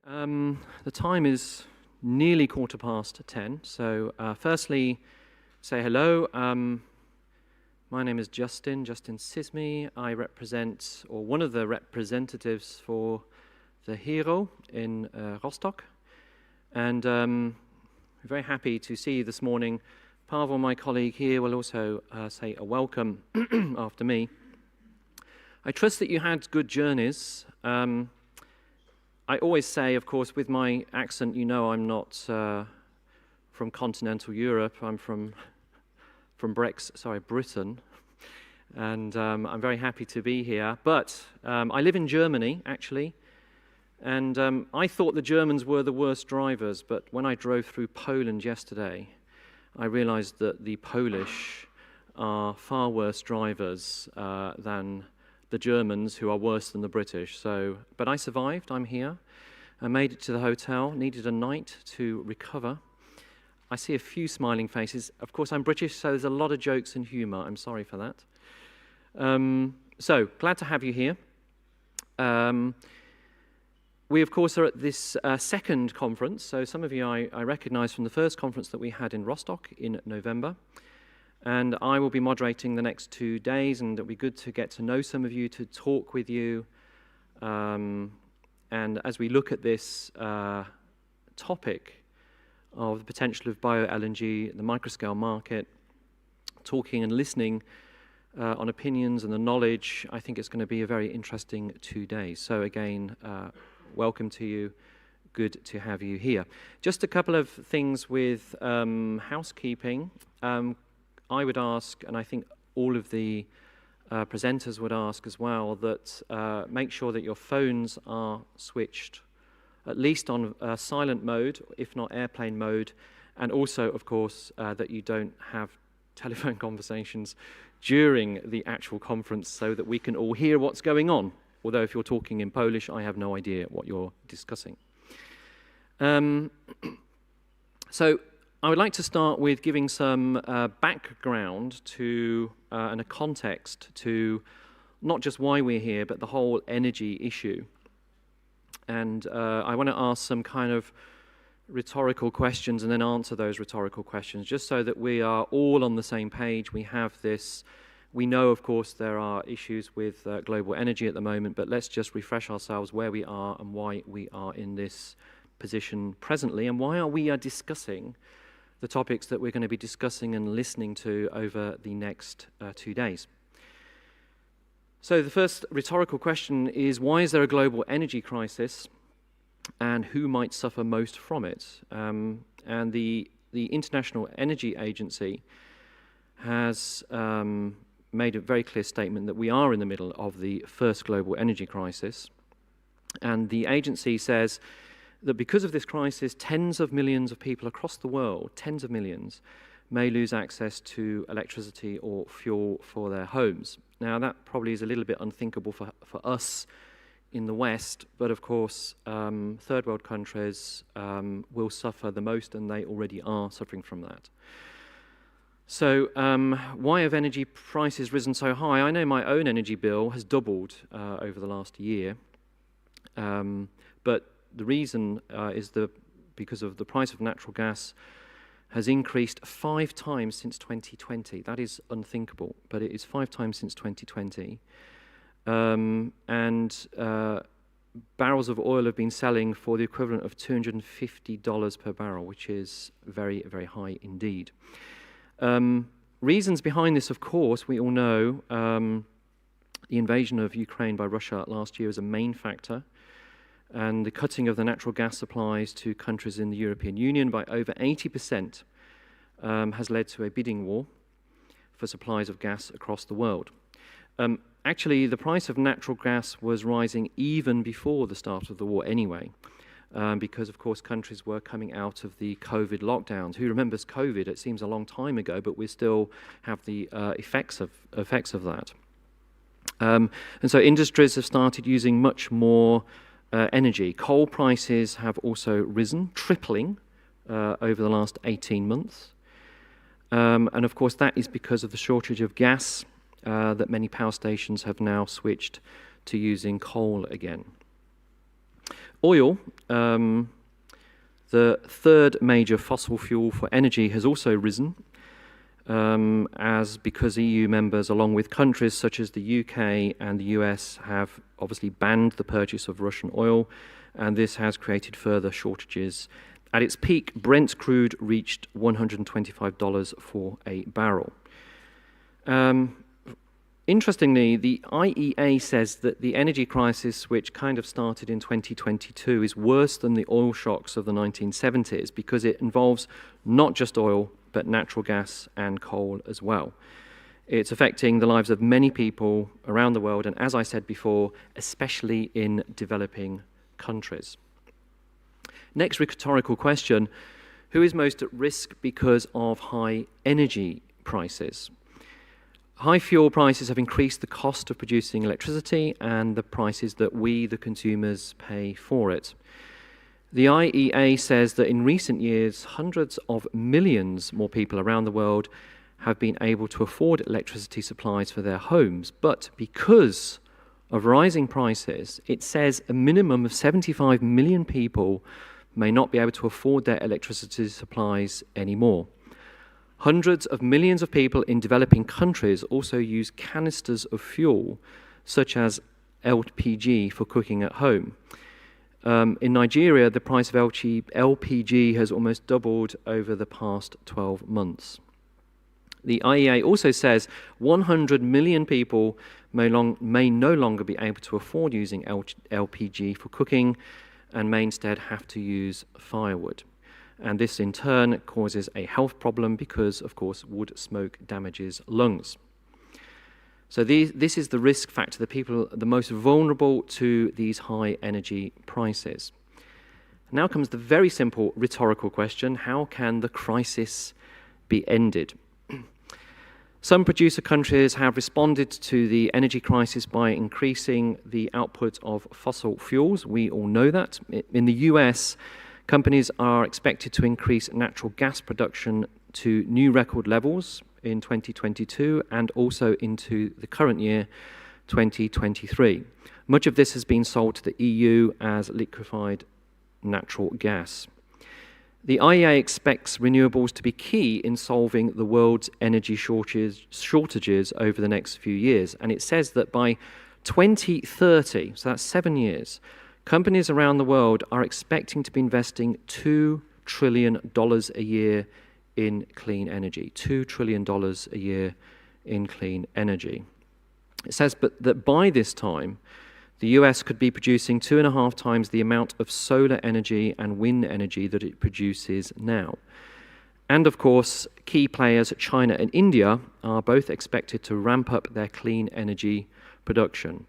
The time is nearly 10:15, so firstly, say hello. My name is Justin Sismy. I represent, or one of the representatives for the HERO in Rostock, and I'm very happy to see you this morning. Pavel, my colleague here, will also say a welcome after me. I trust that you had good journeys. I always say, of course, with my accent, you know I'm not from continental Europe. I'm from Britain, and I'm very happy to be here. But I live in Germany, actually, and I thought the Germans were the worst drivers, but when I drove through Poland yesterday, I realized that the Polish are far worse drivers than the Germans, who are worse than the British. But I survived. I'm here. I made it to the hotel, needed a night to recover. I see a few smiling faces. Of course, I'm British, so there's a lot of jokes and humor. I'm sorry for that. So, glad to have you here. We, of course, are at this second conference. So some of you I recognize from the first conference that we had in Rostock in November. And I will be moderating the next 2 days, and it'll be good to get to know some of you, to talk with you. And as we look at this topic of the potential of bio-LNG, the microscale market, talking and listening on opinions and the knowledge, I think it's going to be a very interesting 2 days. So again, welcome to you. Good to have you here. Just a couple of things with housekeeping. I would ask, and I think all of the presenters would ask as well, that make sure that your phones are switched at least on silent mode, if not airplane mode, and also, of course, that you don't have telephone conversations during the actual conference so that we can all hear what's going on. Although if you're talking in Polish, I have no idea what you're discussing. So I would like to start with giving some background to and a context to not just why we're here, but the whole energy issue. And I want to ask some kind of rhetorical questions and then answer those rhetorical questions, just so that we are all on the same page. We have this. We know, of course, there are issues with global energy at the moment, but let's just refresh ourselves where we are and why we are in this position presently, and why are we discussing the topics that we're going to be discussing and listening to over the next 2 days. So the first rhetorical question is, why is there a global energy crisis, and who might suffer most from it? And the International Energy Agency has made a very clear statement that we are in the middle of the first global energy crisis. And the agency says that because of this crisis, tens of millions of people across the world, tens of millions, may lose access to electricity or fuel for their homes. Now, that probably is a little bit unthinkable for us in the West, but of course, third world countries will suffer the most, and they already are suffering from that. So why have energy prices risen so high? I know my own energy bill has doubled over the last year, but the reason is because of the price of natural gas has increased 5 times since 2020. That is unthinkable, but it is 5 times since 2020. Barrels of oil have been selling for the equivalent of $250 per barrel, which is very, very high indeed. Reasons behind this, of course, we all know the invasion of Ukraine by Russia last year is a main factor. And the cutting of the natural gas supplies to countries in the European Union by over 80% has led to a bidding war for supplies of gas across the world. Actually, the price of natural gas was rising even before the start of the war anyway, because, of course, countries were coming out of the COVID lockdowns. Who remembers COVID? It seems a long time ago, but we still have the effects of that. And so industries have started using much more energy. Coal prices have also risen, tripling over the last 18 months. And of course, that is because of the shortage of gas that many power stations have now switched to using coal again. Oil, the third major fossil fuel for energy, has also risen, because EU members, along with countries such as the UK and the US, have obviously banned the purchase of Russian oil, and this has created further shortages. At its peak, Brent crude reached $125 for a barrel. Interestingly, the IEA says that the energy crisis, which kind of started in 2022, is worse than the oil shocks of the 1970s because it involves not just oil, but natural gas and coal as well. It's affecting the lives of many people around the world, and as I said before, especially in developing countries. Next rhetorical question: who is most at risk because of high energy prices? High fuel prices have increased the cost of producing electricity and the prices that we, the consumers, pay for it. The IEA says that in recent years, hundreds of millions more people around the world have been able to afford electricity supplies for their homes, but because of rising prices, it says a minimum of 75 million people may not be able to afford their electricity supplies anymore. Hundreds of millions of people in developing countries also use canisters of fuel, such as LPG, for cooking at home. In Nigeria, the price of LPG has almost doubled over the past 12 months. The IEA also says 100 million people may no longer be able to afford using LPG for cooking and may instead have to use firewood. And this in turn causes a health problem because, of course, wood smoke damages lungs. So this is the risk factor, the people the most vulnerable to these high energy prices. Now comes the very simple rhetorical question: how can the crisis be ended? Some producer countries have responded to the energy crisis by increasing the output of fossil fuels. We all know that. In the US, companies are expected to increase natural gas production to new record levels in 2022 and also into the current year, 2023. Much of this has been sold to the EU as liquefied natural gas. The IEA expects renewables to be key in solving the world's energy shortages over the next few years, and it says that by 2030, so that's 7 years, companies around the world are expecting to be investing $2 trillion a year in clean energy. $2 trillion a year in clean energy. It says that by this time, the US could be producing 2.5 times the amount of solar energy and wind energy that it produces now. And of course, key players, China and India, are both expected to ramp up their clean energy production.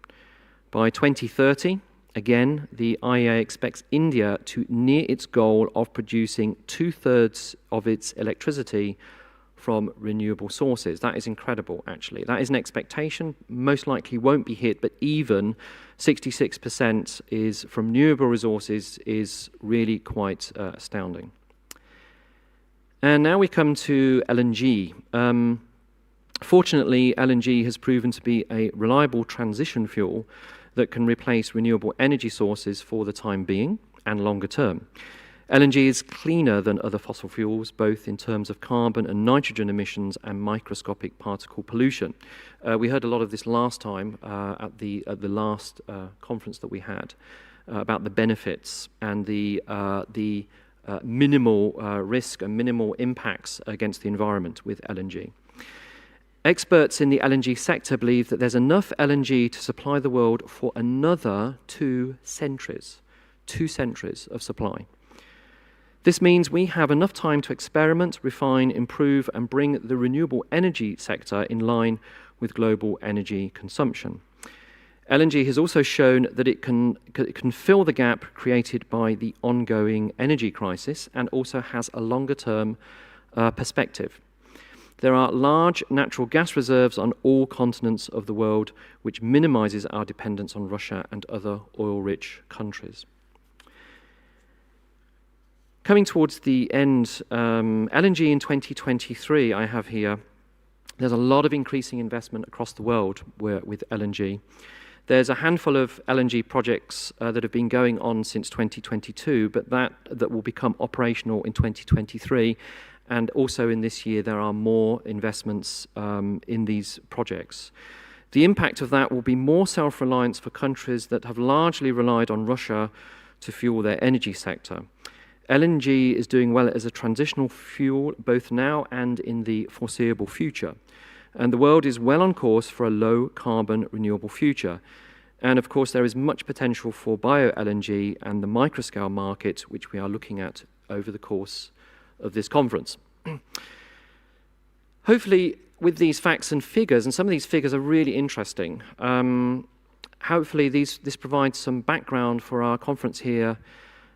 By 2030, again, the IEA expects India to near its goal of producing 2/3 of its electricity from renewable sources. That is incredible, actually. That is an expectation, most likely won't be hit, but even 66% is from renewable resources is really quite astounding. And now we come to LNG. Fortunately, LNG has proven to be a reliable transition fuel that can replace renewable energy sources for the time being and longer term. LNG is cleaner than other fossil fuels, both in terms of carbon and nitrogen emissions and microscopic particle pollution. We heard a lot of this last time at the last conference that we had about the benefits and the minimal risk and minimal impacts against the environment with LNG. Experts in the LNG sector believe that there's enough LNG to supply the world for another 2 centuries. 2 centuries of supply. This means we have enough time to experiment, refine, improve, and bring the renewable energy sector in line with global energy consumption. LNG has also shown that it can fill the gap created by the ongoing energy crisis and also has a longer-term perspective. There are large natural gas reserves on all continents of the world, which minimizes our dependence on Russia and other oil-rich countries. Coming towards the end, LNG in 2023, I have here, there's a lot of increasing investment across the world with LNG. There's a handful of LNG projects that have been going on since 2022, but that will become operational in 2023. And also in this year, there are more investments in these projects. The impact of that will be more self-reliance for countries that have largely relied on Russia to fuel their energy sector. LNG is doing well as a transitional fuel, both now and in the foreseeable future. And the world is well on course for a low-carbon renewable future. And of course, there is much potential for bio-LNG and the microscale market, which we are looking at over the course of this conference. Hopefully, with these facts and figures, and some of these figures are really interesting, hopefully this provides some background for our conference here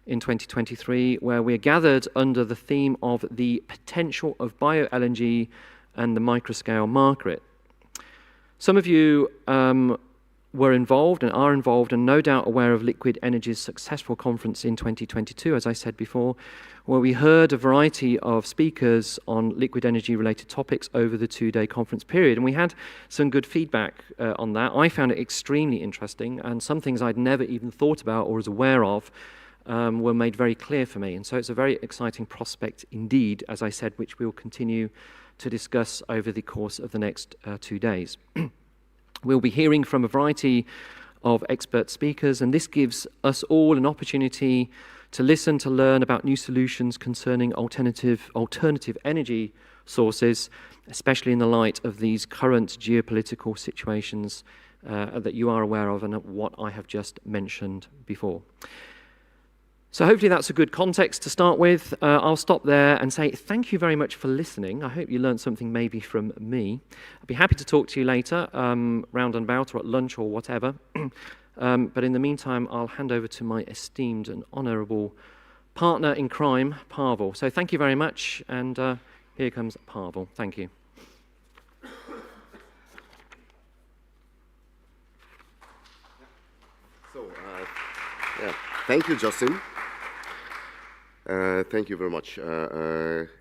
in 2023, where we're gathered under the theme of the potential of bio-LNG and the microscale market. Some of you were involved and are involved and no doubt aware of Liquid Energy's successful conference in 2022, as I said before, where we heard a variety of speakers on liquid energy related topics over the 2-day conference period. And we had some good feedback on that. I found it extremely interesting, and some things I'd never even thought about or was aware of were made very clear for me. And so it's a very exciting prospect indeed, as I said, which we'll continue to discuss over the course of the next 2 days. We'll be hearing from a variety of expert speakers, and this gives us all an opportunity to listen, to learn about new solutions concerning alternative energy sources, especially in the light of these current geopolitical situations that you are aware of and what I have just mentioned before. So hopefully that's a good context to start with. I'll stop there and say thank you very much for listening. I hope you learned something maybe from me. I'd be happy to talk to you later, round and about or at lunch or whatever. But in the meantime, I'll hand over to my esteemed and honourable partner in crime, Pavel. So thank you very much, and here comes Pavel. Thank you. Thank you, Justin. Thank you very much.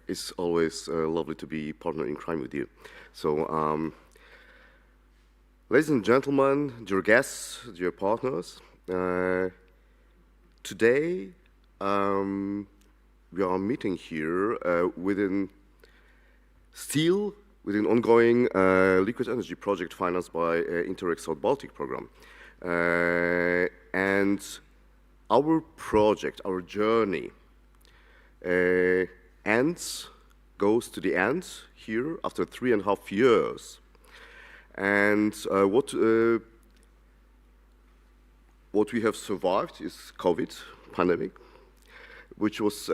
It's always lovely to be partner in crime with you. So, ladies and gentlemen, dear guests, dear partners, today we are meeting here within ongoing liquid energy project financed by Interreg South Baltic program. And our project, our journey, goes to the end here after 3.5 years. And what we have survived is COVID pandemic, which was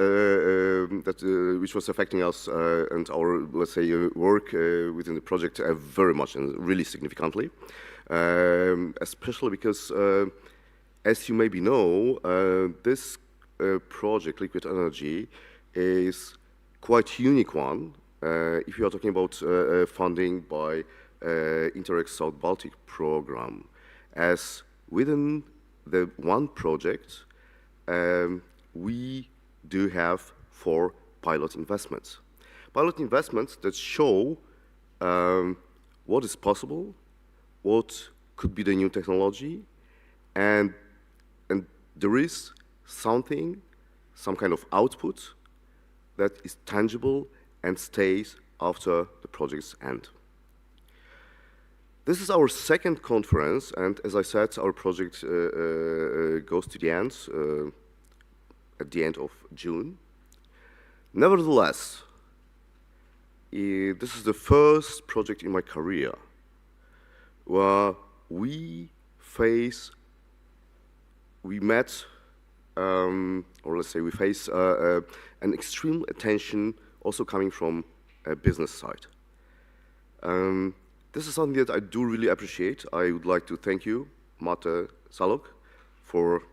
affecting us and our, let's say, work within the project very much and really significantly, especially because, as you maybe know, this project, Liquid Energy, is quite unique one. If you are talking about funding by Interreg South Baltic program, as within the one project, we do have 4 pilot investments. Pilot investments that show what is possible, what could be the new technology, and there is some kind of output that is tangible and stays after the project's end. This is our second conference, and as I said, our project goes to the end at the end of June. Nevertheless, this is the first project in my career where we face an extreme attention also coming from a business side. This is something that I do really appreciate. I would like to thank you, Mate Salok, for,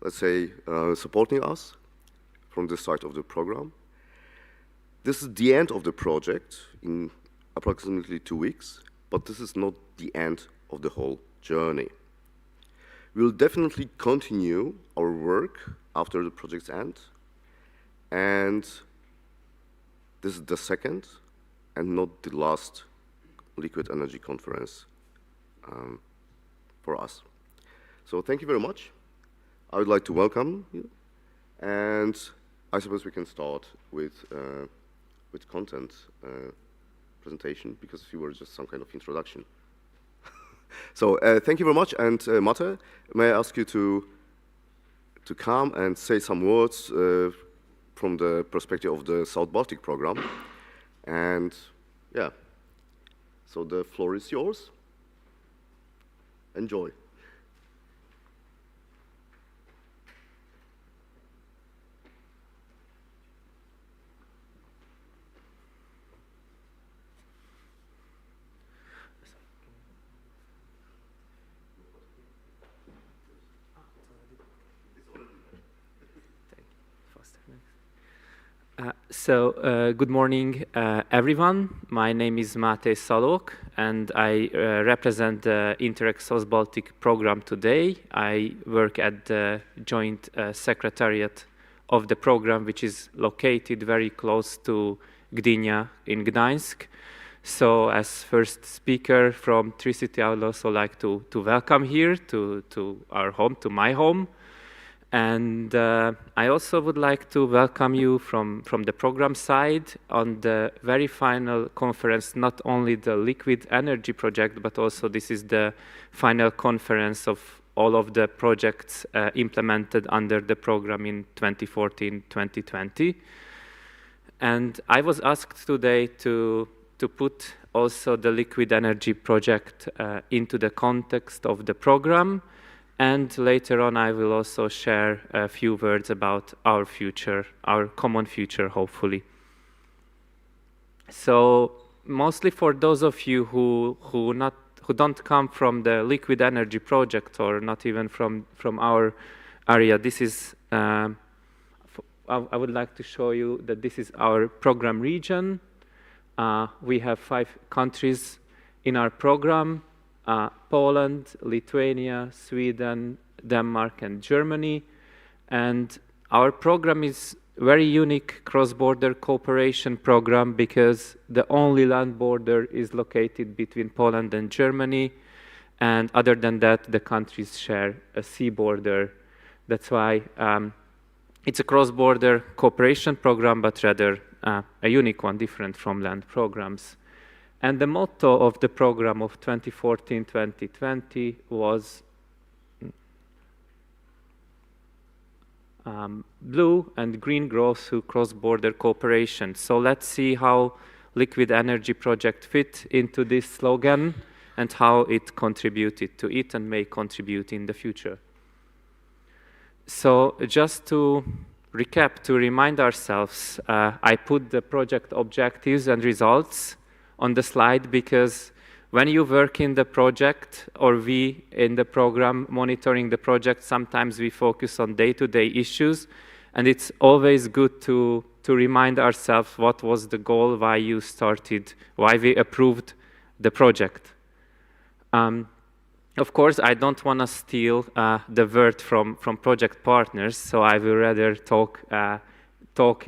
let's say, supporting us from this side of the program. This is the end of the project in approximately 2 weeks, but this is not the end of the whole journey. We'll definitely continue our work after the project's end, and this is the second and not the last Liquid Energy conference for us. So thank you very much. I would like to welcome you, and I suppose we can start with content presentation, because you were just some kind of introduction. So thank you very much, and Mate, may I ask you to come and say some words from the perspective of the South Baltic program, and yeah, so the floor is yours. Enjoy. Good morning, everyone. My name is Mate Szalok, and I represent the Interreg South Baltic program today. I work at the joint secretariat of the program, which is located very close to Gdynia in Gdańsk. So as first speaker from Tricity, I would also like to welcome here to our home, to my home. And I also would like to welcome you from the program side on the very final conference, not only the liquid energy project, but also this is the final conference of all of the projects implemented under the program in 2014-2020. And I was asked today to put also the liquid energy project into the context of the program. And later on, I will also share a few words about our future, our common future, hopefully. So mostly for those of you who don't come from the liquid energy project, or not even from our area, this is, I would like to show you that this is our program region. We have 5 countries in our program. Poland, Lithuania, Sweden, Denmark, and Germany. And our program is very unique cross-border cooperation program, because the only land border is located between Poland and Germany. And other than that, the countries share a sea border. That's why it's a cross-border cooperation program, but rather a unique one, different from land programs. And the motto of the program of 2014-2020 was blue and green growth through cross-border cooperation. So let's see how liquid energy project fit into this slogan and how it contributed to it and may contribute in the future. So just to recap, to remind ourselves, I put the project objectives and results on the slide, because when you work in the project, or we in the program monitoring the project, sometimes we focus on day-to-day issues, and it's always good to remind ourselves what was the goal, why you started, why we approved the project. Of course, I don't want to steal the word from project partners, so I will rather talk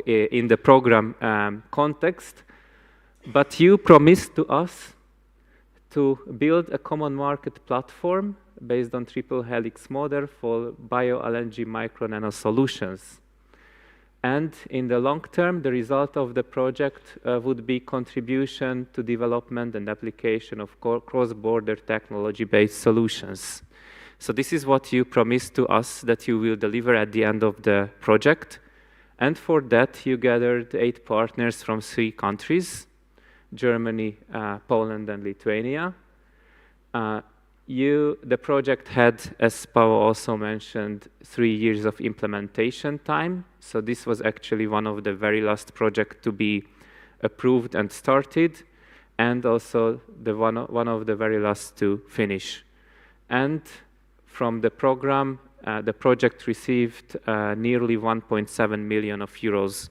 in the program context. But you promised to us to build a common market platform based on triple helix model for bio-LNG micro-nano solutions. And in the long term, the result of the project would be contribution to development and application of cross-border technology-based solutions. So this is what you promised to us that you will deliver at the end of the project. And for that, you gathered 8 partners from 3 countries. Germany, Poland, and Lithuania. The project had, as Paolo also mentioned, 3 years of implementation time. So this was actually one of the very last projects to be approved and started, and also one of the very last to finish. And from the program, the project received nearly 1.7 million euros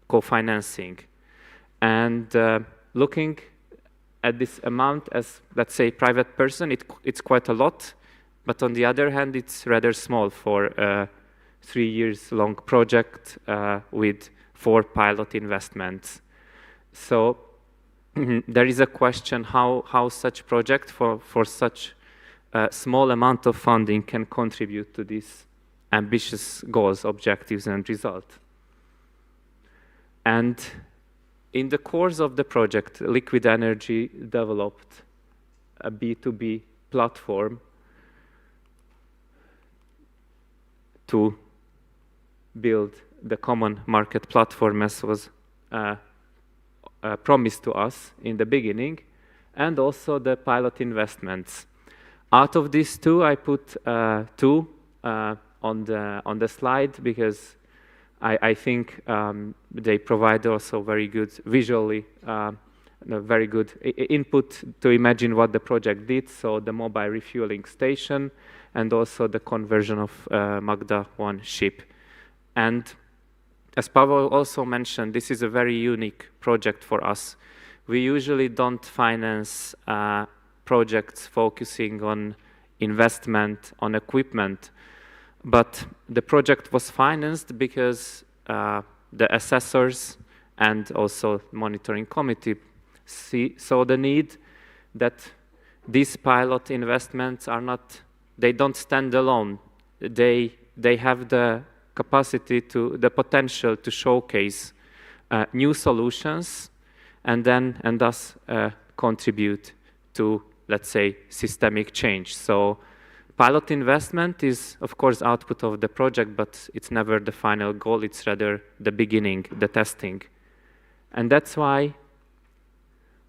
co-financing. And looking at this amount as, let's say, private person, it's quite a lot, but on the other hand, it's rather small for a 3 years long project with 4 pilot investments. So there is a question how such project for such a small amount of funding can contribute to these ambitious goals, objectives, and results. And in the course of the project, Liquid Energy developed a B2B platform to build the common market platform as was promised to us in the beginning, and also the pilot investments. Out of these two, I put two on the slide because I think they provide also very good visually, very good input to imagine what the project did. So the mobile refueling station and also the conversion of Magda 1 ship. And as Pavel also mentioned, this is a very unique project for us. We usually don't finance projects focusing on investment, on equipment, but the project was financed because the assessors and also monitoring committee saw the need that these pilot investments are not, they don't stand alone. They have the capacity to, the potential to showcase new solutions and thus contribute to, let's say, systemic change. So pilot investment is, of course, output of the project, but it's never the final goal. It's rather the beginning, the testing. And that's why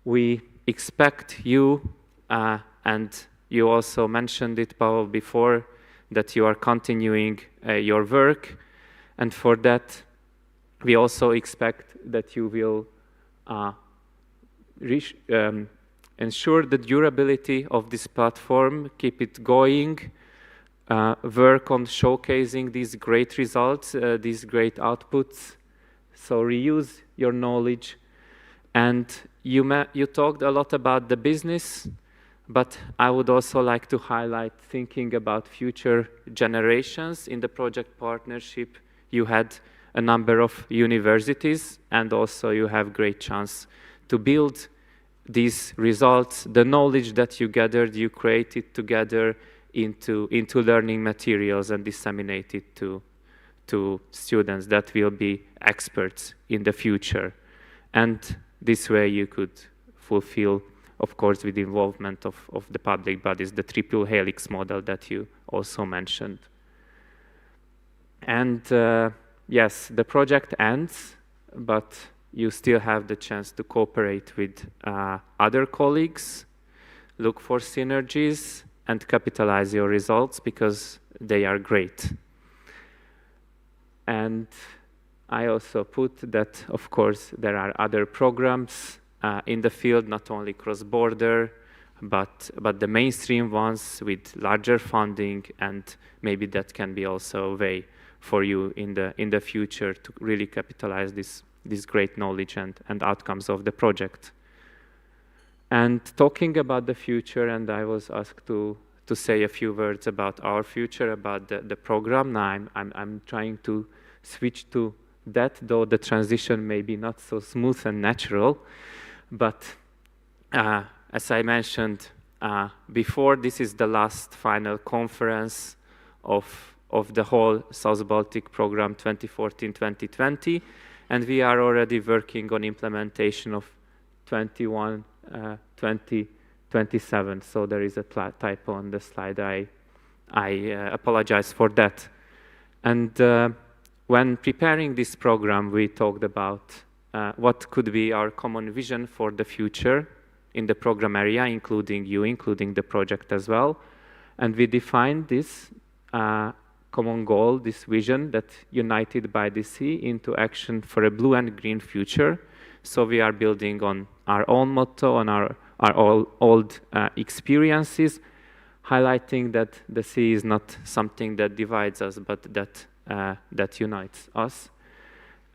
we expect you, and you also mentioned it, Pavel, before, that you are continuing your work. And for that, we also expect that you will ensure the durability of this platform, keep it going, work on showcasing these great results, these great outputs. So reuse your knowledge. And you talked a lot about the business, but I would also like to highlight thinking about future generations. In the project partnership, you had a number of universities, and also you have great chance to build these results, the knowledge that you gathered, you created together into learning materials and disseminate it to students that will be experts in the future. And this way you could fulfill, of course, with the involvement of the public bodies, the triple helix model that you also mentioned. And yes, the project ends, but you still have the chance to cooperate with other colleagues, look for synergies, and capitalize your results because they are great. And I also put that, of course, there are other programs in the field, not only cross-border, but the mainstream ones with larger funding, and maybe that can be also a way for you in the future to really capitalize this great knowledge and outcomes of the project. And talking about the future, and I was asked to say a few words about our future, about the program. Now I'm trying to switch to that, though the transition may be not so smooth and natural. But as I mentioned before, this is the last final conference of the whole South Baltic program 2014-2020. And we are already working on implementation of 2027. So there is a typo on the slide. I apologize for that. And when preparing this program, we talked about what could be our common vision for the future in the program area, including you, including the project as well. And we defined this common goal, this vision that united by the sea into action for a blue and green future. So we are building on our own motto, on our old experiences, highlighting that the sea is not something that divides us, but that unites us.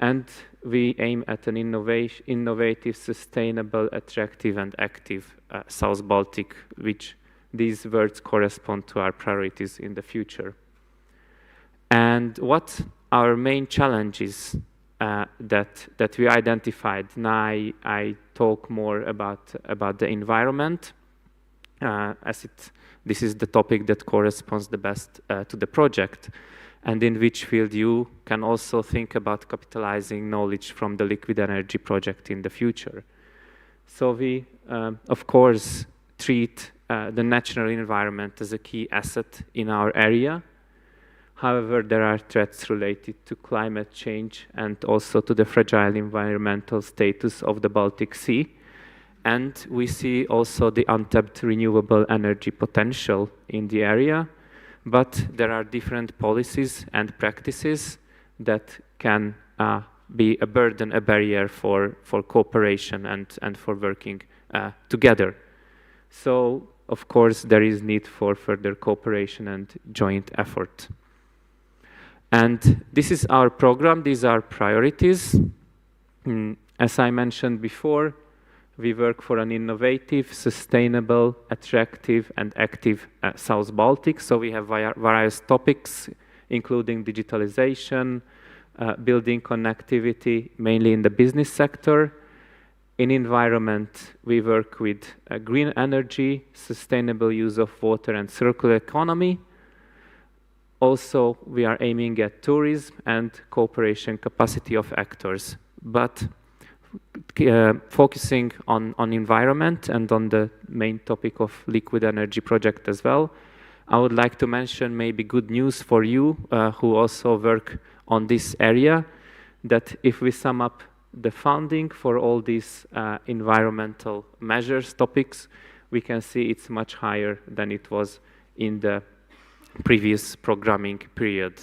And we aim at an innovative, sustainable, attractive, and active South Baltic, which these words correspond to our priorities in the future. And what our main challenges that we identified. Now I talk more about the environment. this is the topic that corresponds the best to the project, and in which field you can also think about capitalizing knowledge from the liquid energy project in the future. So we, of course, treat the natural environment as a key asset in our area. However, there are threats related to climate change and also to the fragile environmental status of the Baltic Sea. And we see also the untapped renewable energy potential in the area, but there are different policies and practices that can be a burden, a barrier for cooperation and for working together. So, of course, there is need for further cooperation and joint effort. And this is our program, these are priorities. As I mentioned before, we work for an innovative, sustainable, attractive, and active South Baltic. So we have various topics, including digitalization, building connectivity, mainly in the business sector. In environment, we work with green energy, sustainable use of water, and circular economy. Also, we are aiming at tourism and cooperation capacity of actors, but focusing on environment and on the main topic of liquid energy project as well. I would like to mention maybe good news for you who also work on this area, that if we sum up the funding for all these environmental measures topics, we can see it's much higher than it was in the previous programming period.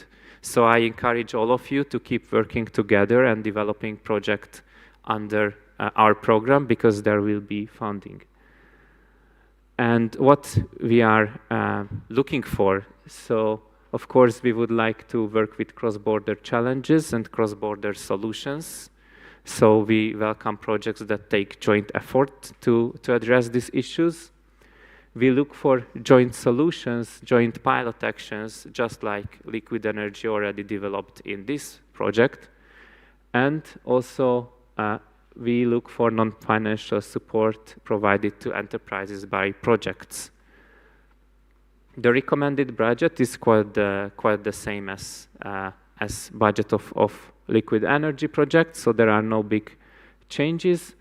So I encourage all of you to keep working together and developing projects under our program, because there will be funding. And what we are looking for, so of course we would like to work with cross-border challenges and cross-border solutions. So we welcome projects that take joint effort to address these issues. We look for joint solutions, joint pilot actions, just like liquid energy already developed in this project. And also we look for non-financial support provided to enterprises by projects. The recommended budget is quite the same as budget of liquid energy projects, so there are no big changes.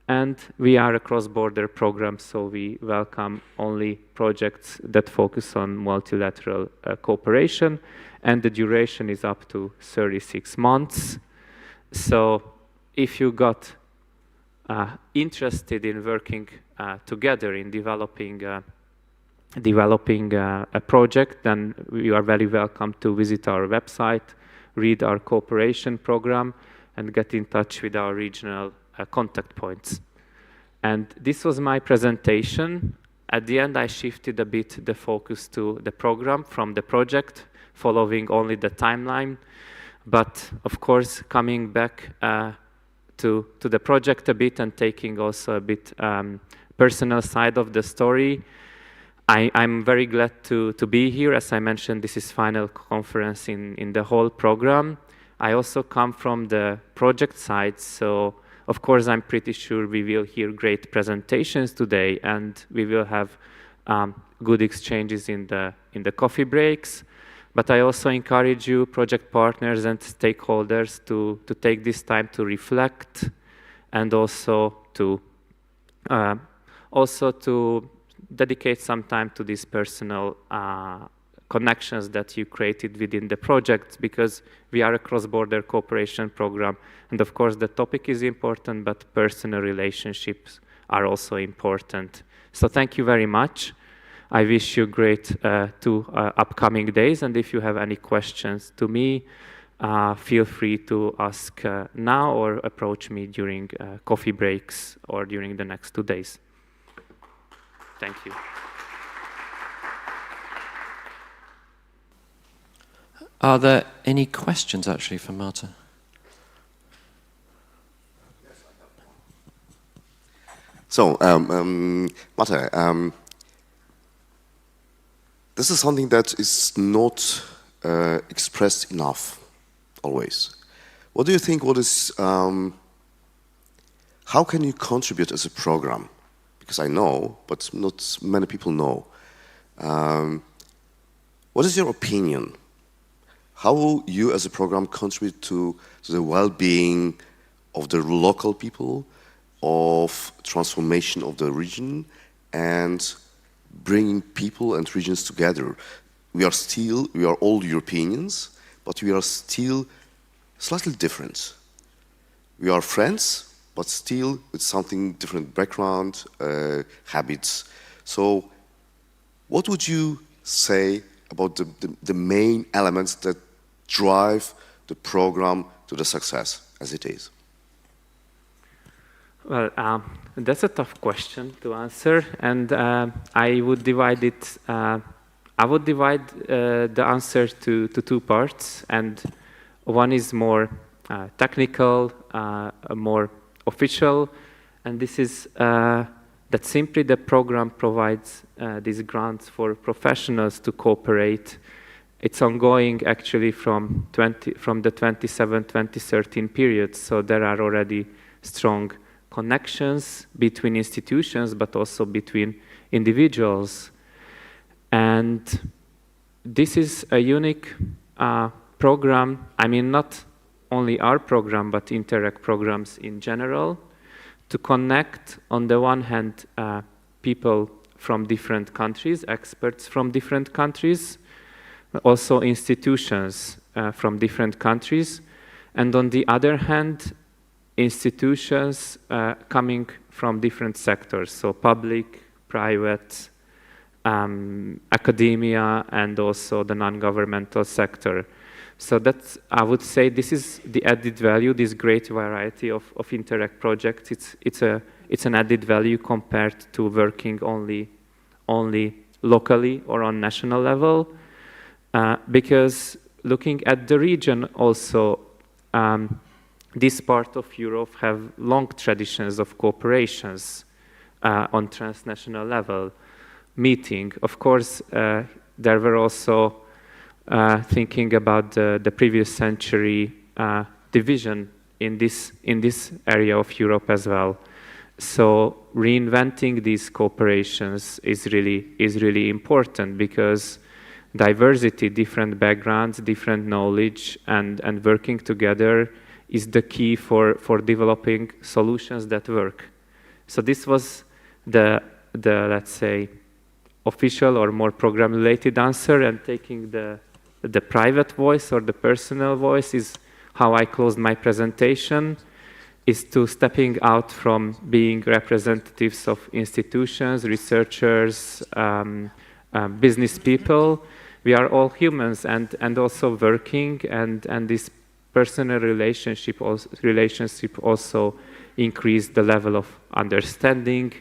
And we are a cross-border program, so we welcome only projects that focus on multilateral cooperation, and the duration is up to 36 months. So if you got interested in working together in developing a project, then you are very welcome to visit our website, read our cooperation program, and get in touch with our regional contact points. And this was my presentation. At the end, I shifted a bit the focus to the program from the project, following only the timeline. But of course, coming back to the project a bit and taking also a bit personal side of the story, I'm very glad to be here. As I mentioned, this is final conference in the whole program. I also come from the project side, so of course I'm pretty sure we will hear great presentations today, and we will have good exchanges in the coffee breaks. But I also encourage you, project partners and stakeholders, to take this time to reflect, and also to dedicate some time to these personal connections that you created within the project, because we are a cross-border cooperation program. And of course, the topic is important, but personal relationships are also important. So thank you very much. I wish you great 2 upcoming days. And if you have any questions to me, feel free to ask now or approach me during coffee breaks or during the next 2 days. Thank you. Are there any questions actually for Marta? So, Marta, this is something that is not expressed enough always. What do you think? How can you contribute as a program? because I know, but not many people know. What is your opinion? How will you as a program contribute to the well-being of the local people, of transformation of the region, and bringing people and regions together? We are all Europeans, but we are still slightly different. We are friends, but still with something different background, habits. So what would you say about the main elements that drive the program to the success as it is? Well, that's a tough question to answer, and I would divide it. I would divide the answer to two parts, and one is more technical, more official, and this is that simply the program provides these grants for professionals to cooperate. It's ongoing actually from the 2013 period, so there are already strong connections between institutions, but also between individuals. And this is a unique program. I mean, not only our program, but Interreg programs in general, to connect, on the one hand, people from different countries, experts from different countries, also institutions from different countries, and on the other hand, institutions coming from different sectors, so public, private, academia, and also the non-governmental sector. So that's, I would say, this is the added value, this great variety of Interreg projects. It's an added value compared to working only locally or on national level, because looking at the region also, this part of Europe have long traditions of cooperations on transnational level meeting. Of course, there were also thinking about the previous century division in this area of Europe as well. So reinventing these cooperations is really important, because diversity, different backgrounds, different knowledge, and working together is the key for developing solutions that work. So this was the let's say official or more program related answer, and taking the private voice or the personal voice is how I closed my presentation, is to stepping out from being representatives of institutions, researchers, business people. We are all humans and also working, and this personal relationship also increase the level of understanding,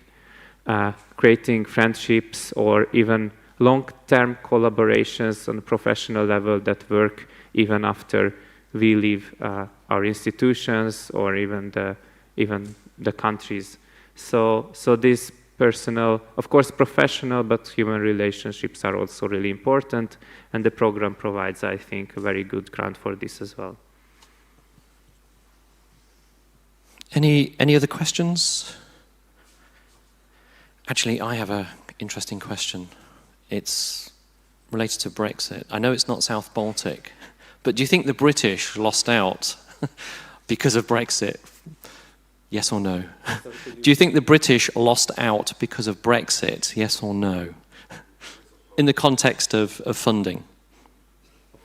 creating friendships or even long-term collaborations on a professional level that work even after we leave our institutions or even the countries. So this personal, of course professional, but human relationships are also really important, and the program provides, I think, a very good grant for this as well. Any other questions? Actually, I have an interesting question. It's related to Brexit. I know it's not South Baltic, but do you think the British lost out because of Brexit? Yes or no? Do you think the British lost out because of Brexit? Yes or no? In the context of funding.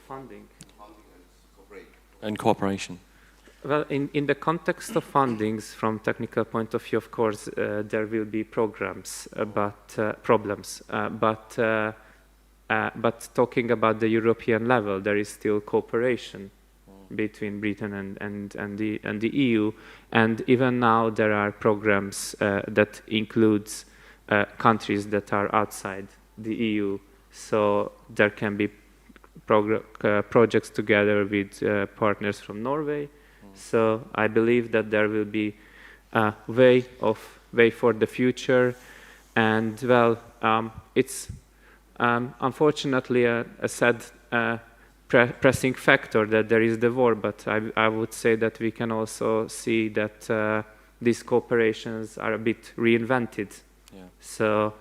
Funding. And cooperation. Well, in the context of fundings, from technical point of view, of course, there will be problems, but talking about the European level, there is still cooperation between Britain and the EU, and even now there are programs that includes countries that are outside the EU. So there can be projects together with partners from Norway. So I believe that there will be a way for the future, and well, it's unfortunately a sad pressing factor that there is the war, but I would say that we can also see that these cooperations are a bit reinvented Yeah. So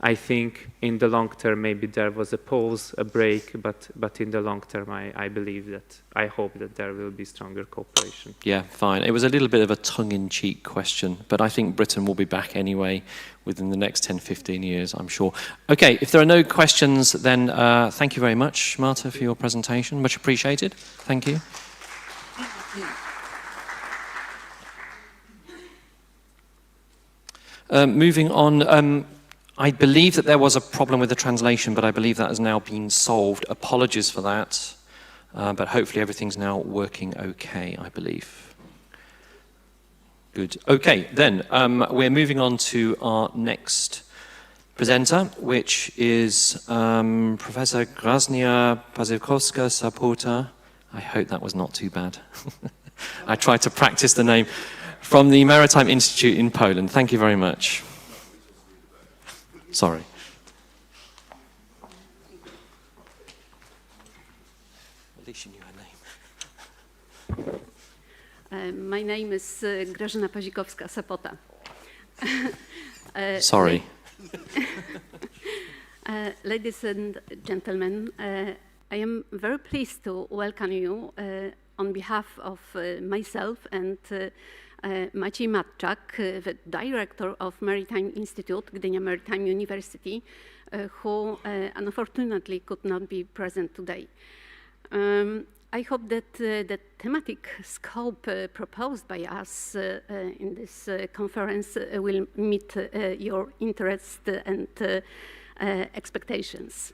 I think in the long term, maybe there was a pause, a break, but in the long term, I believe that, I hope that there will be stronger cooperation. Yeah, fine. It was a little bit of a tongue-in-cheek question, but I think Britain will be back anyway within the next 10, 15 years, I'm sure. Okay, if there are no questions, then thank you very much, Marta, for your presentation. Much appreciated. Thank you. Moving on, I believe that there was a problem with the translation, but I believe that has now been solved. Apologies for that, but hopefully everything's now working okay, I believe. Good. Okay, then we're moving on to our next presenter, which is Professor Graznia Pazykowska-Sapota. I hope that was not too bad. I tried to practice the name. From the Maritime Institute in Poland. Thank you very much. Sorry. At least you knew her name. My name is Grażyna Pazykowska-Sapota. Sorry. Ladies and gentlemen, I am very pleased to welcome you on behalf of myself and Maciej Matczak, the director of Maritime Institute, Gdynia Maritime University, who unfortunately could not be present today. I hope that the thematic scope proposed by us in this conference will meet your interest and expectations.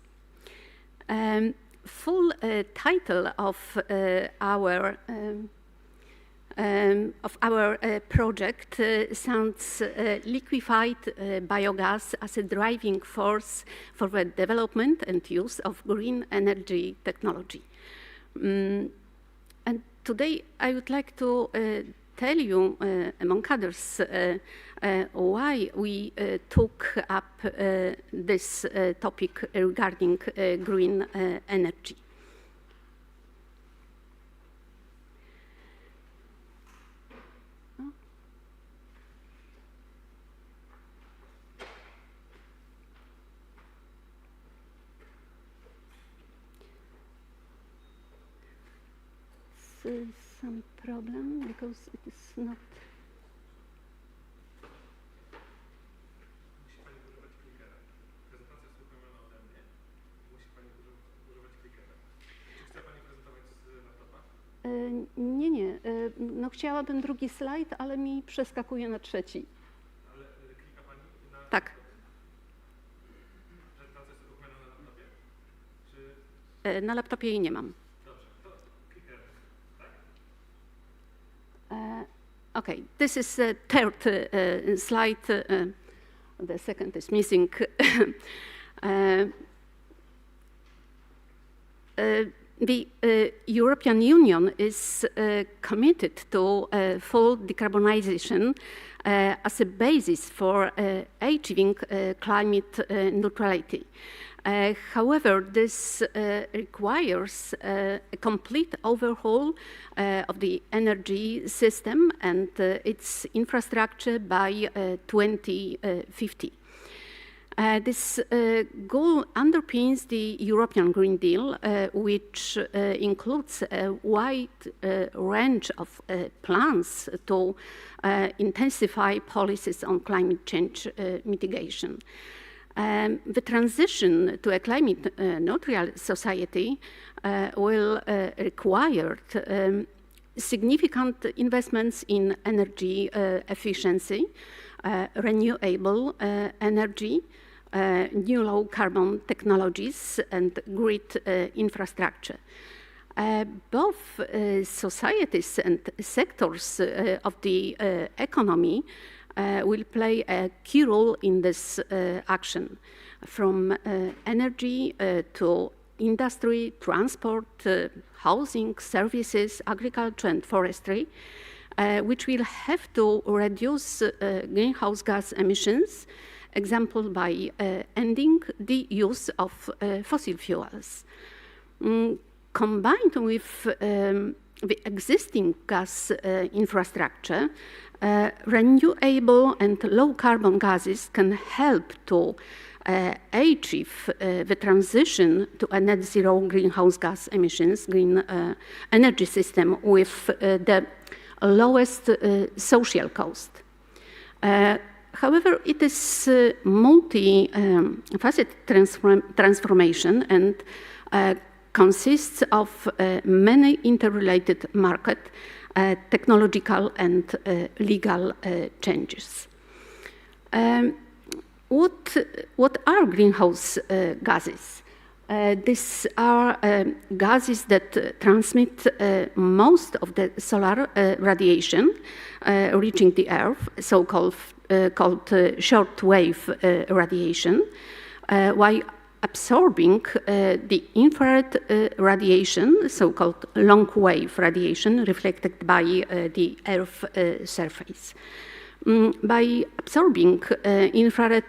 Full title of our project sounds liquefied biogas as a driving force for the development and use of green energy technology. And today I would like to tell you, among others, why we took up this topic regarding green energy. Some problem because it is not. Nie. No chciałabym drugi slajd, ale mi przeskakuje na trzeci. Ale klika Pani na... Tak. Prezentacja jest uruchomiona na laptopie? Czy... Na laptopie jej nie mam. Dobrze, to kliker. Tak? Okay, this is the third slide. The second is missing. The European Union is committed to full decarbonization as a basis for achieving climate neutrality. However, this requires a complete overhaul of the energy system and its infrastructure by 2050. This goal underpins the European Green Deal, which includes a wide range of plans to intensify policies on climate change mitigation. The transition to a climate neutral society will require significant investments in energy efficiency, renewable energy, new low carbon technologies, and grid infrastructure. Both societies and sectors of the economy will play a key role in this action, from energy to industry, transport, housing, services, agriculture, and forestry, which will have to reduce greenhouse gas emissions, example by ending the use of fossil fuels. Combined with the existing gas infrastructure, renewable and low-carbon gases can help to achieve the transition to a net zero greenhouse gas emissions, green energy system with the lowest social cost. However, it is multi-faceted transformation and consists of many interrelated market, technological and legal changes. What are greenhouse gases? These are gases that transmit most of the solar radiation reaching the Earth, so-called short-wave radiation, while absorbing the infrared radiation, so-called long-wave radiation, reflected by the Earth surface. By absorbing infrared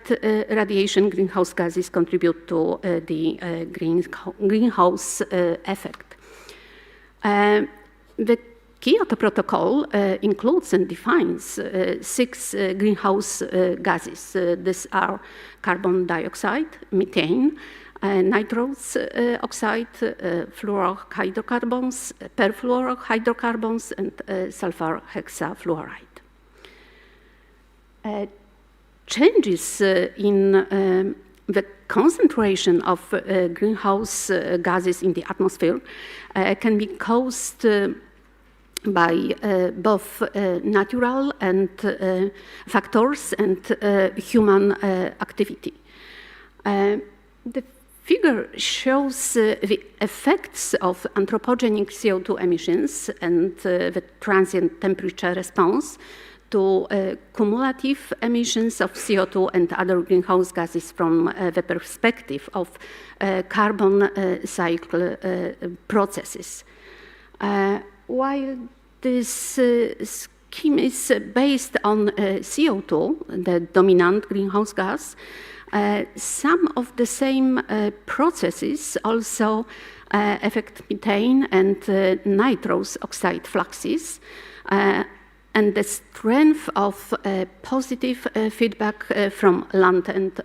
radiation, greenhouse gases contribute to the greenhouse effect. The Kyoto Protocol includes and defines 6 greenhouse gases. These are carbon dioxide, methane, nitrous oxide, fluorohydrocarbons, perfluorohydrocarbons, and sulfur hexafluoride. Changes in the concentration of greenhouse gases in the atmosphere can be caused by both natural and factors and human activity. The figure shows the effects of anthropogenic CO2 emissions and the transient temperature response to cumulative emissions of CO2 and other greenhouse gases from the perspective of carbon cycle processes. While this scheme is based on CO2, the dominant greenhouse gas, some of the same processes also affect methane and nitrous oxide fluxes, and the strength of positive feedback from land and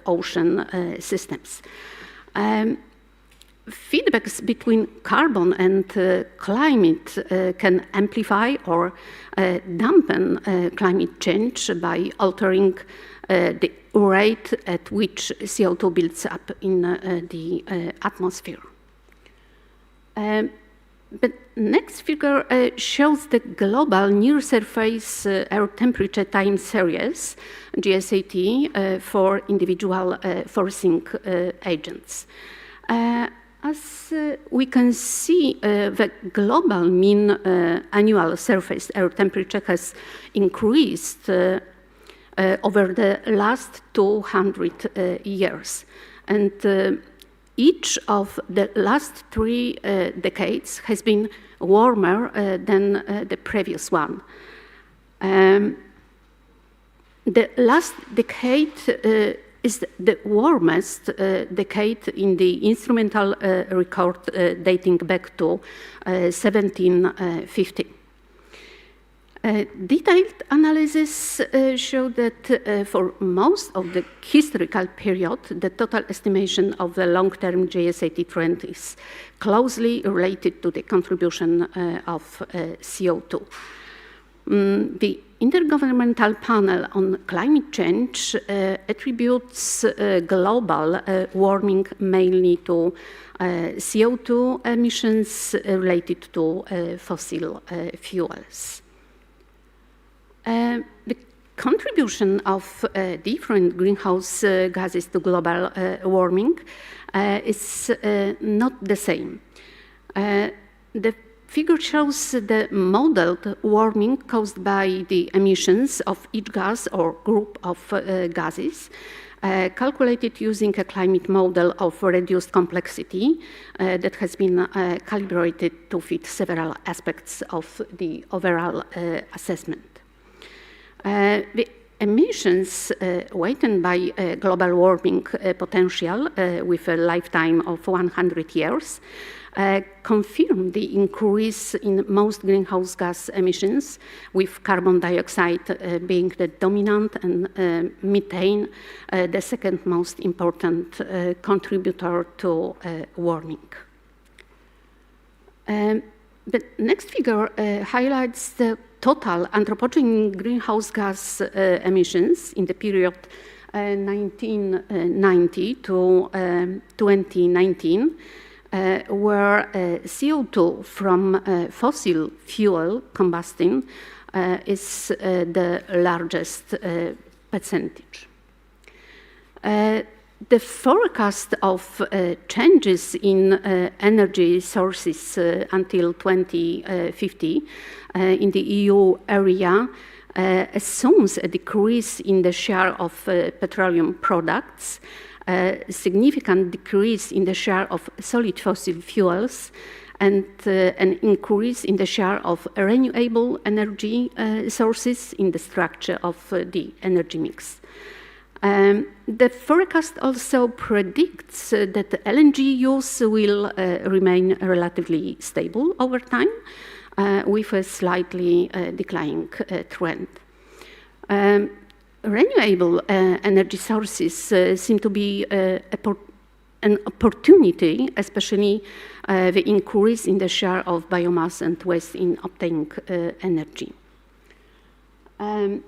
ocean systems. Feedbacks between carbon and climate can amplify or dampen climate change by altering the rate at which CO2 builds up in the atmosphere. The next figure shows the global near-surface air temperature time series, GSAT, for individual forcing agents. As we can see, the global mean annual surface air temperature has increased over the last 200 years. And each of the last 3 decades has been warmer than the previous one. The last decade is the warmest decade in the instrumental record dating back to 1750. Detailed analysis showed that for most of the historical period, the total estimation of the long-term GSAT trend is closely related to the contribution of CO2. The Intergovernmental Panel on Climate Change attributes global warming mainly to CO2 emissions related to fossil fuels. The contribution of different greenhouse gases to global warming is not the same. The figure shows the modeled warming caused by the emissions of each gas or group of gases, calculated using a climate model of reduced complexity that has been calibrated to fit several aspects of the overall assessment. The emissions weighted by global warming potential with a lifetime of 100 years confirm the increase in most greenhouse gas emissions, with carbon dioxide being the dominant and methane the second most important contributor to warming. The next figure highlights the total anthropogenic greenhouse gas emissions in the period 1990 to 2019, where CO2 from fossil fuel combustion is the largest percentage. The forecast of changes in energy sources until 2050 in the EU area assumes a decrease in the share of petroleum products, a significant decrease in the share of solid fossil fuels, and an increase in the share of renewable energy sources in the structure of the energy mix. The forecast also predicts that the LNG use will remain relatively stable over time, with a slightly declining trend. Renewable energy sources seem to be an opportunity, especially the increase in the share of biomass and waste in obtaining energy. The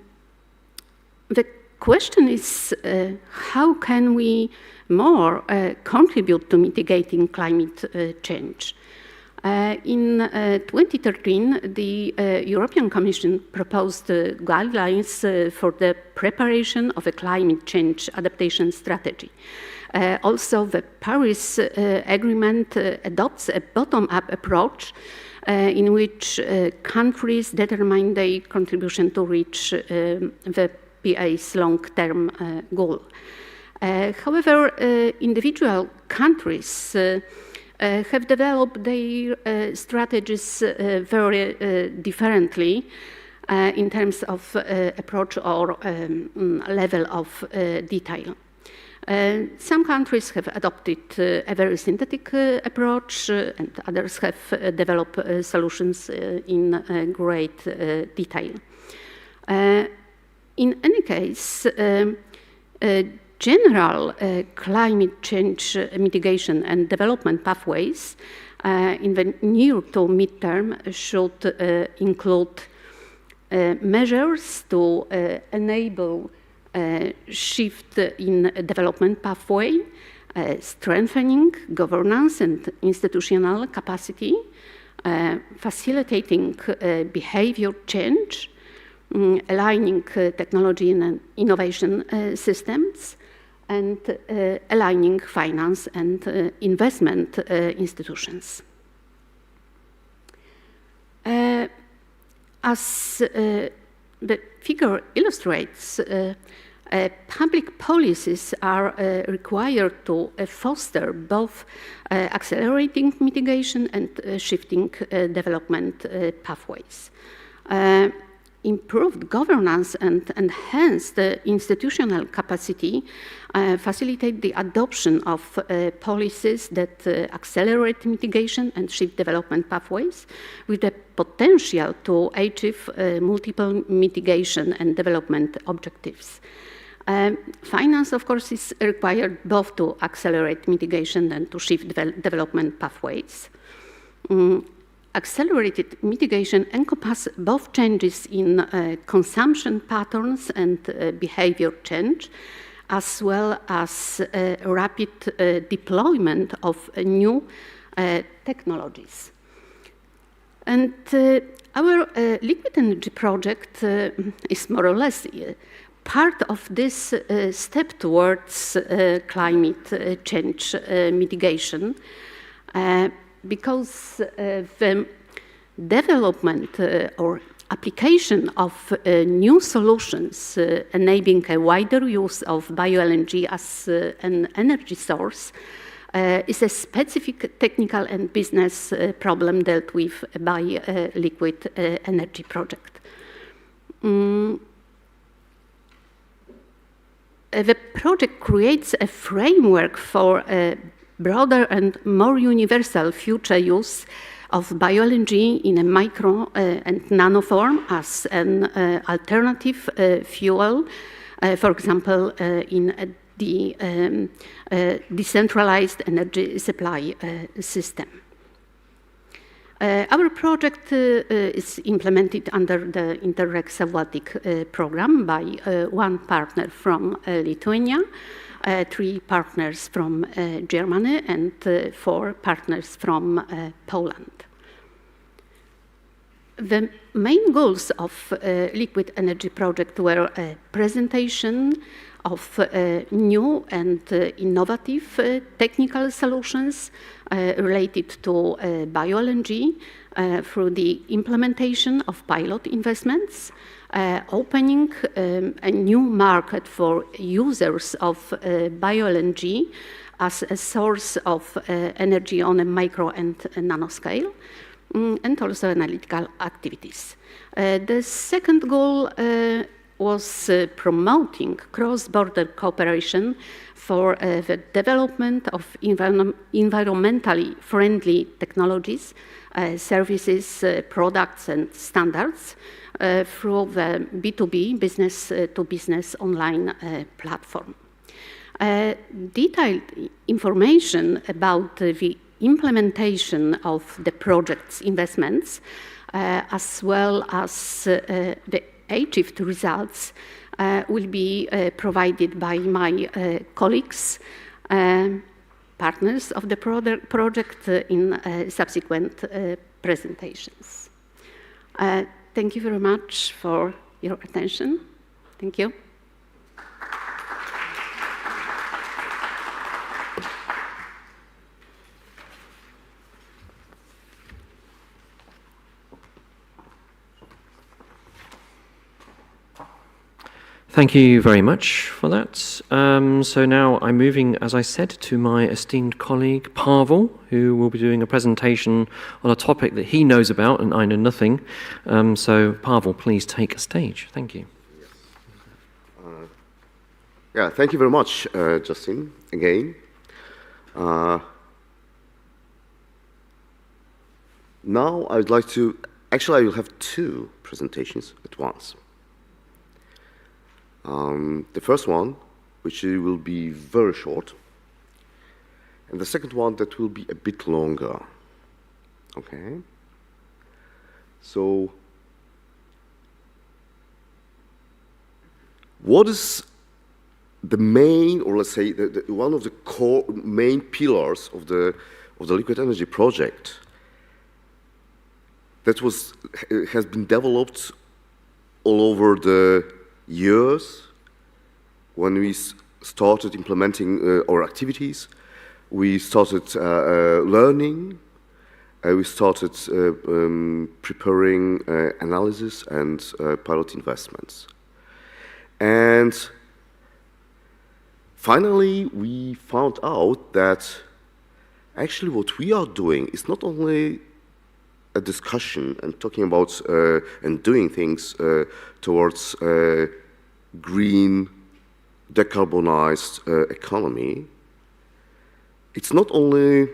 question is, how can we more contribute to mitigating climate change? In 2013, the European Commission proposed guidelines for the preparation of a climate change adaptation strategy. Also, the Paris Agreement adopts a bottom-up approach in which countries determine their contribution to reach the PA's long-term goal. However, individual countries have developed their strategies very differently in terms of approach or level of detail. Some countries have adopted a very synthetic approach, and others have developed solutions in great detail. In any case, general climate change mitigation and development pathways in the near to mid-term should include measures to enable shift in development pathway, strengthening governance and institutional capacity, facilitating behavior change, aligning technology and innovation systems, and aligning finance and investment institutions. As the figure illustrates, public policies are required to foster both accelerating mitigation and shifting development pathways. Improved governance and enhanced institutional capacity facilitate the adoption of policies that accelerate mitigation and shift development pathways, with the potential to achieve multiple mitigation and development objectives. Finance, of course, is required both to accelerate mitigation and to shift development pathways. Accelerated mitigation encompasses both changes in consumption patterns and behavior change, as well as rapid deployment of new technologies. And our liquid energy project is more or less part of this step towards climate change mitigation, because the development or application of new solutions enabling a wider use of bio-LNG as an energy source is a specific technical and business problem dealt with by a liquid energy project. the project creates a framework for a broader and more universal future use of bio-LNG in a micro and nano form as an alternative fuel, for example, in the decentralized energy supply system. Our project is implemented under the Interreg Baltic program by one partner from Lithuania, 3 partners from Germany, and 4 partners from Poland. The main goals of Liquid Energy Project were a presentation of new and innovative technical solutions related to bio-LNG through the implementation of pilot investments, opening a new market for users of bio-LNG as a source of energy on a micro and nano scale, and also analytical activities. The second goal was promoting cross-border cooperation for the development of environmentally friendly technologies, services, products, and standards through the B2B, business-to-business online platform. Detailed information about the implementation of the project's investments, as well as the achieved results, will be provided by my colleagues, partners of the project in subsequent presentations. Thank you very much for your attention. Thank you. Thank you very much for that. So now I'm moving, as I said, to my esteemed colleague, Pavel, who will be doing a presentation on a topic that he knows about and I know nothing. So Pavel, please take a stage. Thank you. Yeah, thank you very much, Justin, again. Now I'd like to, actually I will have 2 presentations at once. The first one, which will be very short, and the second one that will be a bit longer. Okay? So, what is the main, or let's say, one of the core main pillars of the Liquid Energy project that has been developed all over the years when we started implementing our activities, we started learning, we started preparing analysis and pilot investments. And finally, we found out that actually what we are doing is not only a discussion and talking about and doing things towards green, decarbonized economy. It's not only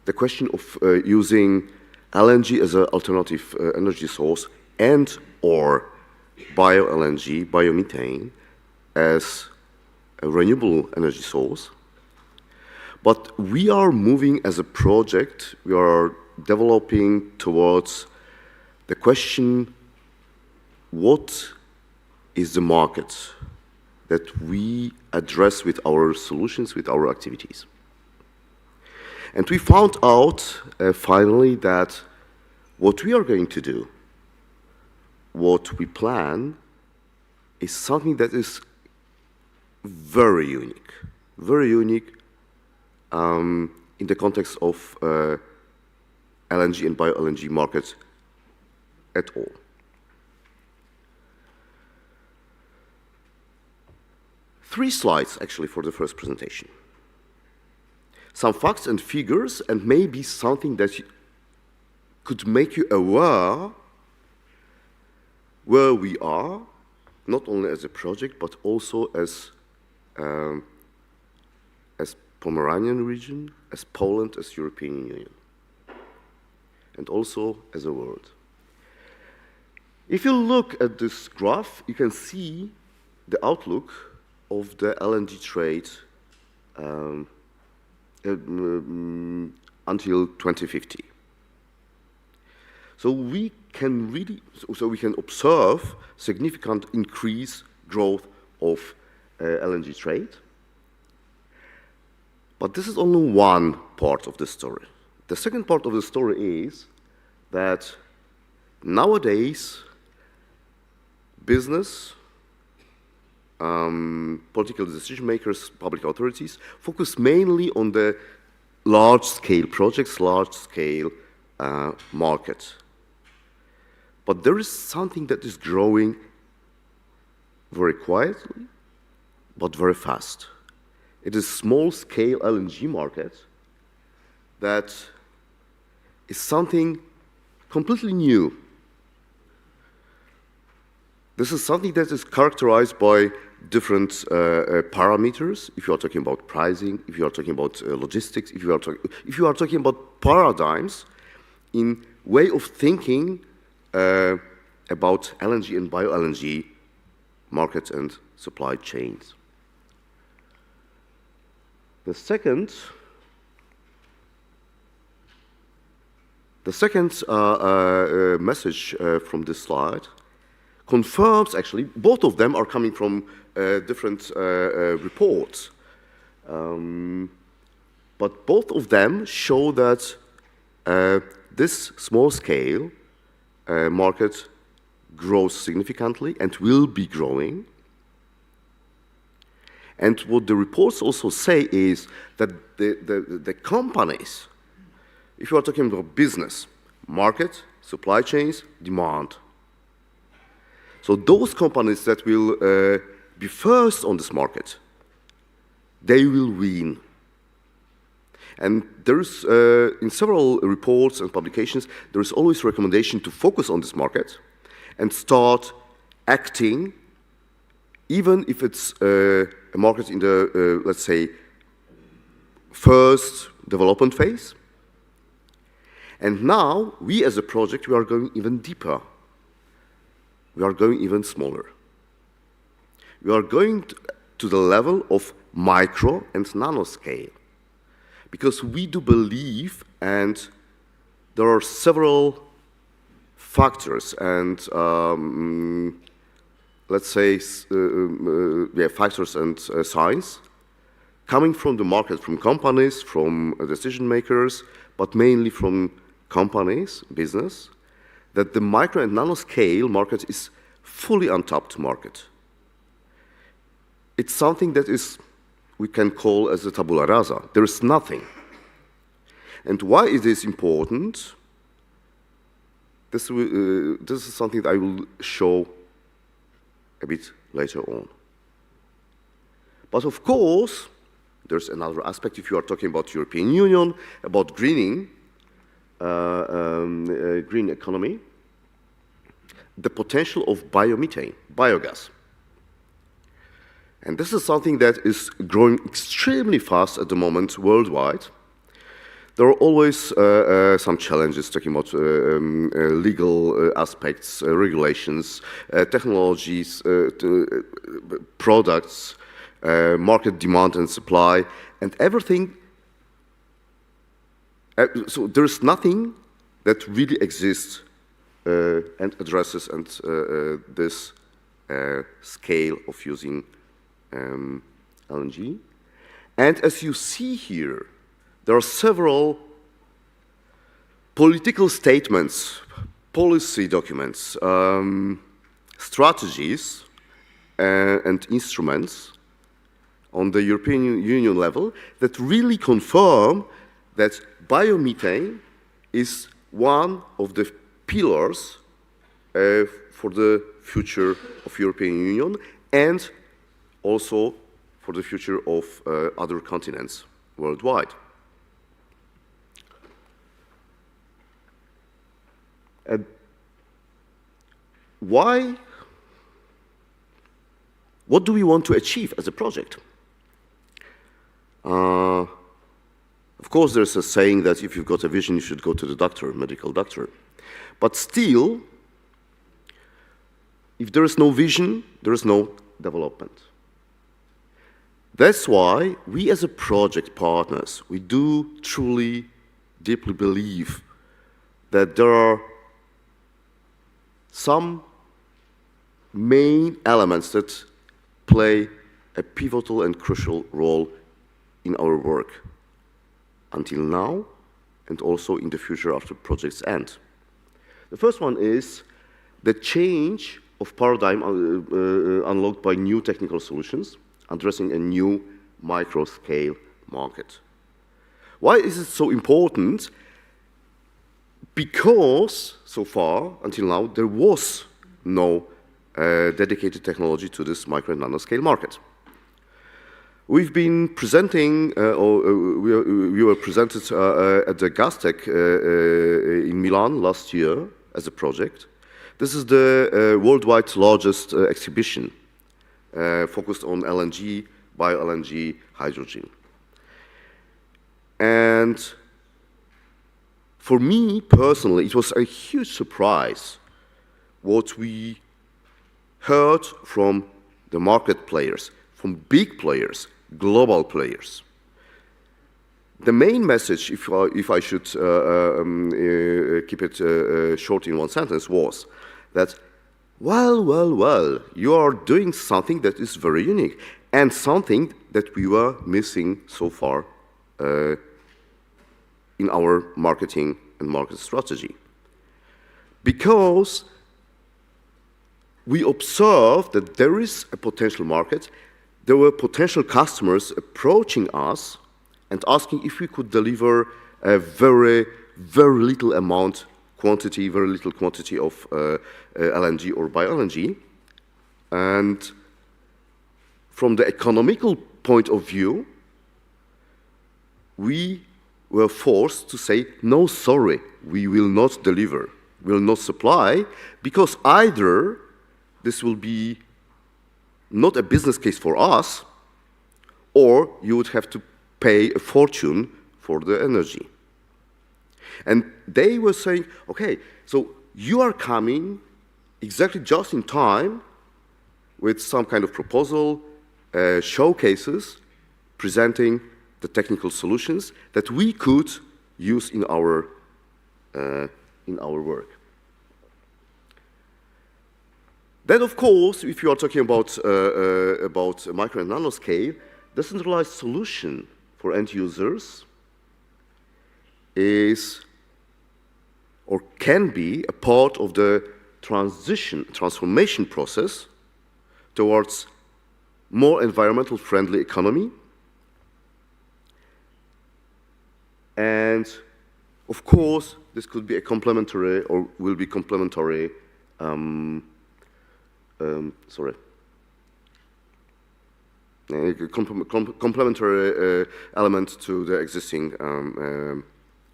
the question of using LNG as an alternative energy source and or bio-LNG, biomethane, as a renewable energy source, but we are moving as a project, we are developing towards the question, what is the market that we address with our solutions, with our activities? And we found out finally that what we are going to do, what we plan, is something that is very unique in the context of LNG and bio-LNG markets at all. Three slides, actually, for the first presentation. Some facts and figures, and maybe something that could make you aware where we are, not only as a project, but also as as Pomeranian region, as Poland, as European Union, and also as a world. If you look at this graph, you can see the outlook of the LNG trade until 2050. So we can observe significant increase growth of LNG trade. But this is only one part of the story. The second part of the story is that nowadays, business, political decision makers, public authorities focus mainly on the large-scale projects, large-scale market. But there is something that is growing very quietly, but very fast. It is small-scale LNG market that is something completely new. This is something that is characterized by different parameters. If you are talking about pricing, if you are talking about logistics, if you are talking about paradigms in way of thinking about LNG and bio-LNG markets and supply chains. The second message from this slide confirms, actually, both of them are coming from different reports. But both of them show that this small-scale market grows significantly and will be growing. And what the reports also say is that the companies, if you are talking about business, market, supply chains, demand. So those companies that will be first on this market, they will win. And there is, in several reports and publications, there is always recommendation to focus on this market and start acting, even if it's a market in the, let's say, first development phase. And now, we as a project, we are going even deeper. We are going even smaller. We are going to the level of micro and nano-scale. Because we do believe, and there are several factors and, let's say, factors and signs coming from the market, from companies, from decision makers, but mainly from companies, business, that the micro and nano-scale market is fully untapped market. It's something that is, we can call as a tabula rasa. There is nothing. And why it is important? This is something that I will show a bit later on. But of course, there's another aspect if you are talking about European Union, about greening, green economy, the potential of biomethane, biogas. And this is something that is growing extremely fast at the moment worldwide. There are always some challenges talking about legal aspects, regulations, technologies, products, market demand and supply, and everything. So there's nothing that really exists and addresses this scale of using LNG. And as you see here, there are several political statements, policy documents, strategies, and instruments on the European Union level that really confirm that biomethane is one of the pillars for the future of European Union and also for the future of other continents worldwide. Why? What do we want to achieve as a project? Of course, there's a saying that if you've got a vision, you should go to the doctor, medical doctor. But still, if there is no vision, there is no development. That's why we as a project partners, we do truly, deeply believe that there are some main elements that play a pivotal and crucial role in our work until now and also in the future after project's end. The first one is the change of paradigm unlocked by new technical solutions addressing a new micro-scale market. Why is it so important? Because so far, until now, there was no dedicated technology to this micro and nanoscale market. We've been presenting, we were presented at the Gastech in Milan last year as a project. This is the worldwide largest exhibition focused on LNG, bio-LNG, hydrogen. And for me personally, it was a huge surprise what we heard from the market players, from big players, global players. The main message, if I should keep it short in one sentence, was that, well, you are doing something that is very unique and something that we were missing so far in our marketing and market strategy. Because we observed that there is a potential market, there were potential customers approaching us and asking if we could deliver a very, very little amount, very little quantity of LNG or bio-LNG. And from the economical point of view, we were forced to say, no, sorry, we will not deliver, we will not supply, because either this will be not a business case for us, or you would have to pay a fortune for the energy. And they were saying, okay, so you are coming exactly just in time with some kind of proposal, showcases, presenting the technical solutions that we could use in our work. Then, of course, if you are talking about micro and nanoscale, decentralized solution for end users is or can be a part of the transformation process towards more environmental friendly economy. And of course, this could be a complementary or will be complementary complementary element to the existing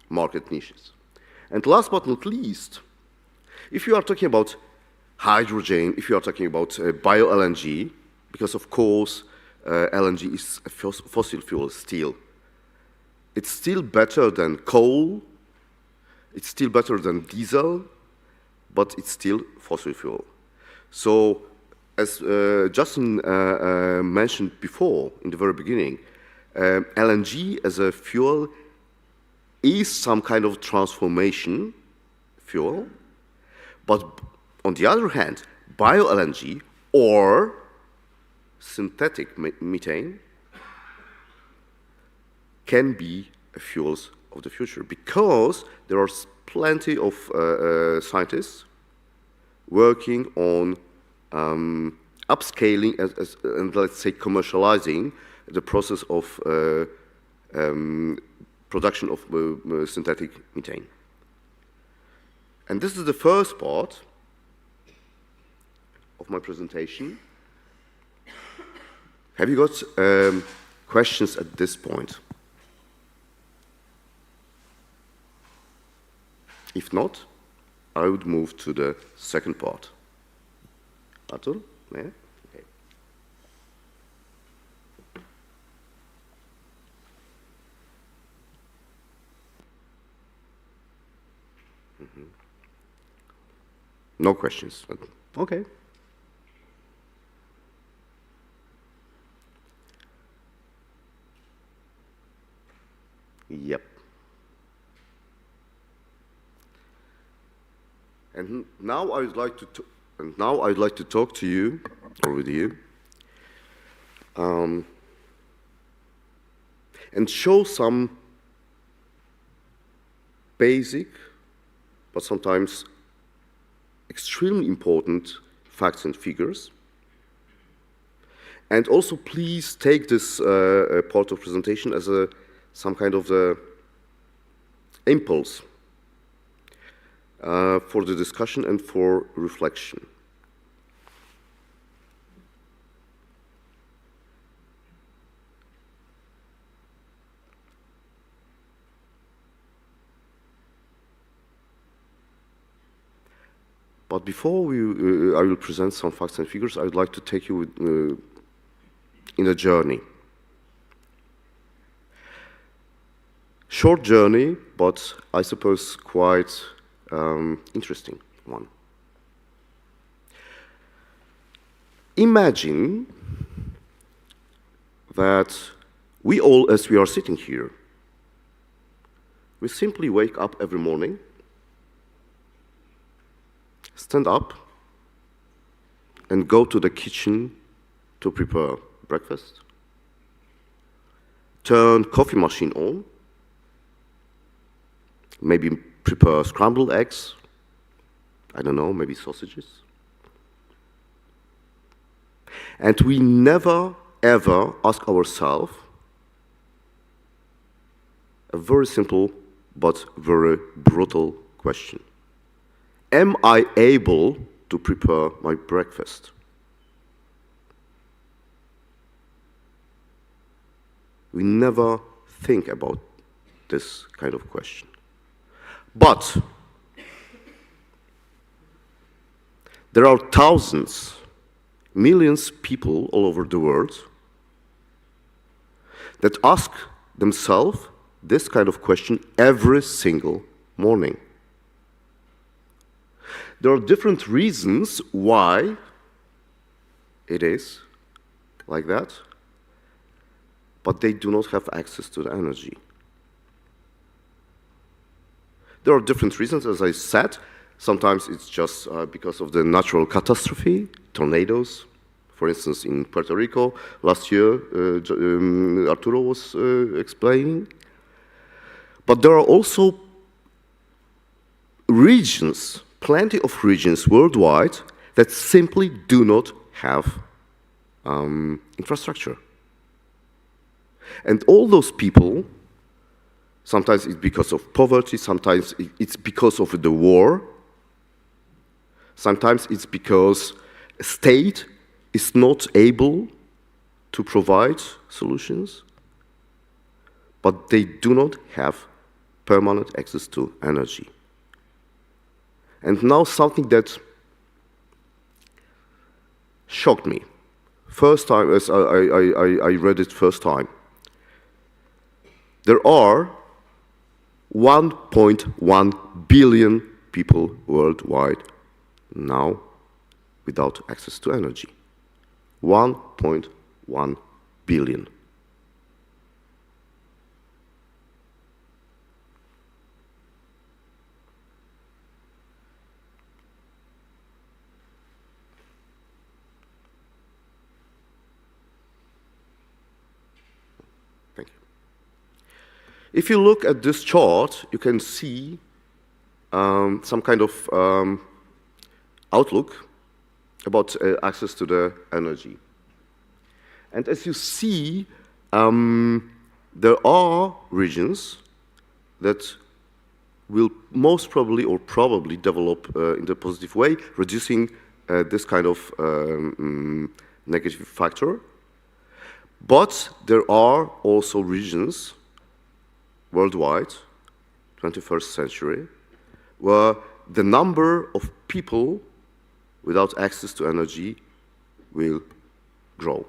market niches. And last but not least, if you are talking about hydrogen, if you are talking about bio-LNG, because of course LNG is a fossil fuel still. It's still better than coal, it's still better than diesel, but it's still fossil fuel. So, as Justin mentioned before, in the very beginning, LNG as a fuel is some kind of transformation fuel, but on the other hand, bio-LNG or synthetic methane can be fuels of the future because there are plenty of scientists working on upscaling and let's say commercializing the process of production of synthetic methane. And this is the first part of my presentation. Have you got questions at this point? If not, I would move to the second part. Arthur? Yeah? Okay. No questions. Okay. Yep. And now I'd like to talk to you, or with you, and show some basic, but sometimes extremely important facts and figures. And also, please take this part of presentation as some kind of impulse for the discussion and for reflection. But before I will present some facts and figures, I would like to take you in a journey. Short journey, but I suppose quite interesting one. Imagine that we all, as we are sitting here, we simply wake up every morning, stand up, and go to the kitchen to prepare breakfast, turn coffee machine on, maybe prepare scrambled eggs, I don't know, maybe sausages. And we never, ever ask ourselves a very simple but very brutal question. Am I able to prepare my breakfast? We never think about this kind of question. But there are thousands, millions of people all over the world that ask themselves this kind of question every single morning. There are different reasons why it is like that, but they do not have access to the energy. There are different reasons, as I said. Sometimes it's just because of the natural catastrophe, tornadoes. For instance, in Puerto Rico, last year, Arturo was explaining. But there are also regions, plenty of regions worldwide that simply do not have infrastructure. And all those people, sometimes it's because of poverty, sometimes it's because of the war, sometimes it's because a state is not able to provide solutions, but they do not have permanent access to energy. And now something that shocked me. First time, as I read it first time, there are 1.1 billion people worldwide now without access to energy. 1.1 billion. Thank you. If you look at this chart, you can see some kind of outlook about access to the energy. And as you see, there are regions that will most probably or probably develop in a positive way, reducing this kind of negative factor. But there are also regions worldwide, 21st century, where the number of people without access to energy will grow.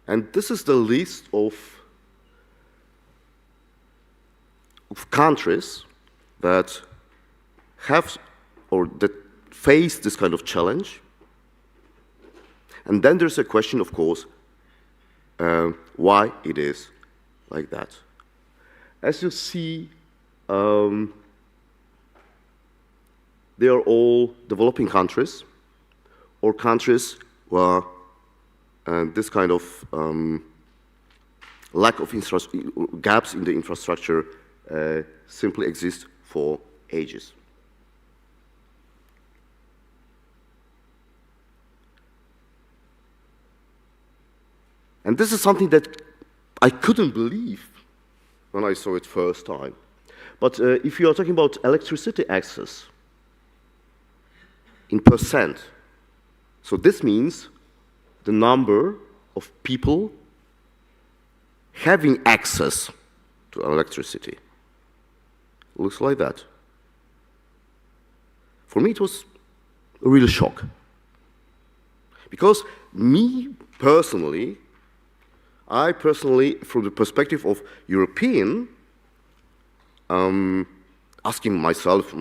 And this is the list of countries that have or that face this kind of challenge. And then there's a question, of course, why it is like that. As you see, they are all developing countries or countries where this kind of lack of gaps in the infrastructure simply exist for ages. And this is something that I couldn't believe when I saw it first time. But if you are talking about electricity access in percent, so this means the number of people having access to electricity. Looks like that. For me, it was a real shock. Because me personally, from the perspective of European, asking myself,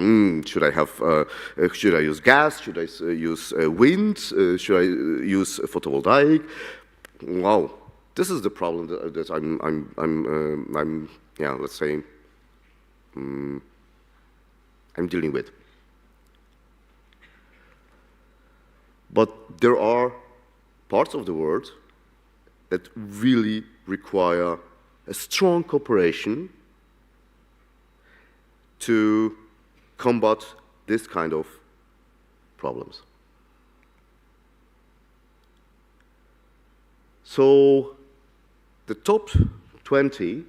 should I use gas? Should I use wind? Should I use photovoltaic? Wow, this is the problem that I'm let's say, I'm dealing with. But there are parts of the world that really require a strong cooperation to combat this kind of problems. So the top 20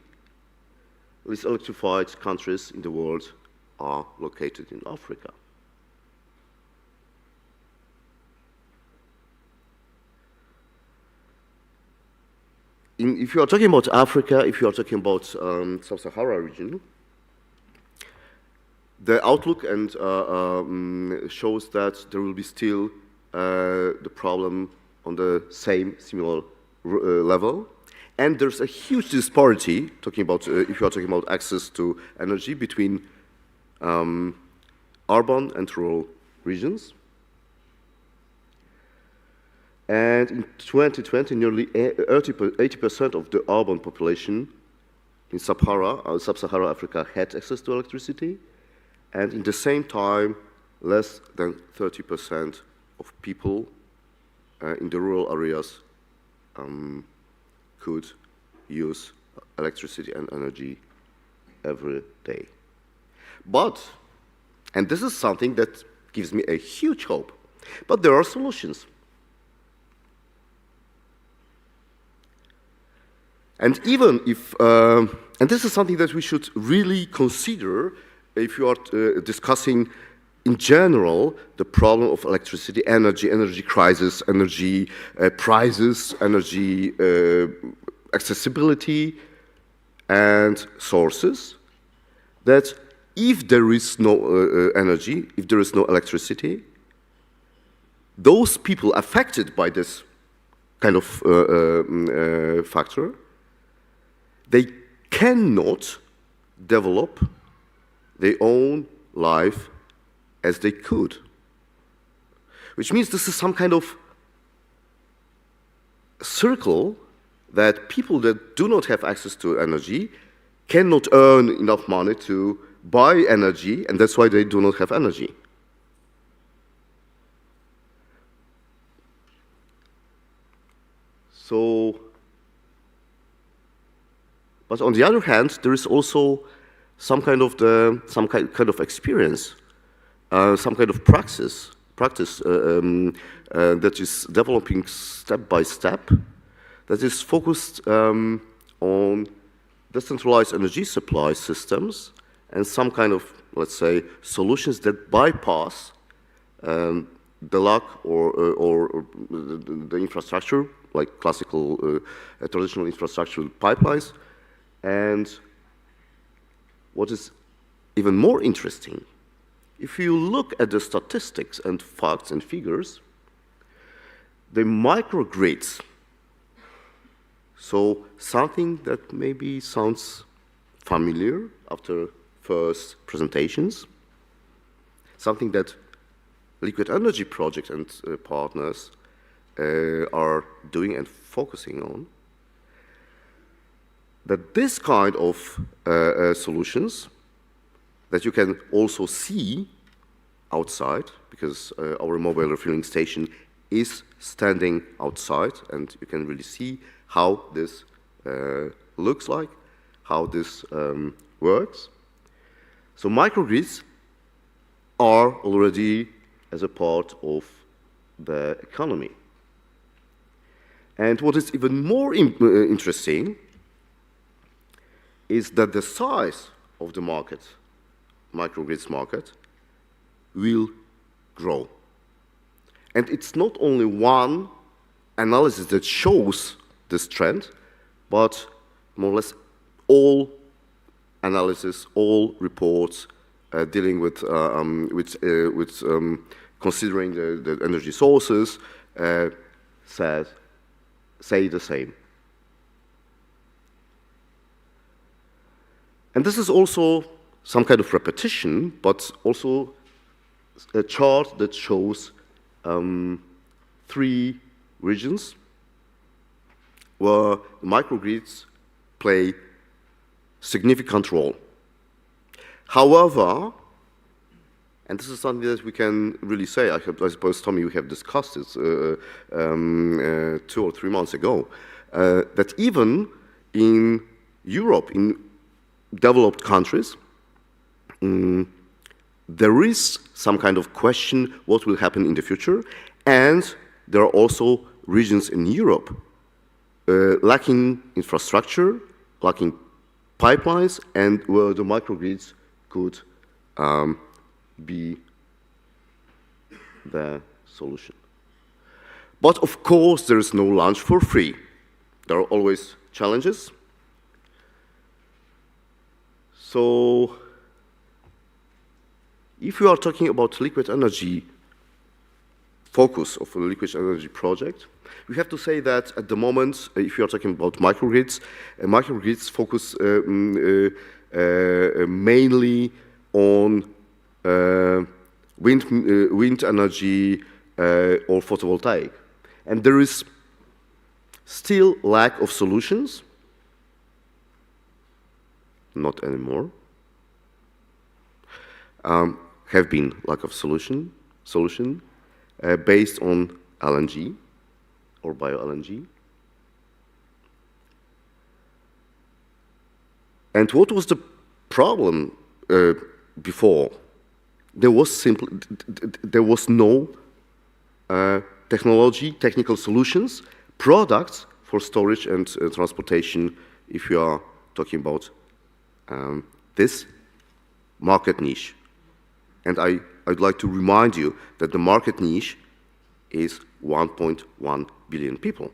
least electrified countries in the world are located in Africa. If you are talking about Africa, if you are talking about Sub-Sahara region, the outlook and shows that there will be still the problem on the similar level. And there's a huge disparity, talking about, if you are talking about access to energy between urban and rural regions. And in 2020, nearly 80% of the urban population in Sub-Sahara Africa had access to electricity. And in the same time, less than 30% of people in the rural areas could use electricity and energy every day. But, and this is something that gives me a huge hope, but there are solutions. And even if, and this is something that we should really consider if you are discussing in general the problem of electricity, energy crisis, energy prices, energy accessibility and sources, that if there is no energy, if there is no electricity, those people affected by this kind of factor, they cannot develop their own life as they could. Which means this is some kind of circle that people that do not have access to energy cannot earn enough money to buy energy, and that's why they do not have energy. So, but on the other hand, there is also some kind of experience, some kind of practice that is developing step by step, that is focused on decentralized energy supply systems and some kind of, let's say, solutions that bypass the lack or the infrastructure, like classical, traditional infrastructure pipelines. And what is even more interesting, if you look at the statistics and facts and figures, the microgrids So something that maybe sounds familiar after first presentations, something that liquid energy project and partners are doing and focusing on, that this kind of solutions that you can also see outside, because our mobile refueling station is standing outside, and you can really see how this looks like, how this works. So microgrids are already as a part of the economy. And what is even more interesting is that the size of the market, microgrids market, will grow. And it's not only one analysis that shows this trend, but more or less all analysis, all reports dealing with considering the energy sources say the same. And this is also some kind of repetition, but also a chart that shows 3 regions where microgrids play significant role. However, and this is something that we can really say, I suppose, Tommy, we have discussed this 2 or 3 months ago, that even in Europe, in developed countries, there is some kind of question what will happen in the future, and there are also regions in Europe lacking infrastructure, lacking pipelines, and where the microgrids could be the solution. But of course, there is no lunch for free. There are always challenges. So, if we are talking about liquid energy focus of a liquid energy project, we have to say that at the moment, if you are talking about microgrids, microgrids focus mainly on wind energy or photovoltaic. And there is still lack of solutions, not anymore, have been lack of solution based on LNG or bio-LNG. And what was the problem before? There was no technical solutions, products for storage and transportation, if you are talking about this market niche. And I'd like to remind you that the market niche is 1.1 billion people.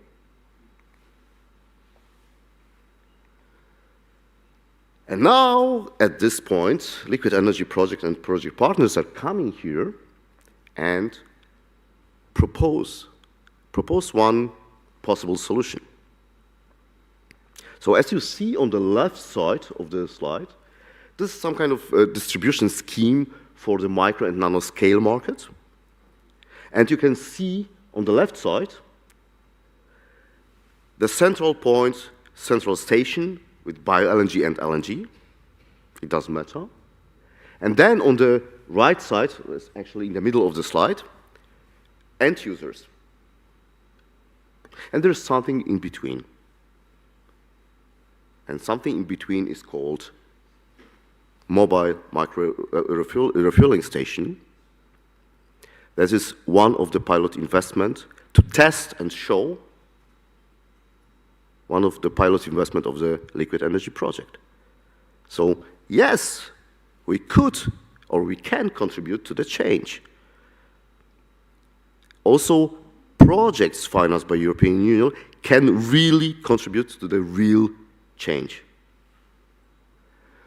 And now, at this point, liquid energy project and project partners are coming here and propose one possible solution. So as you see on the left side of the slide, this is some kind of distribution scheme for the micro and nano-scale market. And you can see on the left side the central point, central station with bio-LNG and LNG. It doesn't matter. And then on the right side, it's actually in the middle of the slide, end users. And there's something in between. And something in between is called mobile micro refueling station. That is one of the pilot investment to test and show one of the pilot investment of the liquid energy project. So yes, we could or we can contribute to the change. Also, projects financed by European Union can really contribute to the real change.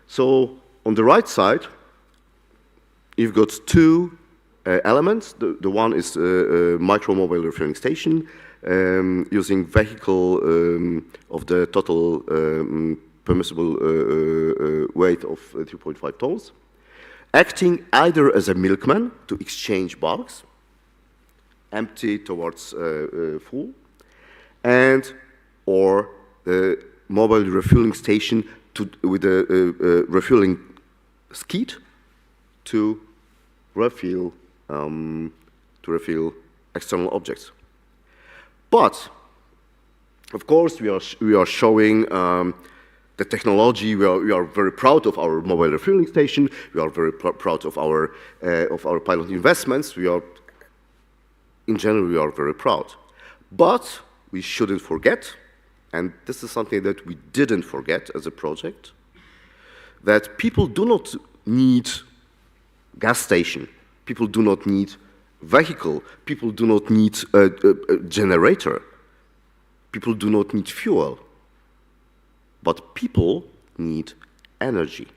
So on the right side, you've got 2 elements. The one is micro mobile refueling station, using vehicle of the total permissible weight of 2.5 tons, acting either as a milkman to exchange bulks, empty towards full, and or the mobile refueling station with a refueling skid to refuel external objects. But of course, we are showing the technology. We are very proud of our mobile refueling station. We are very proud of our pilot investments. In general, we are very proud. But we shouldn't forget, and this is something that we didn't forget as a project, that people do not need gas station. People do not need vehicle. People do not need a generator. People do not need fuel. But people need energy.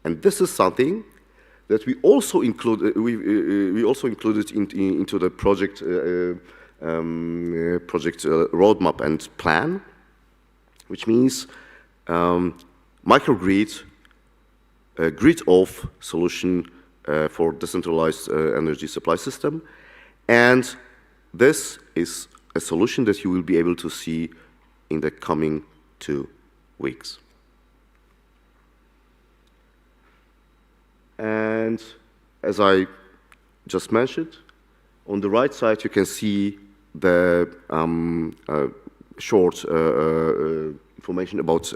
And this is something that we also included into the project roadmap and plan, which means microgrid, grid-off solution for decentralized energy supply system. And this is a solution that you will be able to see in the coming 2 weeks. And as I just mentioned, on the right side you can see the short information about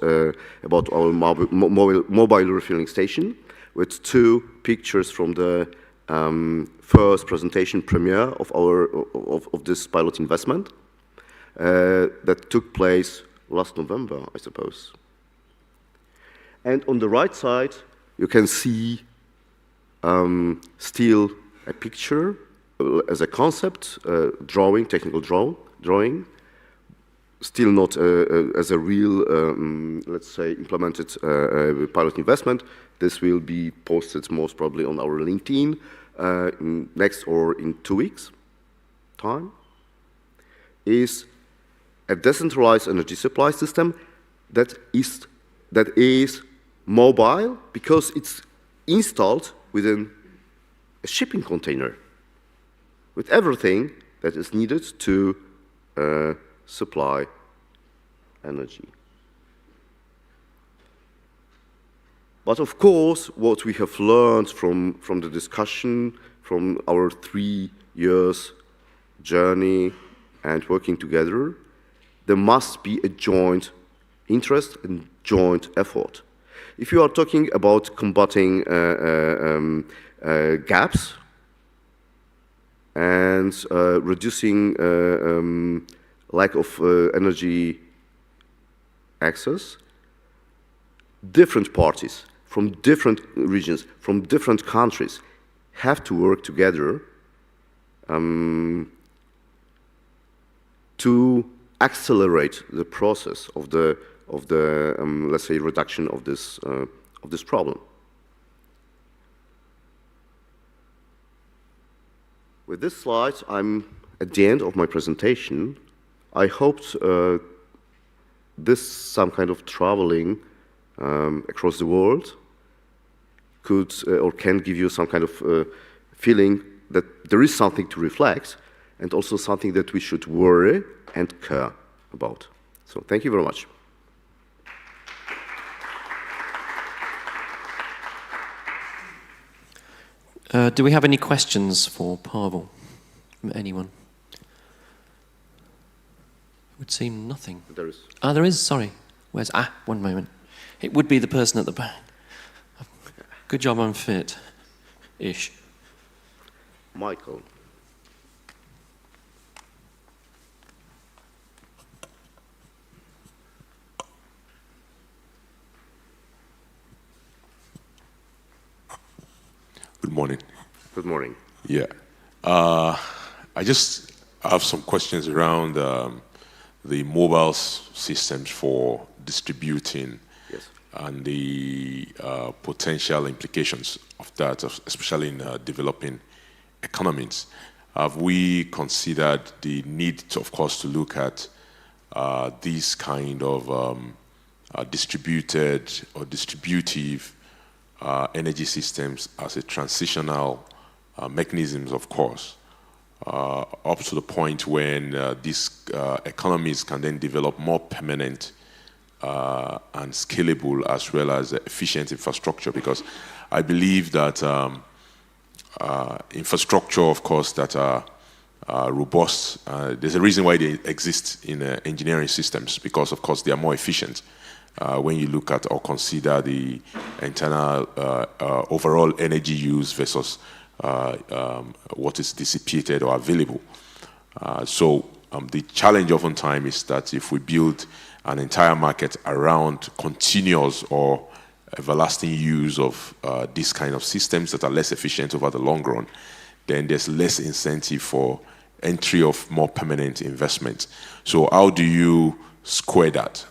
our mobile refueling station, with 2 pictures from the first presentation premiere of this pilot investment that took place last November, I suppose. And on the right side, you can see still a picture as a concept, drawing, technical drawing, still not as a real, let's say, implemented pilot investment. This will be posted most probably on our LinkedIn next or in 2 weeks' time. Is a decentralized energy supply system that is mobile because it's installed within a shipping container with everything that is needed to supply energy. But of course, what we have learned from the discussion, from our 3 years journey and working together, there must be a joint interest and joint effort. If you are talking about combating gaps and reducing lack of energy access, different parties from different regions, from different countries, have to work together to accelerate the process of the let's say, reduction of this problem. With this slide, I'm at the end of my presentation. I hoped this some kind of traveling across the world could or can give you some kind of feeling that there is something to reflect and also something that we should worry and care about. So thank you very much. Do we have any questions for Pavel? Anyone? It would seem nothing. There is. Ah, there is, sorry. Where's, one moment. It would be the person at the back. Good job I'm fit-ish. Michael. Good morning. Good morning. Yeah. I just have some questions around the mobile systems for distributing yes. and the potential implications of that, especially in developing economies, have we considered the need, to, of course, to look at these kind of distributed or distributive energy systems as a transitional mechanisms, of course, up to the point when these economies can then develop more permanent and scalable as well as efficient infrastructure? Because I believe that infrastructure, of course, that are robust, there's a reason why they exist in engineering systems, because, of course, they are more efficient when you look at or consider the internal overall energy use versus what is dissipated or available. So the challenge oftentimes is that if we build an entire market around continuous or everlasting use of these kind of systems that are less efficient over the long run, then there's less incentive for entry of more permanent investment. So how do you square that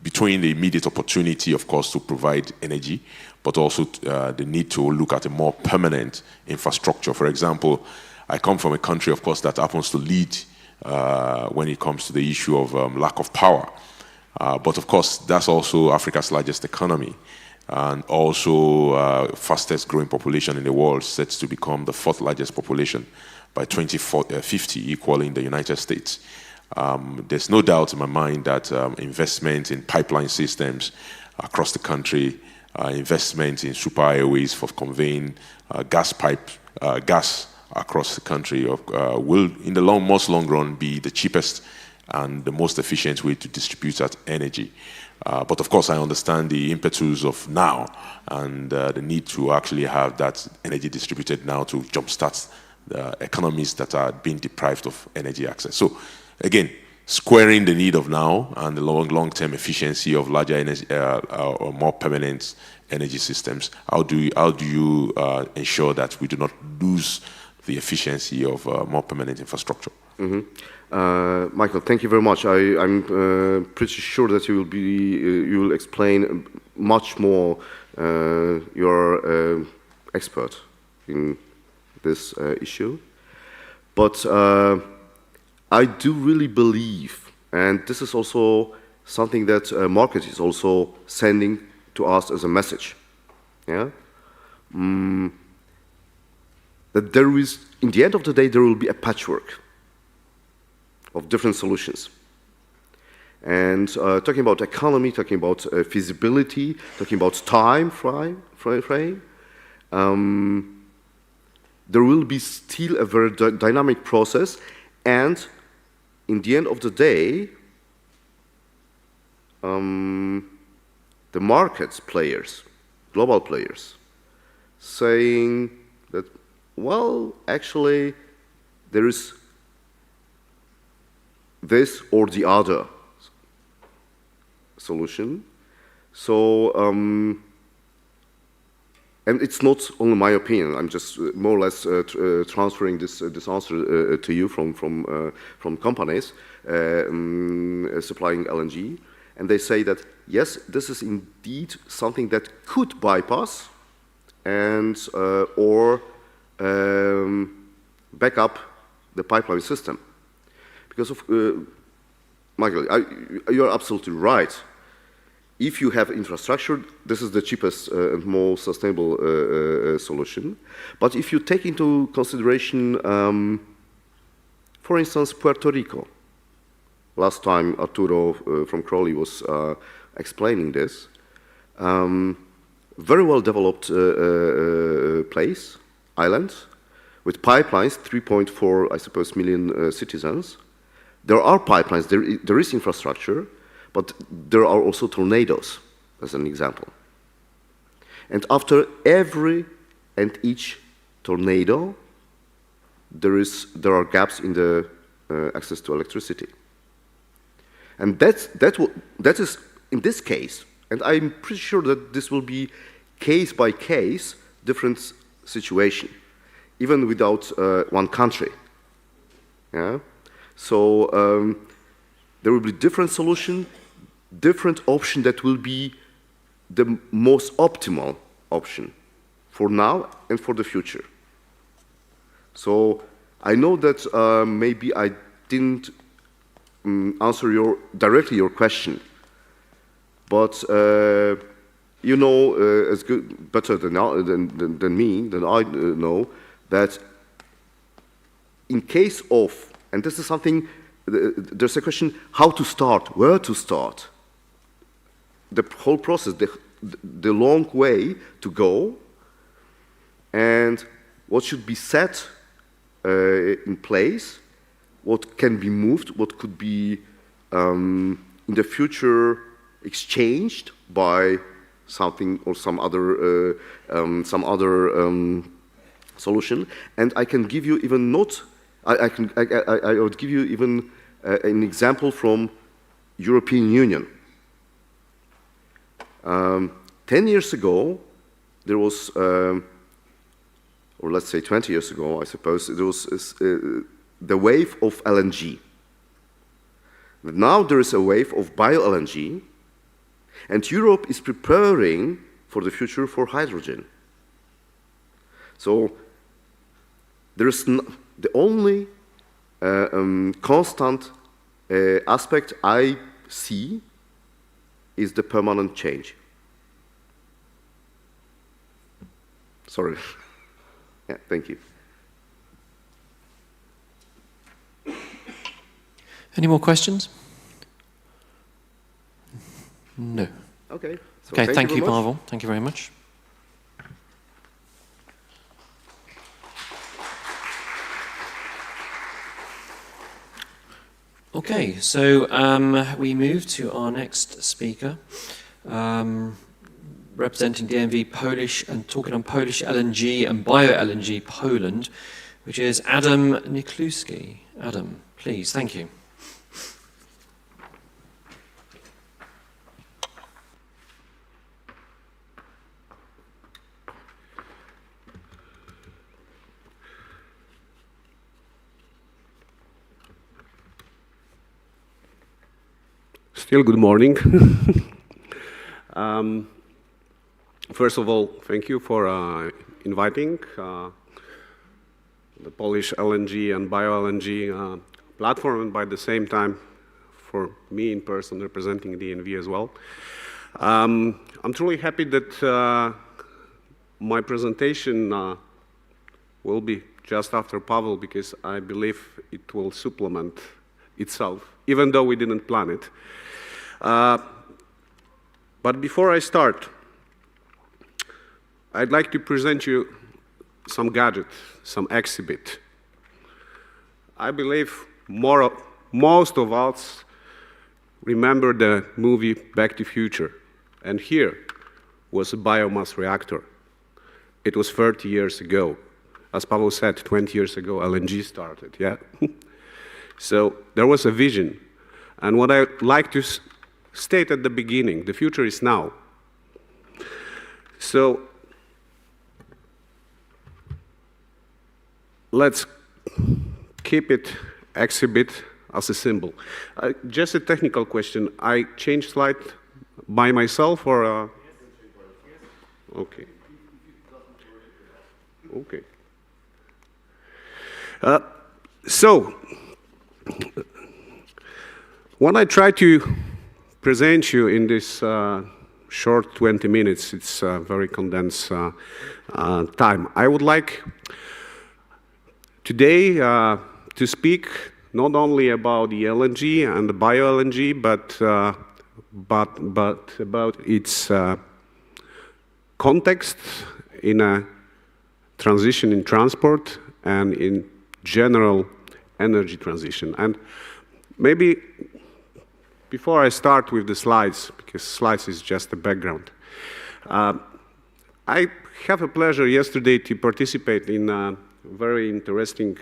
between the immediate opportunity, of course, to provide energy, but also the need to look at a more permanent infrastructure? For example, I come from a country, of course, that happens to lead when it comes to the issue of lack of power. But of course, that's also Africa's largest economy, and also fastest growing population in the world, set to become the 4th largest population by 2050, equaling the United States. There's no doubt in my mind that investment in pipeline systems across the country, investment in super highways for conveying gas across the country will, in the most long run, be the cheapest and the most efficient way to distribute that energy. But of course, I understand the impetus of now and the need to actually have that energy distributed now to jumpstart the economies that are being deprived of energy access. So again, squaring the need of now and the long-term efficiency of larger energy or more permanent energy systems, how do you ensure that we do not lose the efficiency of more permanent infrastructure? Mm-hmm. Michael, thank you very much. I'm pretty sure that you will explain much more. You're expert in this issue, but I do really believe, and this is also something that market is also sending to us as a message, yeah, that there is, in the end of the day, there will be a patchwork of different solutions. And talking about economy, talking about feasibility, talking about time frame, there will be still a very dynamic process, and in the end of the day, the markets players, global players, saying that, well, actually, there is this or the other solution. So, and it's not only my opinion. I'm just more or less transferring this answer to you from companies supplying LNG, and they say that yes, this is indeed something that could bypass and or back up the pipeline system. Because of Michael, you're absolutely right. If you have infrastructure, this is the cheapest and most sustainable solution. But if you take into consideration, for instance, Puerto Rico, last time Arturo from Crowley was explaining this, very well developed place, island, with pipelines, 3.4, I suppose, million citizens. There are pipelines, there is infrastructure, but there are also tornadoes, as an example. And after every and each tornado, there are gaps in the access to electricity. And that is, in this case, and I'm pretty sure that this will be case by case, different situation, even without one country. Yeah? So there will be different solution different option that will be the most optimal option for now and for the future. So I know that maybe I didn't answer directly your question, but you know as good, better than I know that in case of, and this is something, there's a question how to start, where to start. The whole process, the long way to go, and what should be set in place, what can be moved, what could be in the future exchanged by something or some other solution. And I can give you even not. I would give you even an example from European Union. 10 years ago, there was, or let's say 20 years ago, I suppose, there was the wave of LNG. But now there is a wave of bio-LNG, and Europe is preparing for the future for hydrogen. So there is the only constant aspect I see is the permanent change. Sorry. Yeah, thank you. Any more questions? No. Okay. So Okay, thank you, very much. Pavel. Thank you very much. Okay, so we move to our next speaker, representing DNV Polish and talking on Polish LNG and bio-LNG Poland, which is Adam Nikluski. Adam, please, thank you. Still good morning. First of all, thank you for inviting the Polish LNG and bio-LNG platform, and by the same time, for me in person representing DNV as well. I'm truly happy that my presentation will be just after Pavel, because I believe it will supplement itself, even though we didn't plan it. But before I start, I'd like to present you some gadget, some exhibit. I believe most of us remember the movie Back to the Future, and here was a biomass reactor. It was 30 years ago. As Pavel said, 20 years ago, LNG started, yeah? So there was a vision. And what I'd like to state at the beginning, the future is now. So let's keep it, exhibit as a symbol. Just a technical question. I changed slide by myself or? Okay. Okay. So, when I try to present you in this short 20 minutes, it's a very condensed time. I would like today to speak not only about the LNG and the bio-LNG, but about its context in a transition in transport and in general energy transition. And maybe before I start with the slides, because slides is just the background, I have a pleasure yesterday to participate in a very interesting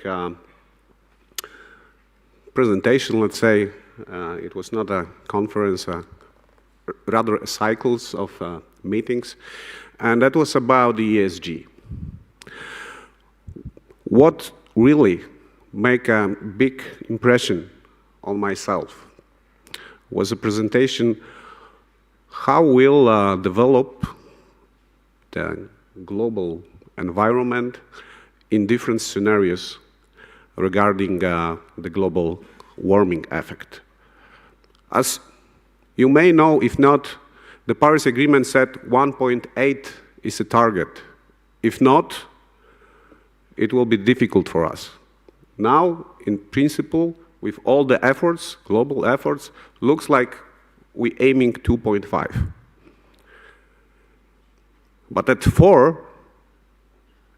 presentation, let's say. It was not a conference, rather a cycles of meetings, and that was about the ESG. What really made a big impression on myself was a presentation how will develop the global environment in different scenarios regarding the global warming effect. As you may know, if not, the Paris Agreement said 1.8 is a target. If not, it will be difficult for us. Now, in principle, with all the efforts, global efforts, looks like we're aiming 2.5. But at 4,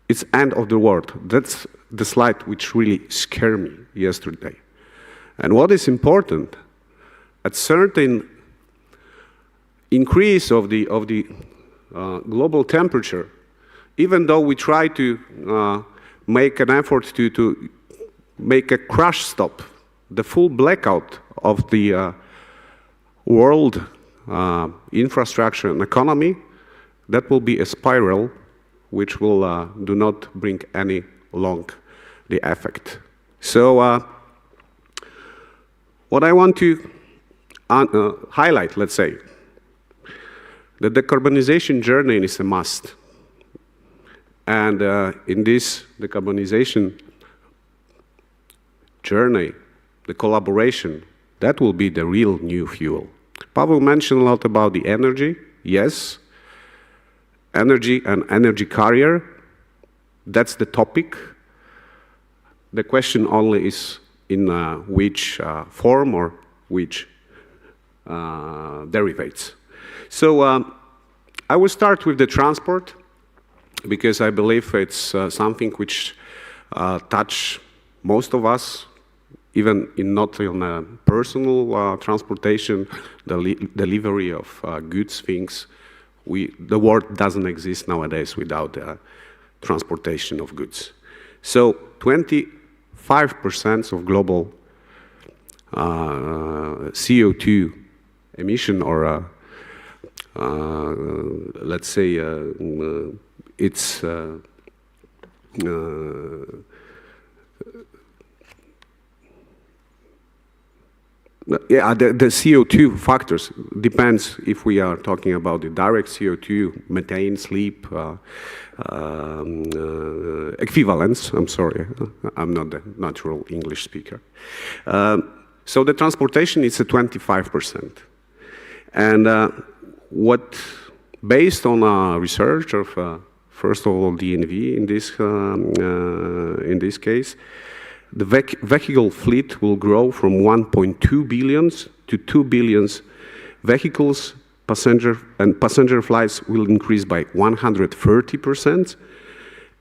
it's end of the world. That's the slide which really scared me yesterday. And what is important, at certain increase of the global temperature, even though we try to make an effort to make a crash stop, the full blackout of the world infrastructure and economy, that will be a spiral which will do not bring any long the effect. So what I want to highlight, let's say, the decarbonization journey is a must. And in this decarbonization journey, the collaboration, that will be the real new fuel. Pavel mentioned a lot about the energy. Yes, energy and energy carrier, that's the topic. The question only is in which form or which derivatives. So I will start with the transport, because I believe it's something which touch most of us, even not in personal transportation, the delivery of goods, things. The world doesn't exist nowadays without transportation of goods. So 25% of global CO2 emission, or let's say it's yeah, the CO2 factors depends if we are talking about the direct CO2, methane, sleep, equivalence. I'm sorry, I'm not a natural English speaker. So the transportation is at 25%. And what, based on research of, first of all, DNV in this case, the vehicle fleet will grow from 1.2 billion to 2 billion vehicles. Passenger flights will increase by 130%,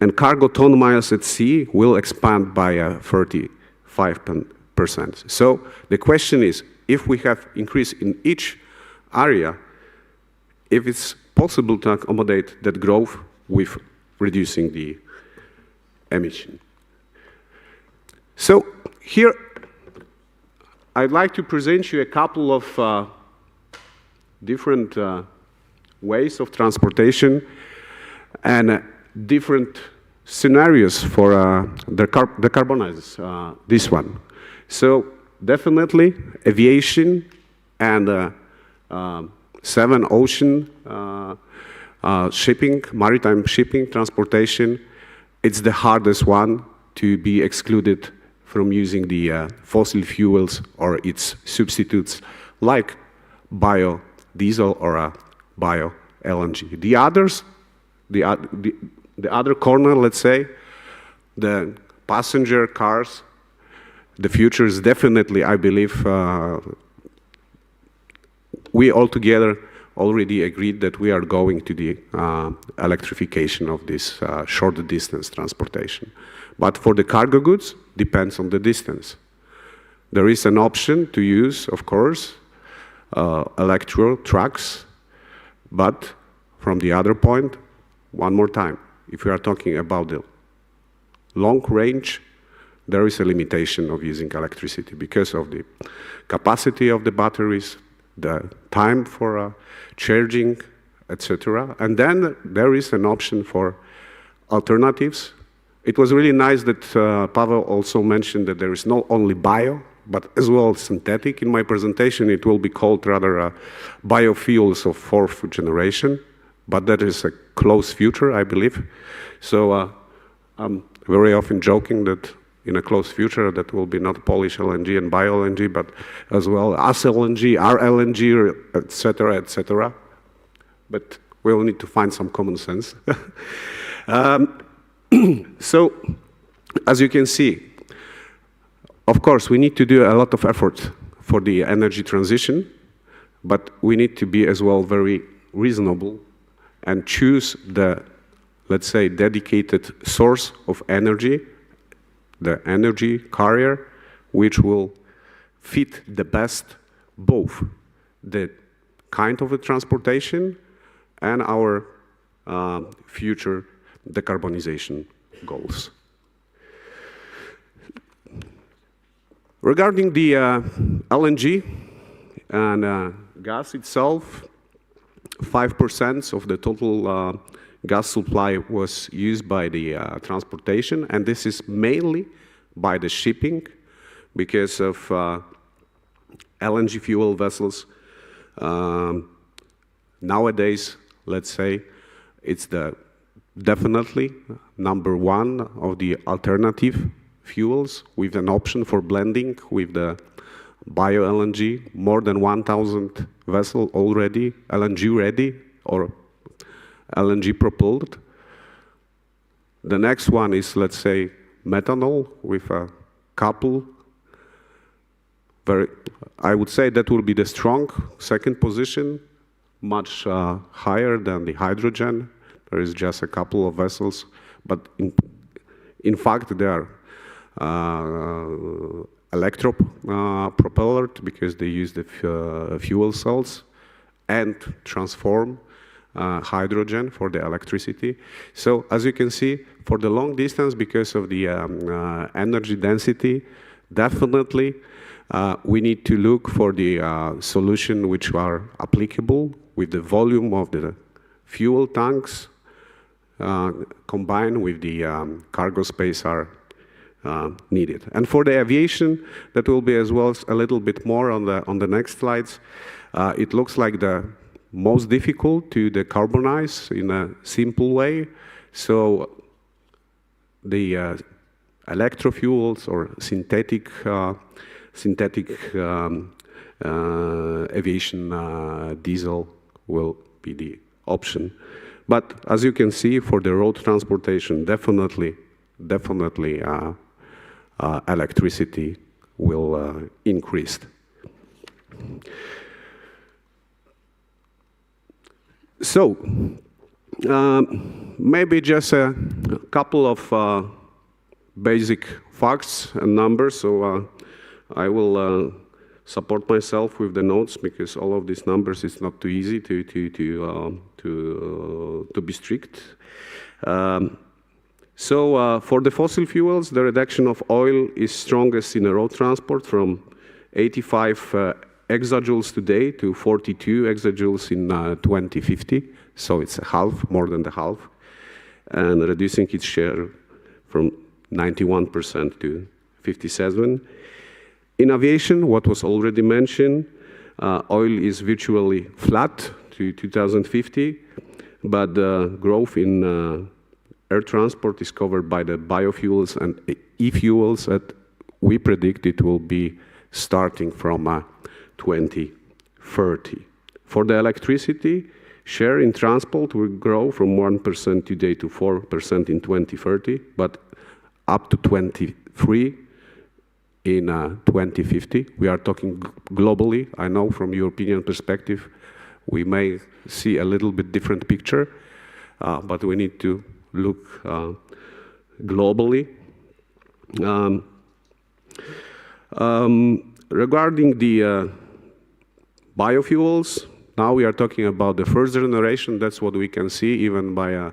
and cargo ton miles at sea will expand by 35%. So the question is, if we have increase in each area, if it's possible to accommodate that growth with reducing the emission. So here, I'd like to present you a couple of different ways of transportation and different scenarios for decarbonize this one. So definitely aviation and 7 ocean shipping, maritime shipping, transportation, it's the hardest one to be excluded from using the fossil fuels or its substitutes like biodiesel or bio-LNG. The others, the other corner, let's say, the passenger cars, the future is definitely, I believe, we all together already agreed that we are going to the electrification of this short distance transportation. But for the cargo goods, depends on the distance. There is an option to use, of course, electric trucks, but from the other point, one more time, if we are talking about the long range, there is a limitation of using electricity because of the capacity of the batteries, the time for charging, etc. And then there is an option for alternatives. It was really nice that Pavel also mentioned that there is not only bio, but as well synthetic. In my presentation, it will be called rather biofuels of fourth generation, but that is a close future, I believe. So I'm very often joking that in a close future, that will be not Polish LNG and bio-LNG, but as well as LNG, RLNG, etc., etc. But we'll need to find some common sense. So, as you can see, of course, we need to do a lot of effort for the energy transition, but we need to be as well very reasonable and choose the, let's say, dedicated source of energy, the energy carrier, which will fit the best both the kind of the transportation and our future decarbonization goals. Regarding the LNG and gas itself, 5% of the total gas supply was used by the transportation, and this is mainly by the shipping because of LNG fuel vessels. Nowadays, let's say, it's the definitely number one of the alternative fuels with an option for blending with the bio-LNG. More than 1,000 vessels already LNG ready or LNG propelled. The next one is, let's say, methanol with a couple. I would say that will be the strong second position, much higher than the hydrogen. There is just a couple of vessels, but in fact they are electro-propellered because they use the fuel cells and transform hydrogen for the electricity. So as you can see, for the long distance, because of the energy density, definitely we need to look for the solution which are applicable with the volume of the fuel tanks combined with the cargo space are needed. And for the aviation, that will be as well a little bit more on the next slides. It looks like the most difficult to decarbonize in a simple way. So the electrofuels or synthetic aviation diesel will be the option. But as you can see, for the road transportation, definitely electricity will increase. So, maybe just a couple of basic facts and numbers. So I will support myself with the notes because all of these numbers is not too easy to be strict. So for the fossil fuels, the reduction of oil is strongest in the road transport from 85 exajoules today to 42 exajoules in 2050. So it's half, more than the half, and reducing its share from 91% to 57%. In aviation, what was already mentioned, oil is virtually flat to 2050, but the growth in air transport is covered by the biofuels and e-fuels that we predict it will be starting from 2030. For the electricity, share in transport will grow from 1% today to 4% in 2030, but up to 23 in 2050. We are talking globally. I know from European perspective, we may see a little bit different picture, but we need to look globally. Regarding the biofuels, now we are talking about the first generation. That's what we can see even by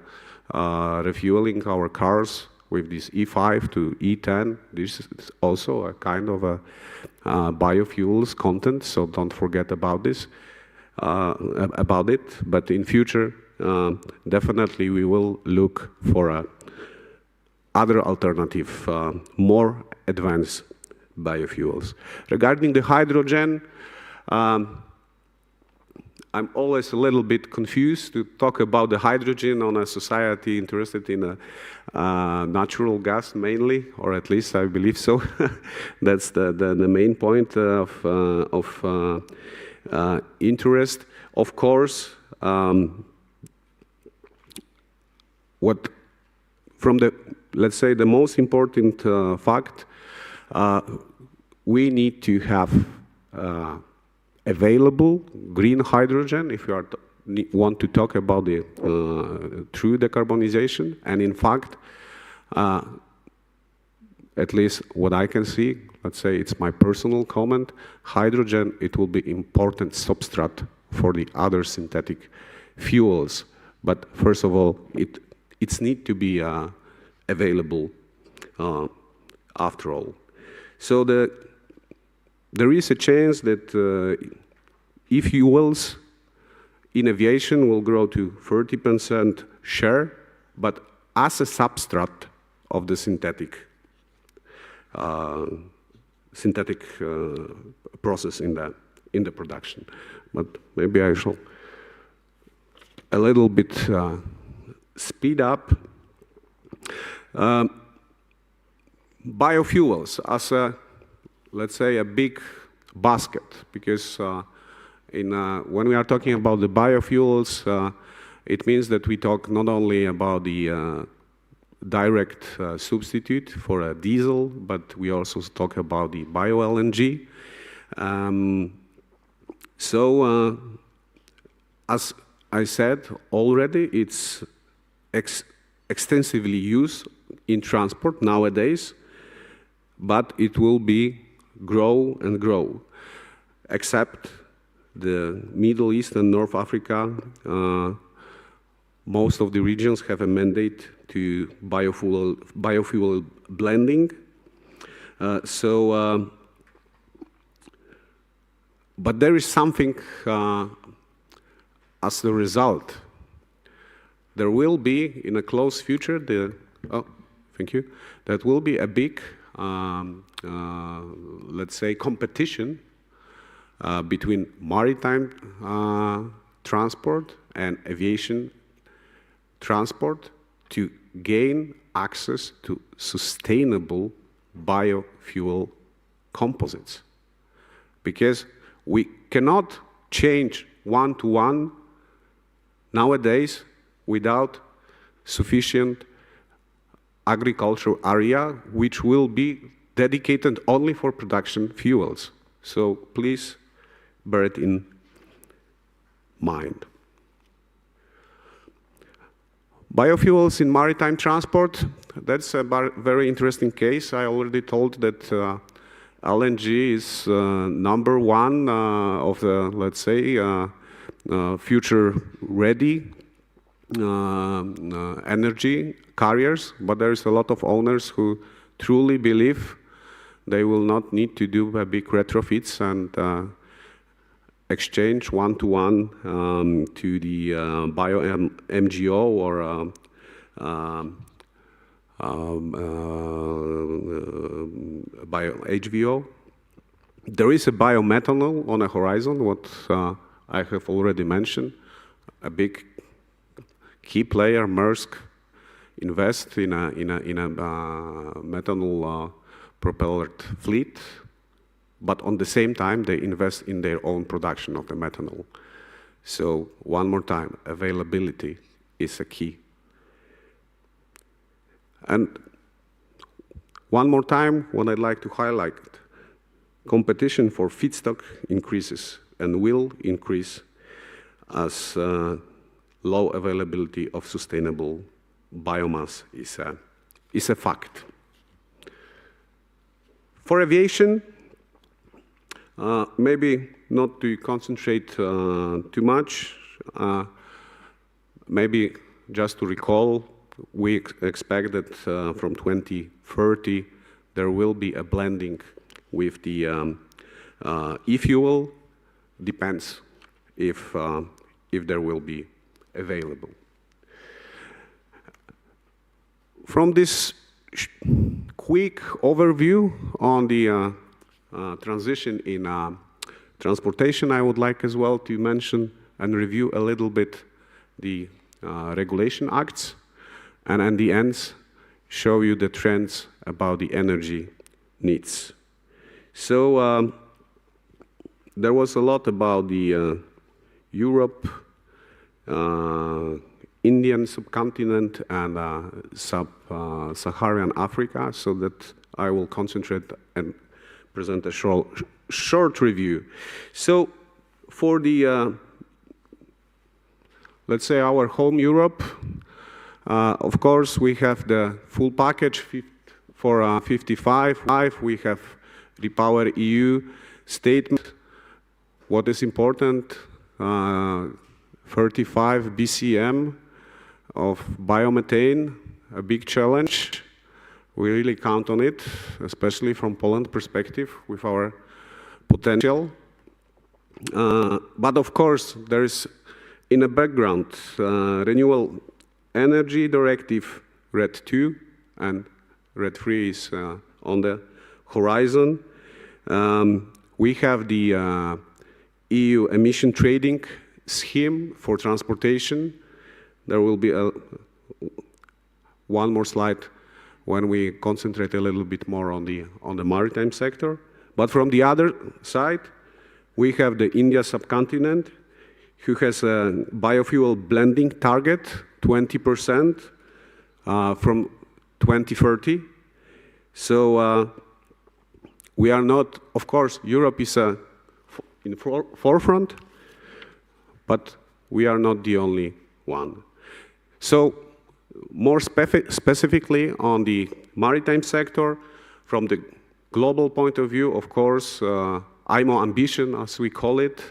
refueling our cars with this E5 to E10. This is also a kind of a biofuels content, so don't forget about this, about it. But in future, definitely we will look for other alternative, more advanced biofuels. Regarding the hydrogen, I'm always a little bit confused to talk about the hydrogen on a society interested in natural gas mainly, or at least I believe so. That's the main point of interest. Of course, what from the, let's say, the most important fact, we need to have available green hydrogen if you want to talk about the true decarbonization. And in fact, at least what I can see, let's say it's my personal comment, hydrogen, it will be important substrate for the other synthetic fuels. But first of all, it's need to be available after all. So there is a chance that e-fuels in aviation will grow to 30% share, but as a substrate of the synthetic process in the production. But maybe I shall a little bit speed up. Biofuels as a, let's say, a big basket, because when we are talking about the biofuels, it means that we talk not only about the direct substitute for a diesel, but we also talk about the bio-LNG. As I said already, it's extensively used in transport nowadays, but it will be grow and grow, except the Middle East and North Africa. Most of the regions have a mandate to biofuel blending. But there is something as the result. There will be, in a close future, that will be a big, let's say, competition between maritime transport and aviation transport to gain access to sustainable biofuel composites. Because we cannot change one-to-one nowadays without sufficient agricultural area which will be dedicated only for production fuels. So please bear it in mind. Biofuels in maritime transport, that's a very interesting case. I already told that LNG is number one of the, let's say, future-ready energy carriers, but there is a lot of owners who truly believe they will not need to do big retrofits and exchange one-to-one to the bio-MGO or bio-HVO. There is a biomethanol on the horizon, what I have already mentioned. A big key player, Maersk, invest in a methanol propellered fleet, but on the same time, they invest in their own production of the methanol. So one more time, availability is a key. And one more time, what I'd like to highlight, competition for feedstock increases and will increase as low availability of sustainable biomass is a fact. For aviation, maybe not to concentrate too much, maybe just to recall, we expect that from 2030 there will be a blending with the e-fuel. Depends if there will be available. From this quick overview on the transition in transportation, I would like as well to mention and review a little bit the regulation acts, and at the end show you the trends about the energy needs. So there was a lot about the Europe, Indian subcontinent, and Sub-Saharan Africa, so that I will concentrate and present a short review. So for the, let's say, our home Europe, of course, we have the full package for 55. We have Repower EU statement. What is important, 35 BCM of biomethane, a big challenge. We really count on it, especially from Poland perspective with our potential. But of course, there is in the background renewable energy directive RED II, and RED III is on the horizon. We have the EU emission trading scheme for transportation. There will be one more slide when we concentrate a little bit more on the maritime sector. But from the other side, we have the India subcontinent, who has a biofuel blending target, 20% from 2030. So we are not, of course, Europe is in the forefront, but we are not the only one. So more specifically on the maritime sector, from the global point of view, of course, IMO ambition, as we call it,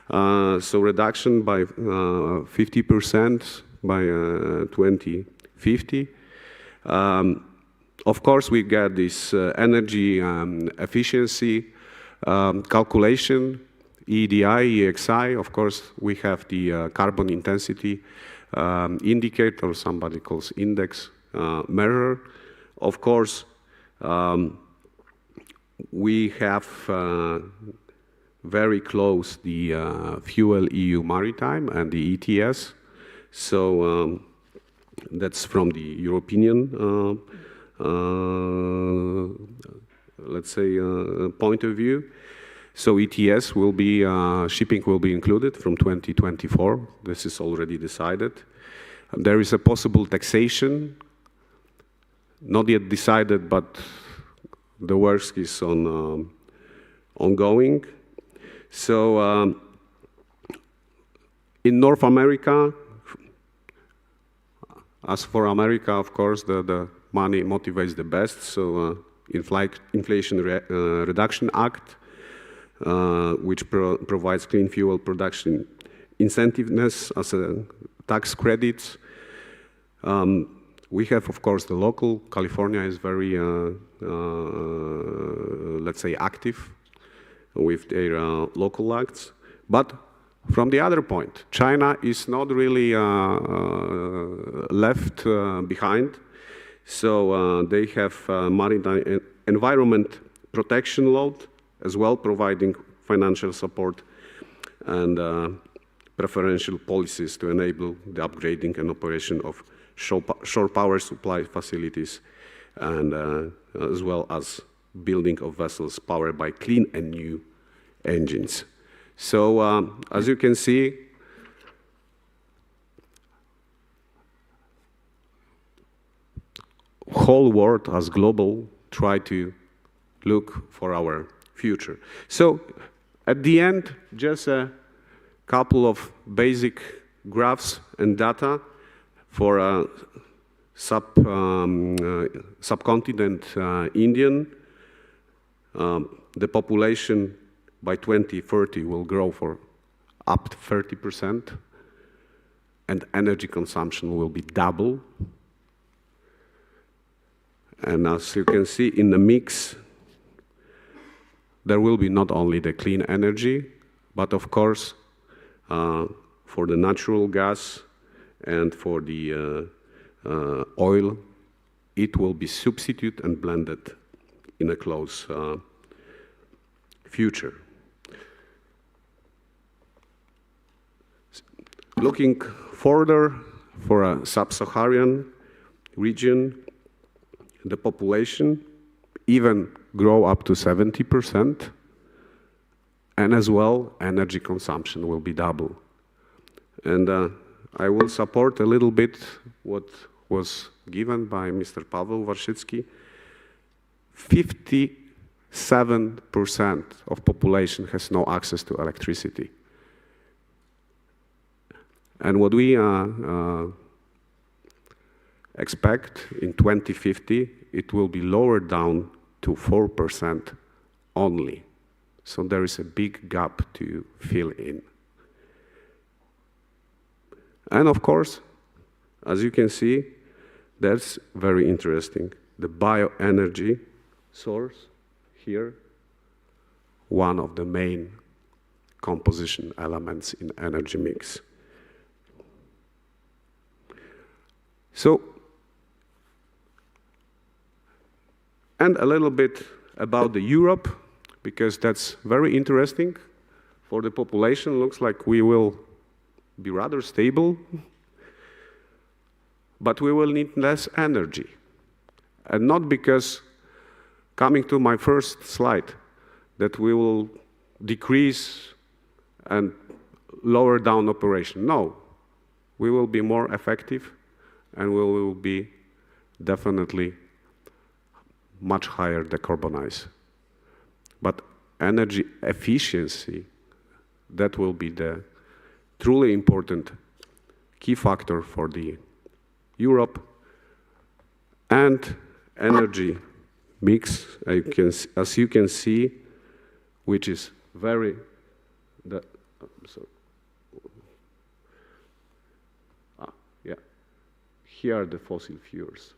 so reduction by 50% by 2050. Of course, we get this energy efficiency calculation, EEDI, EXI. Of course, we have the carbon intensity indicator, somebody calls index measure. Of course, we have very close the Fuel EU Maritime and the ETS. So that's from the European, let's say, point of view. So ETS will be, shipping will be included from 2024. This is already decided. There is a possible taxation, not yet decided, but the work is ongoing. So in North America, as for America, of course, the money motivates the best. So Inflation Reduction Act, which provides clean fuel production incentiveness as a tax credits. We have, of course, the local. California is very, let's say, active with their local acts. But from the other point, China is not really left behind. So they have maritime environment protection law as well, providing financial support and preferential policies to enable the upgrading and operation of shore power supply facilities, and as well as building of vessels powered by clean and new engines. So as you can see, whole world as global try to look for our future. So at the end, just a couple of basic graphs and data for subcontinent Indian. The population by 2030 will grow for up to 30%, and energy consumption will be double. And as you can see in the mix, there will be not only the clean energy, but of course, for the natural gas and for the oil, it will be substituted and blended in a close future. Looking further for a sub-Saharan region, the population even grow up to 70%, and as well, energy consumption will be double. And I will support a little bit what was given by Mr. Paweł Warszycki. 57% of population has no access to electricity. And what we expect in 2050, it will be lowered down to 4% only. So there is a big gap to fill in. And of course, as you can see, that's very interesting. The bioenergy source here, one of the main composition elements in energy mix. So, and a little bit about the Europe, because that's very interesting. For the population, looks like we will be rather stable, but we will need less energy. And not because, coming to my first slide, that we will decrease and lower down operation. No, we will be more effective, and we will be definitely much higher decarbonized. But energy efficiency, that will be the truly important key factor for the Europe. And energy mix, as you can see, which is very, here are the fossil fuels.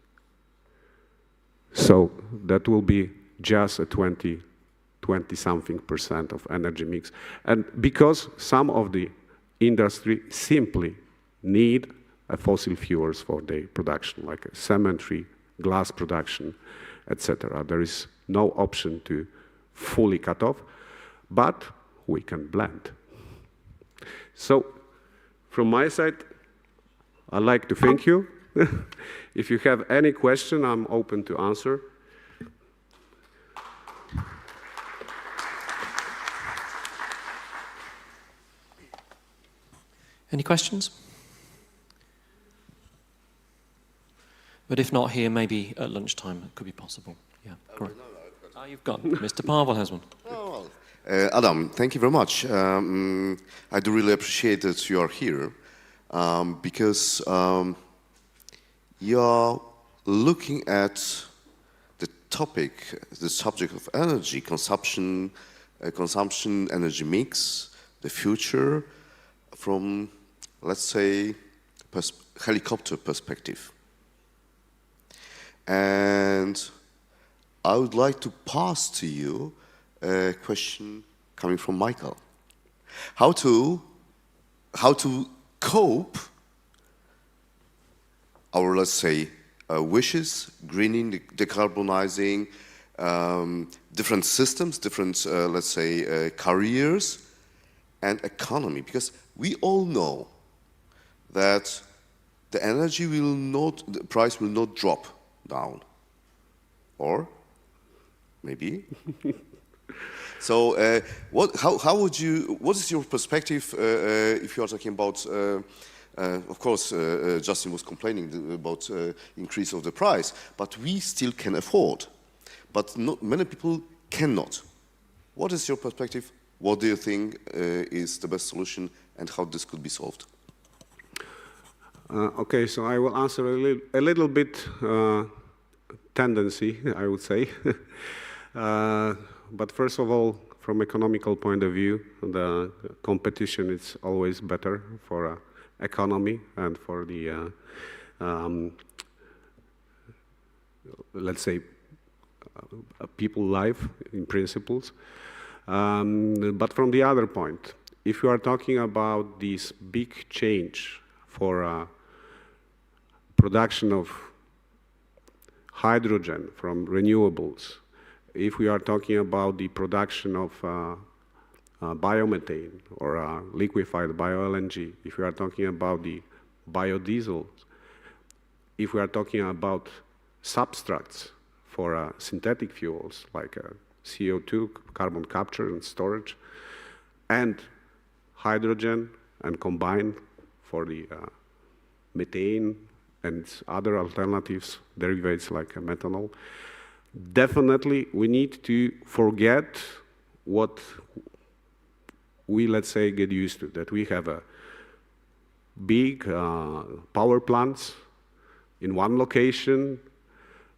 So that will be just a 20-something% of energy mix. And because some of the industry simply need a fossil fuels for their production, like a cemetery, glass production, etc. There is no option to fully cut off, but we can blend. So from my side, I'd like to thank you. If you have any question, I'm open to answer. Any questions? But if not here, maybe at lunchtime it could be possible. Yeah, great. You've got Mr. Paweł has one. Oh, well. Adam, thank you very much. I do really appreciate that you are here because you are looking at the topic, the subject of energy consumption, energy mix, the future from, let's say, helicopter perspective. And I would like to pass to you a question coming from Michael. How to cope our, let's say, wishes, greening, decarbonizing, different systems, different, let's say, careers and economy. Because we all know that the energy will not, the price will not drop down. Or maybe. So how would you, what is your perspective if you are talking about, of course, Justin was complaining about increase of the price, but we still can afford, but not many people cannot. What is your perspective? What do you think is the best solution and how this could be solved? Okay, so I will answer a little bit tendency, I would say. But first of all, from economical point of view, the competition is always better for economy and for the, let's say, people life in principles. But from the other point, if you are talking about this big change for production of hydrogen from renewables if we are talking about the production of biomethane or liquefied bio-LNG, if we are talking about the biodiesel, if we are talking about substrates for synthetic fuels like CO2, carbon capture and storage, and hydrogen and combined for the methane and other alternatives, derivatives like methanol. Definitely, we need to forget what we, let's say, get used to, that we have a big power plants in one location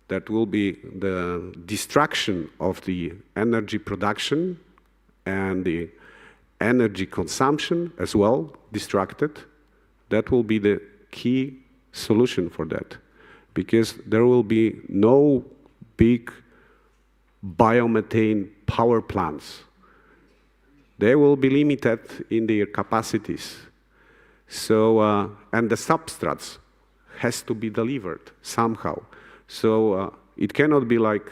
that will be the destruction of the energy production and the energy consumption as well, distracted. That will be the key solution for that, because there will be no big biomethane power plants. They will be limited in their capacities. So, and the substrates has to be delivered somehow. So it cannot be like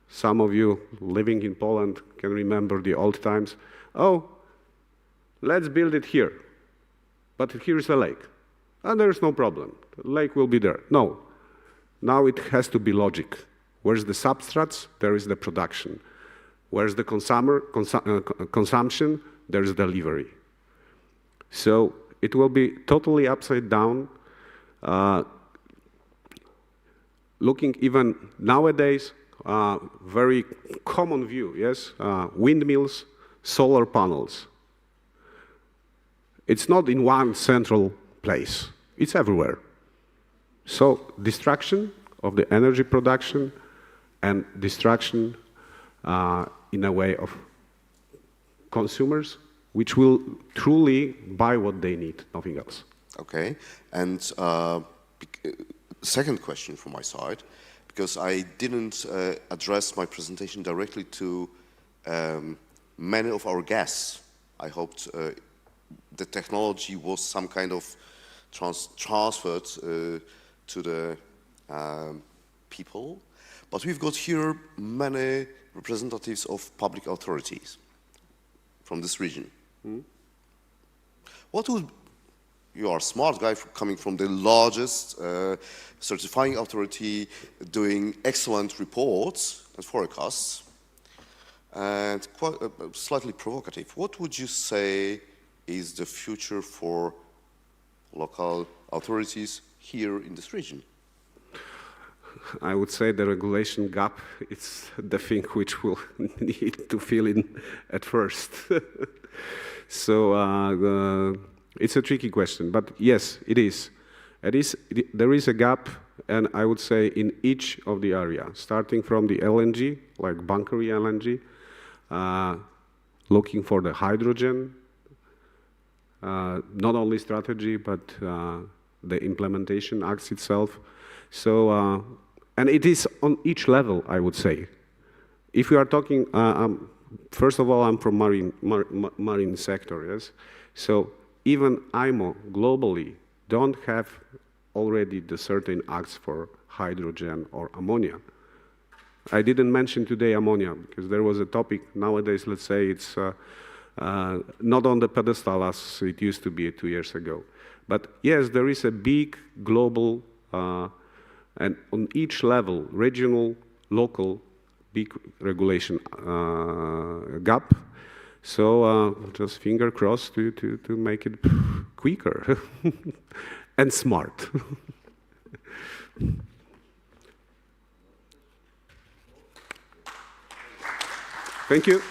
some of you living in Poland can remember the old times. Oh, let's build it here. But here's a lake. And there's no problem. The lake will be there. No. Now it has to be logic. Where's the substrates? There is the production. Where's the consumption? There's delivery. So it will be totally upside down. Looking even nowadays, very common view, yes? Windmills, solar panels. It's not in one central place. It's everywhere. So destruction of the energy production and destruction in a way of consumers, which will truly buy what they need, nothing else. Okay, and second question from my side, because I didn't address my presentation directly to many of our guests. I hoped the technology was some kind of transferred to the people, but we've got here many representatives of public authorities from this region. What would, you are a smart guy coming from the largest certifying authority, doing excellent reports and forecasts, and quite slightly provocative. What would you say is the future for local authorities here in this region? I would say the regulation gap is the thing which we'll need to fill in at first. So it's a tricky question, but yes, it is. There is a gap, and I would say in each of the area, starting from the LNG, like bunkery LNG, looking for the hydrogen, not only strategy, but the implementation acts itself. So, and it is on each level, I would say. If we are talking, first of all, I'm from marine sector, yes? So even IMO globally don't have already the certain acts for hydrogen or ammonia. I didn't mention today ammonia because there was a topic nowadays, let's say it's not on the pedestal as it used to be 2 years ago. But yes, there is a big global and on each level, regional, local, big regulation gap. So just finger crossed to make it quicker and smart. Thank you.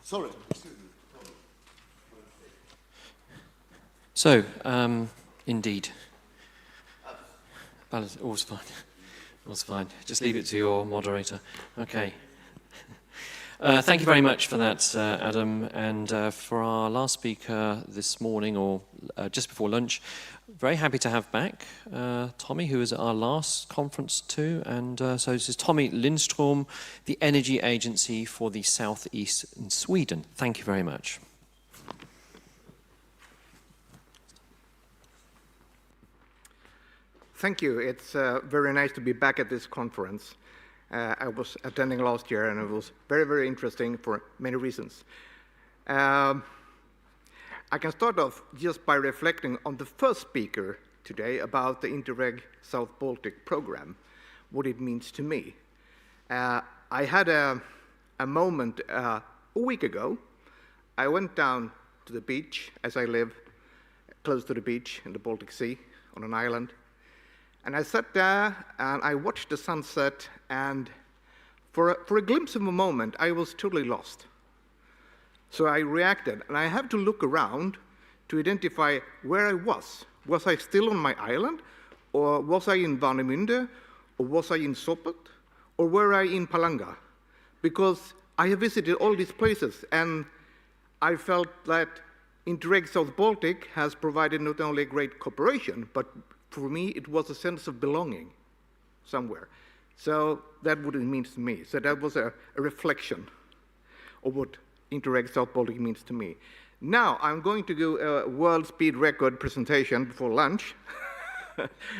Sorry. So, indeed. All's fine. All's fine. Just leave it to your moderator. Okay. Thank you very much for that, Adam. And for our last speaker this morning, or just before lunch, very happy to have back Tommy, who was at our last conference too. And so this is Tommy Lindström, the Energy Agency for the Southeast in Sweden. Thank you very much. Thank you. It's very nice to be back at this conference. I was attending last year, and it was very, very interesting for many reasons. I can start off just by reflecting on the first speaker today about the Interreg South Baltic program, what it means to me. I had a moment a week ago. I went down to the beach, as I live close to the beach in the Baltic Sea on an island. And I sat there and I watched the sunset, and for a glimpse of a moment, I was totally lost. So I reacted, and I had to look around to identify where I was. Was I still on my island, or was I in Warnemünde, or was I in Sopot, or were I in Palanga? Because I have visited all these places, and I felt that Interreg South Baltic has provided not only great cooperation, but for me, it was a sense of belonging somewhere. So that's what it means to me. So that was a reflection of what Interreg South Baltic means to me. Now, I'm going to do a world speed record presentation before lunch.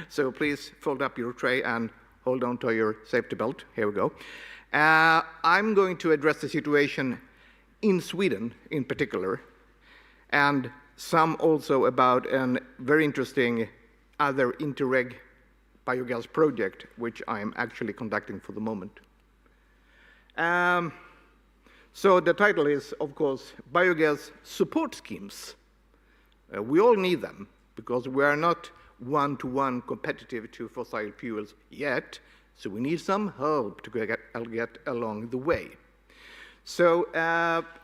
So please fold up your tray and hold on to your safety belt. Here we go. I'm going to address the situation in Sweden in particular, and some also about a very interesting other Interreg biogas project, which I'm actually conducting for the moment. So the title is, of course, Biogas Support Schemes. We all need them, because we are not one-to-one competitive to fossil fuels yet, so we need some help to get along the way. So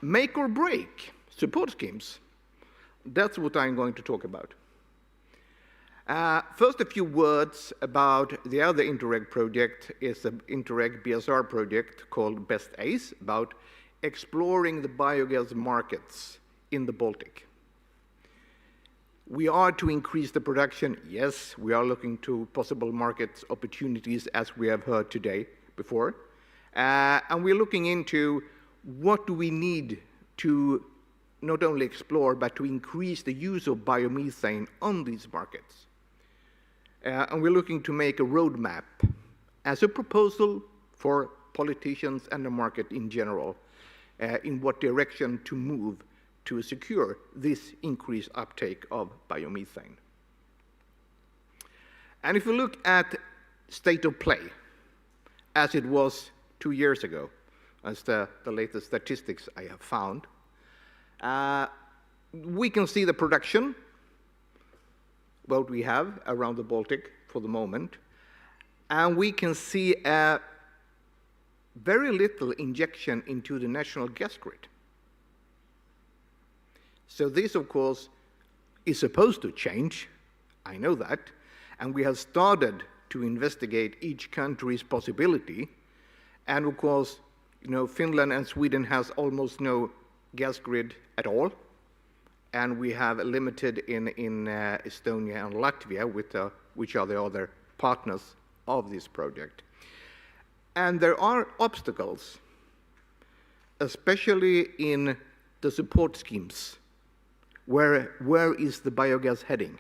make or break support schemes, that's what I'm going to talk about. First, a few words about the other Interreg project. Is the Interreg BSR project called Best ACE, about exploring the biogas markets in the Baltic. We are to increase the production, yes. We are looking to possible market opportunities, as we have heard today before. And we're looking into what do we need to not only explore, but to increase the use of biomethane on these markets. And we're looking to make a roadmap as a proposal for politicians and the market in general, in what direction to move to secure this increased uptake of biomethane. And if you look at state of play, as it was 2 years ago, as the latest statistics I have found, we can see the production, what we have around the Baltic for the moment, and we can see very little injection into the national gas grid. So this, of course, is supposed to change, I know that, and we have started to investigate each country's possibility, and of course, Finland and Sweden has almost no gas grid at all, and we have limited in Estonia and Latvia, which are the other partners of this project. And there are obstacles, especially in the support schemes. Where is the biogas heading?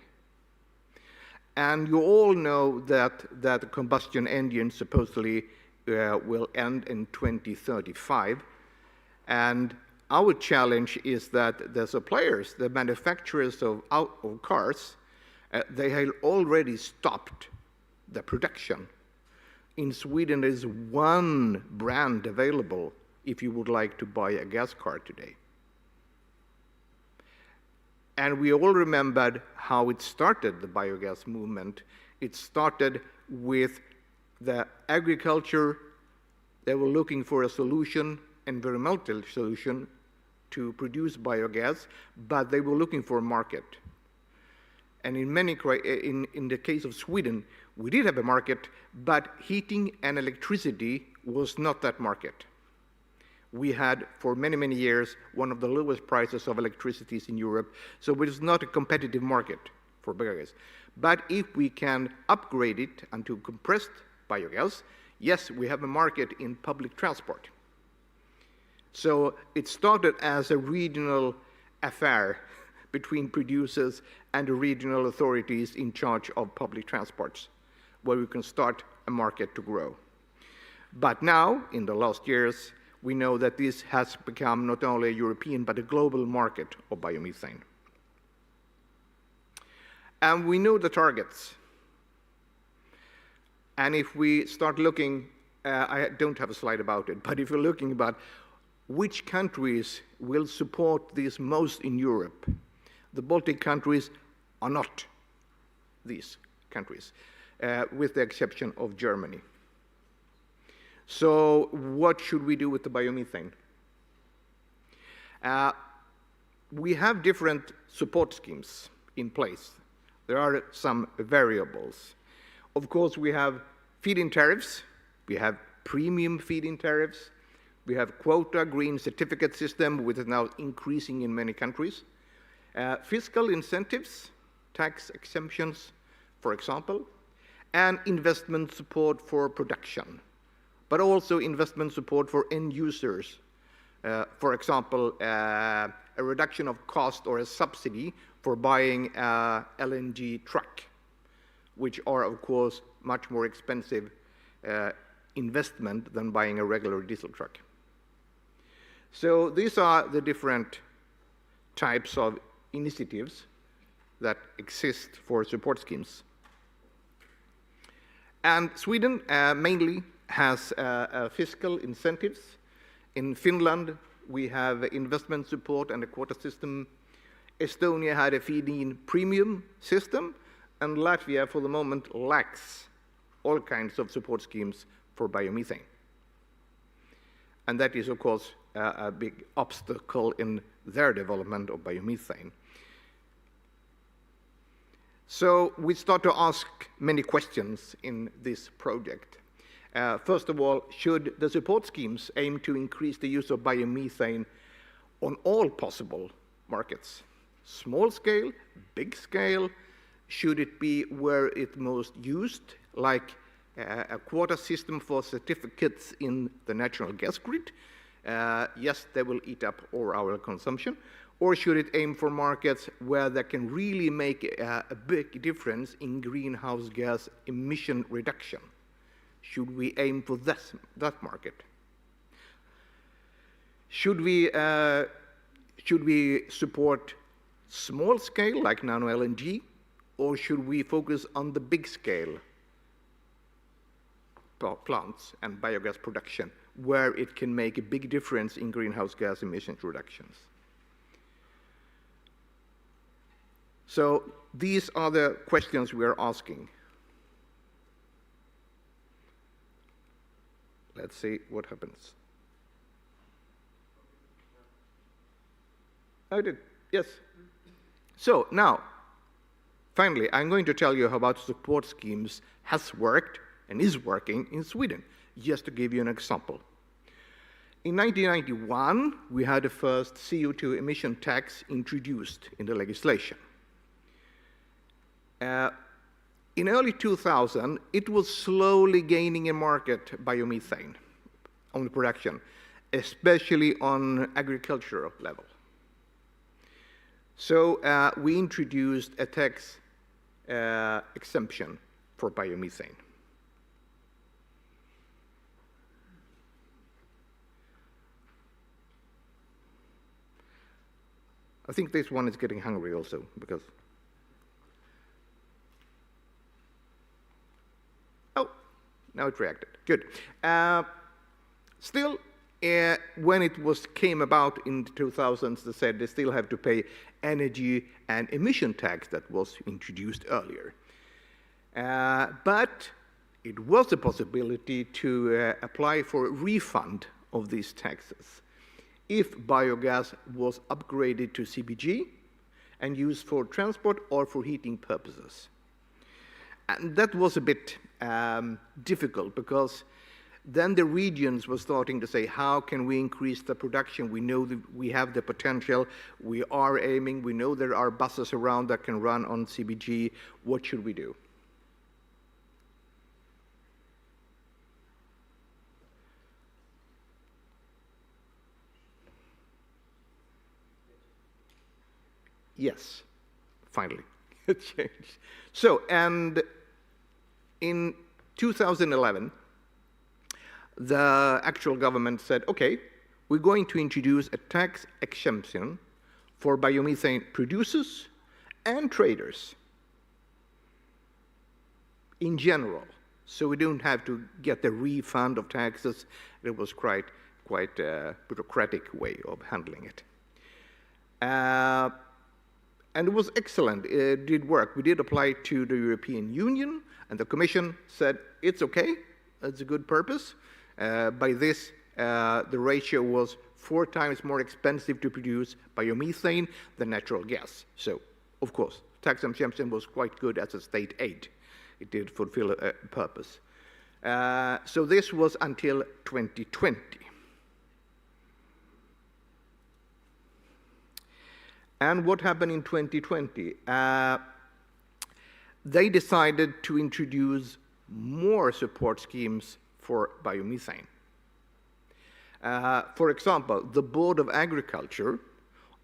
And you all know that the combustion engine supposedly will end in 2035, and our challenge is that the suppliers, the manufacturers of cars, they have already stopped the production. In Sweden, there is one brand available if you would like to buy a gas car today. And we all remembered how it started, the biogas movement. It started with the agriculture. They were looking for a solution, environmental solution, to produce biogas, but they were looking for a market. And in the case of Sweden, we did have a market, but heating and electricity was not that market. We had, for many, many years, one of the lowest prices of electricity in Europe, so it is not a competitive market for biogas. But if we can upgrade it into compressed biogas, yes, we have a market in public transport. So it started as a regional affair between producers and the regional authorities in charge of public transports, where we can start a market to grow. But now, in the last years, we know that this has become not only a European but a global market of biomethane. And we know the targets. And if we start looking, I don't have a slide about it, but if you're looking about which countries will support this most in Europe, the Baltic countries are not these countries, with the exception of Germany. So what should we do with the biomethane? We have different support schemes in place. There are some variables. Of course, we have feed-in tariffs, we have premium feed-in tariffs, we have quota green certificate system, which is now increasing in many countries. Fiscal incentives, tax exemptions, for example, and investment support for production, but also investment support for end users. For example, a reduction of cost or a subsidy for buying a LNG truck, which are, of course, much more expensive investment than buying a regular diesel truck. So these are the different types of initiatives that exist for support schemes. And Sweden mainly has fiscal incentives. In Finland, we have investment support and a quota system. Estonia had a feed-in premium system, and Latvia, for the moment, lacks all kinds of support schemes for biomethane. And that is, of course, a big obstacle in their development of biomethane. So we start to ask many questions in this project. First of all, should the support schemes aim to increase the use of biomethane on all possible markets? Small scale, big scale? Should it be where it's most used, like a quota system for certificates in the natural gas grid? Yes, they will eat up all our consumption. Or should it aim for markets where they can really make a big difference in greenhouse gas emission reduction? Should we aim for that market? Should we support small scale, like nano-LNG, or should we focus on the big scale plants and biogas production, where it can make a big difference in greenhouse gas emissions reductions? So these are the questions we are asking. Let's see what happens. I did, yes. So now, finally, I'm going to tell you how about support schemes has worked and is working in Sweden, just to give you an example. In 1991, we had the first CO2 emission tax introduced in the legislation. In early 2000, it was slowly gaining a market, biomethane, on the production, especially on agricultural level. So we introduced a tax exemption for biomethane. I think this one is getting hungry also, because now it reacted. Good. Still, when it came about in the 2000s, they said they still have to pay energy and emission tax that was introduced earlier. But it was a possibility to apply for a refund of these taxes if biogas was upgraded to CBG and used for transport or for heating purposes. And that was a bit difficult, because Then the regions were starting to say, how can we increase the production? We know that we have the potential. We are aiming. We know there are buses around that can run on CBG. What should we do? Yes, finally, it changed. So, and in 2011, the actual government said, okay, we're going to introduce a tax exemption for biomethane producers and traders in general. So we don't have to get the refund of taxes. It was quite a bureaucratic way of handling it. And it was excellent. It did work. We did apply to the European Union, and the Commission said, it's okay, it's a good purpose. By this, the ratio was 4 times more expensive to produce biomethane than natural gas. So, of course, tax exemption was quite good as a state aid. It did fulfill a purpose. So this was until 2020. And what happened in 2020? They decided to introduce more support schemes for biomethane. For example, the Board of Agriculture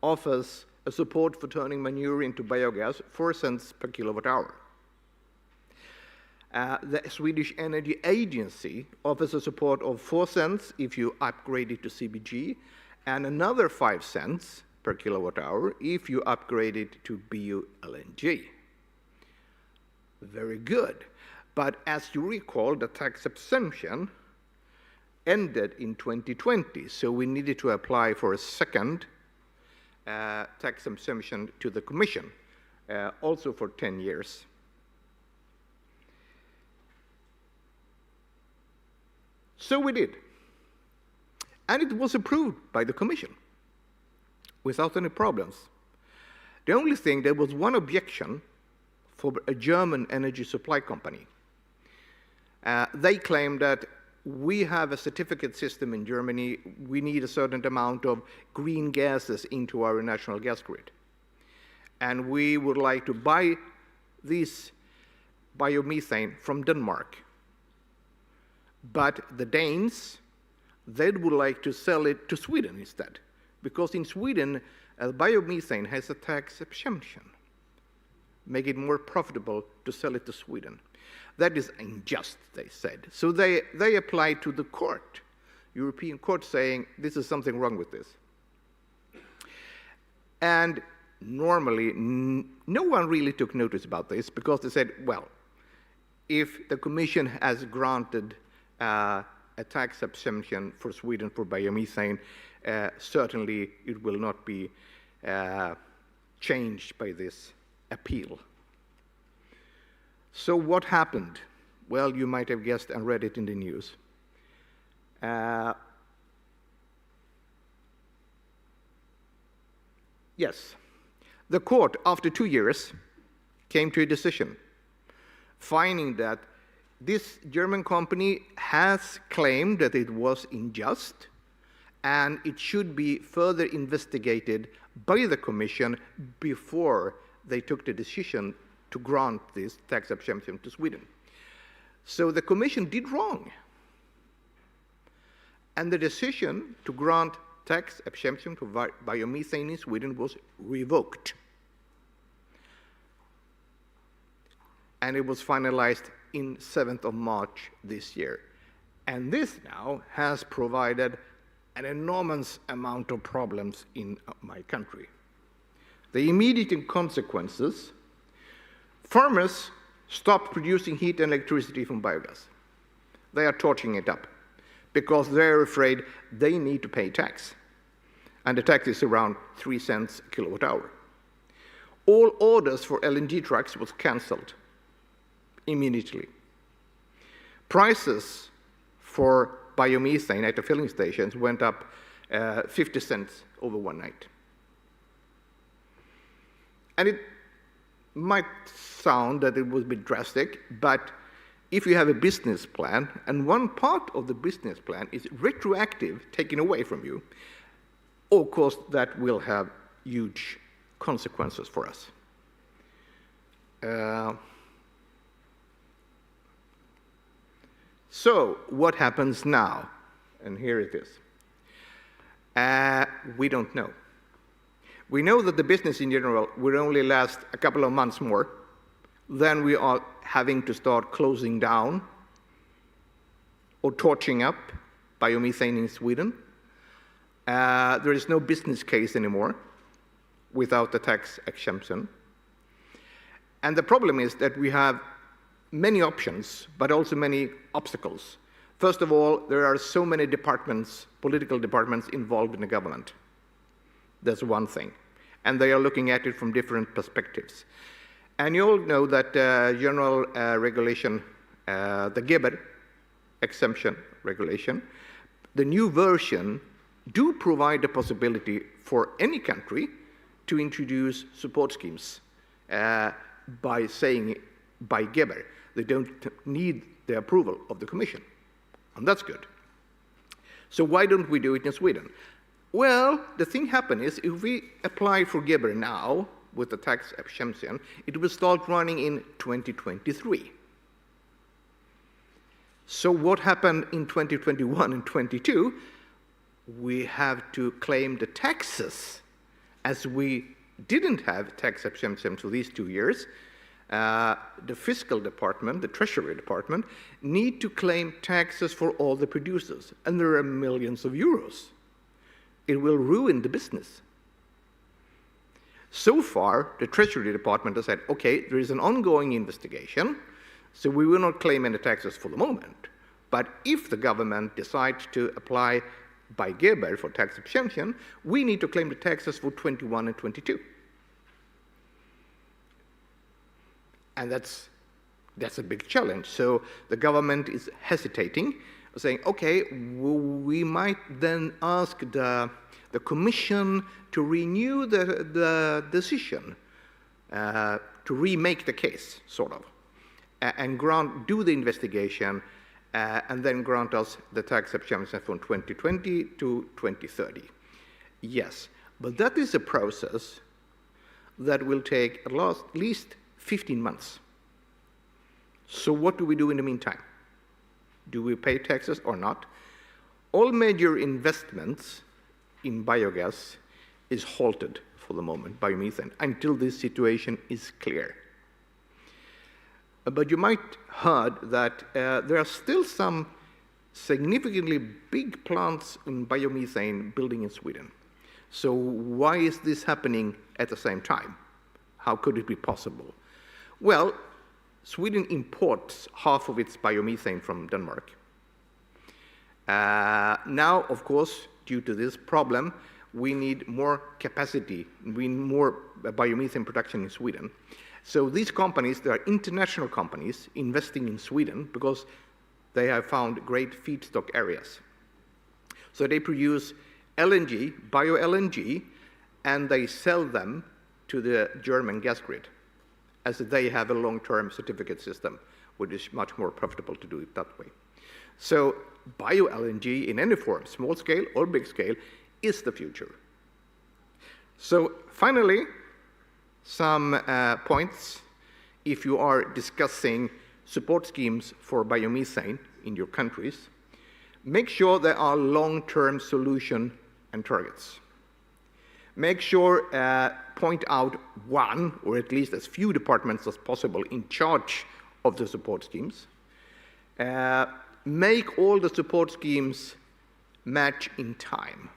offers a support for turning manure into biogas, 4 cents per kilowatt hour. The Swedish Energy Agency offers a support of 4 cents if you upgrade it to CBG, and another 5 cents per kilowatt hour if you upgrade it to bio-LNG. Very good. But as you recall, the tax exemption ended in 2020, so we needed to apply for a second tax exemption to the Commission, also for 10 years. So we did. And it was approved by the Commission without any problems. The only thing, there was one objection for a German energy supply company. They claimed that we have a certificate system in Germany, we need a certain amount of green gases into our national gas grid. And we would like to buy this biomethane from Denmark. But the Danes, they would like to sell it to Sweden instead. Because in Sweden, biomethane has a tax exemption, make it more profitable to sell it to Sweden. That is unjust, they said. So they applied to the court, European court, saying this is something wrong with this. And normally, no one really took notice about this because they said, well, if the Commission has granted a tax exemption for Sweden for biomethane, certainly it will not be changed by this appeal. So what happened? Well, you might have guessed and read it in the news. Yes, the court, after 2 years, came to a decision, finding that this German company has claimed that it was unjust, and it should be further investigated by the Commission before they took the decision to grant this tax exemption to Sweden. So the Commission did wrong. And the decision to grant tax exemption to biomethane in Sweden was revoked. And it was finalized in 7th of March this year. And this now has provided an enormous amount of problems in my country. The immediate consequences: farmers stopped producing heat and electricity from biogas. They are torching it up because they're afraid they need to pay tax. And the tax is around 3 cents a kilowatt hour. All orders for LNG trucks was cancelled immediately. Prices for biomethane at the filling stations went up 50 cents over one night. And it might sound that it was a bit drastic, but if you have a business plan, and one part of the business plan is retroactive, taken away from you, of course, that will have huge consequences for us. So, what happens now? And here it is. We don't know. We know that the business in general will only last a couple of months more. Then we are having to start closing down or torching up biomethane in Sweden. There is no business case anymore without the tax exemption. And the problem is that we have many options, but also many obstacles. First of all, there are so many departments, political departments involved in the government. That's one thing. And they are looking at it from different perspectives. And you all know that general regulation, the GIBER exemption regulation, the new version do provide the possibility for any country to introduce support schemes by saying by GIBER. They don't need the approval of the Commission. And that's good. So why don't we do it in Sweden? Well, the thing happens is if we apply for GIBER now with the tax exemption, it will start running in 2023. So what happened in 2021 and 22? We have to claim the taxes as we didn't have tax exemption for these 2 years. The fiscal department, the treasury department, need to claim taxes for all the producers, and there are millions of euros. It will ruin the business. So far, the treasury department has said, okay, there is an ongoing investigation, so we will not claim any taxes for the moment. But if the government decides to apply by GIBER for tax exemption, we need to claim the taxes for 21 and 22. And that's a big challenge. So the government is hesitating, saying, okay, we might then ask the Commission to renew the decision, to remake the case, sort of, and do the investigation, and then grant us the tax exemption from 2020 to 2030. Yes, but that is a process that will take at least 15 months. So what do we do in the meantime? Do we pay taxes or not? All major investments in biogas is halted for the moment, biomethane, until this situation is clear. But you might heard that there are still some significantly big plants in biomethane building in Sweden. So why is this happening at the same time? How could it be possible? Well, Sweden imports half of its biomethane from Denmark. Now, of course, due to this problem, we need more capacity, we need more biomethane production in Sweden. So these companies, they are international companies investing in Sweden because they have found great feedstock areas. So they produce LNG, bio-LNG, and they sell them to the German gas grid, as they have a long-term certificate system, which is much more profitable to do it that way. So bio-LNG in any form, small scale or big scale, is the future. So finally, some points if you are discussing support schemes for biomethane in your countries. Make sure there are long-term solution and targets. Make sure, point out one, or at least as few departments as possible in charge of the support schemes. Make all the support schemes match in time.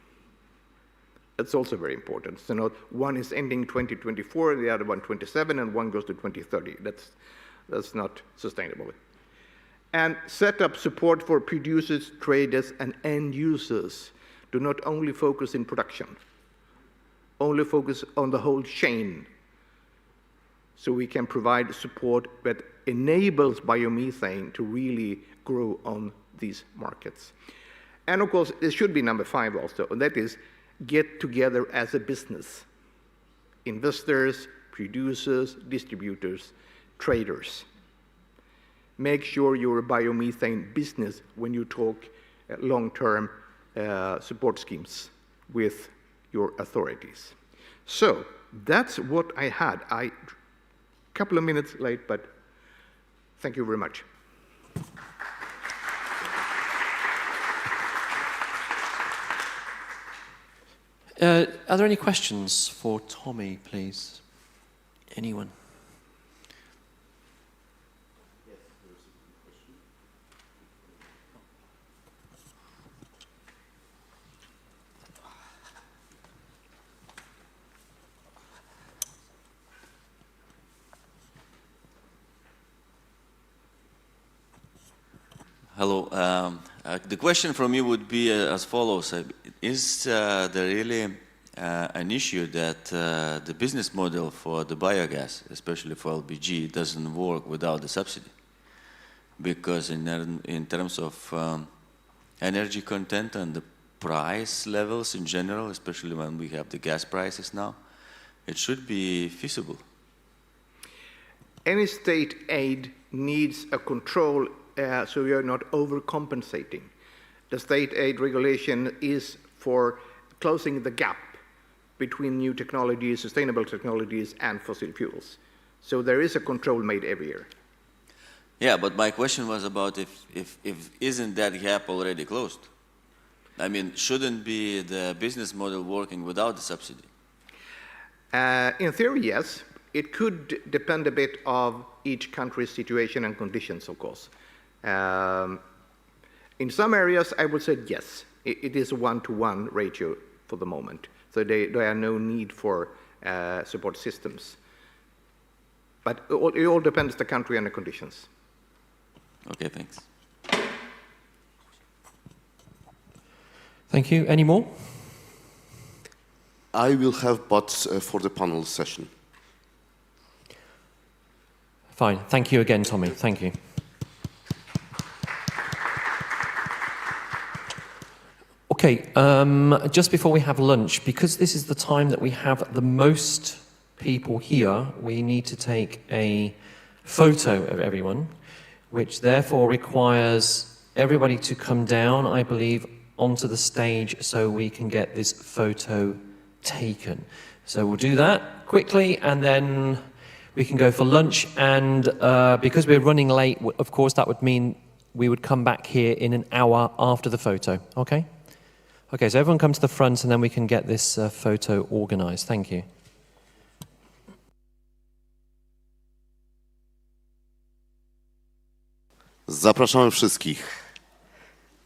That's also very important. So not one is ending 2024, the other one 27, and one goes to 2030. That's not sustainable. And set up support for producers, traders, and end users. Do not only focus in production. Only focus on the whole chain, so we can provide support that enables biomethane to really grow on these markets. And of course, there should be number 5 also, and that is get together as a business. Investors, producers, distributors, traders. make sure your biomethane business when you talk long-term support schemes with your authorities. So that's what I had. A couple of minutes late, but thank you very much. Are there any questions for Tommy, please? Anyone? Hello. The question from me would be as follows. Is there really an issue that the business model for the biogas, especially for LPG, doesn't work without the subsidy? Because in terms of energy content and the price levels in general, especially when we have the gas prices now, it should be feasible. Any state aid needs a control so you're not overcompensating. The state aid regulation is for closing the gap between new technologies, sustainable technologies, and fossil fuels. So there is a control made every year. Yeah, but my question was about if isn't that gap already closed? I mean, shouldn't be the business model working without the subsidy? In theory, yes. It could depend a bit of each country's situation and conditions, of course. In some areas, I would say yes. It is a one-to-one ratio for the moment. So there are no need for support systems. But it all depends on the country and the conditions. Okay, thanks. Thank you. Any more? I will have but for the panel session. Fine. Thank you again, Tommy. Thank you. Okay, just before we have lunch, because this is the time that we have the most people here, we need to take a photo of everyone, which therefore requires everybody to come down, I believe, onto the stage so we can get this photo taken. So we'll do that quickly, and then we can go for lunch. And because we're running late, of course, that would mean we would come back here in an hour after the photo, okay? Okay, so everyone come to the front and then we can get this photo organized. Thank you. Zapraszamy wszystkich.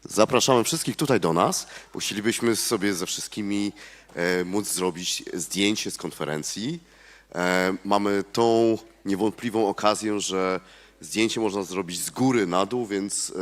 Zapraszamy wszystkich tutaj do nas, bo chcielibyśmy sobie ze wszystkimi móc zrobić zdjęcie z konferencji. Mamy tą niewątpliwą okazję, że zdjęcie można zrobić z góry na dół, więc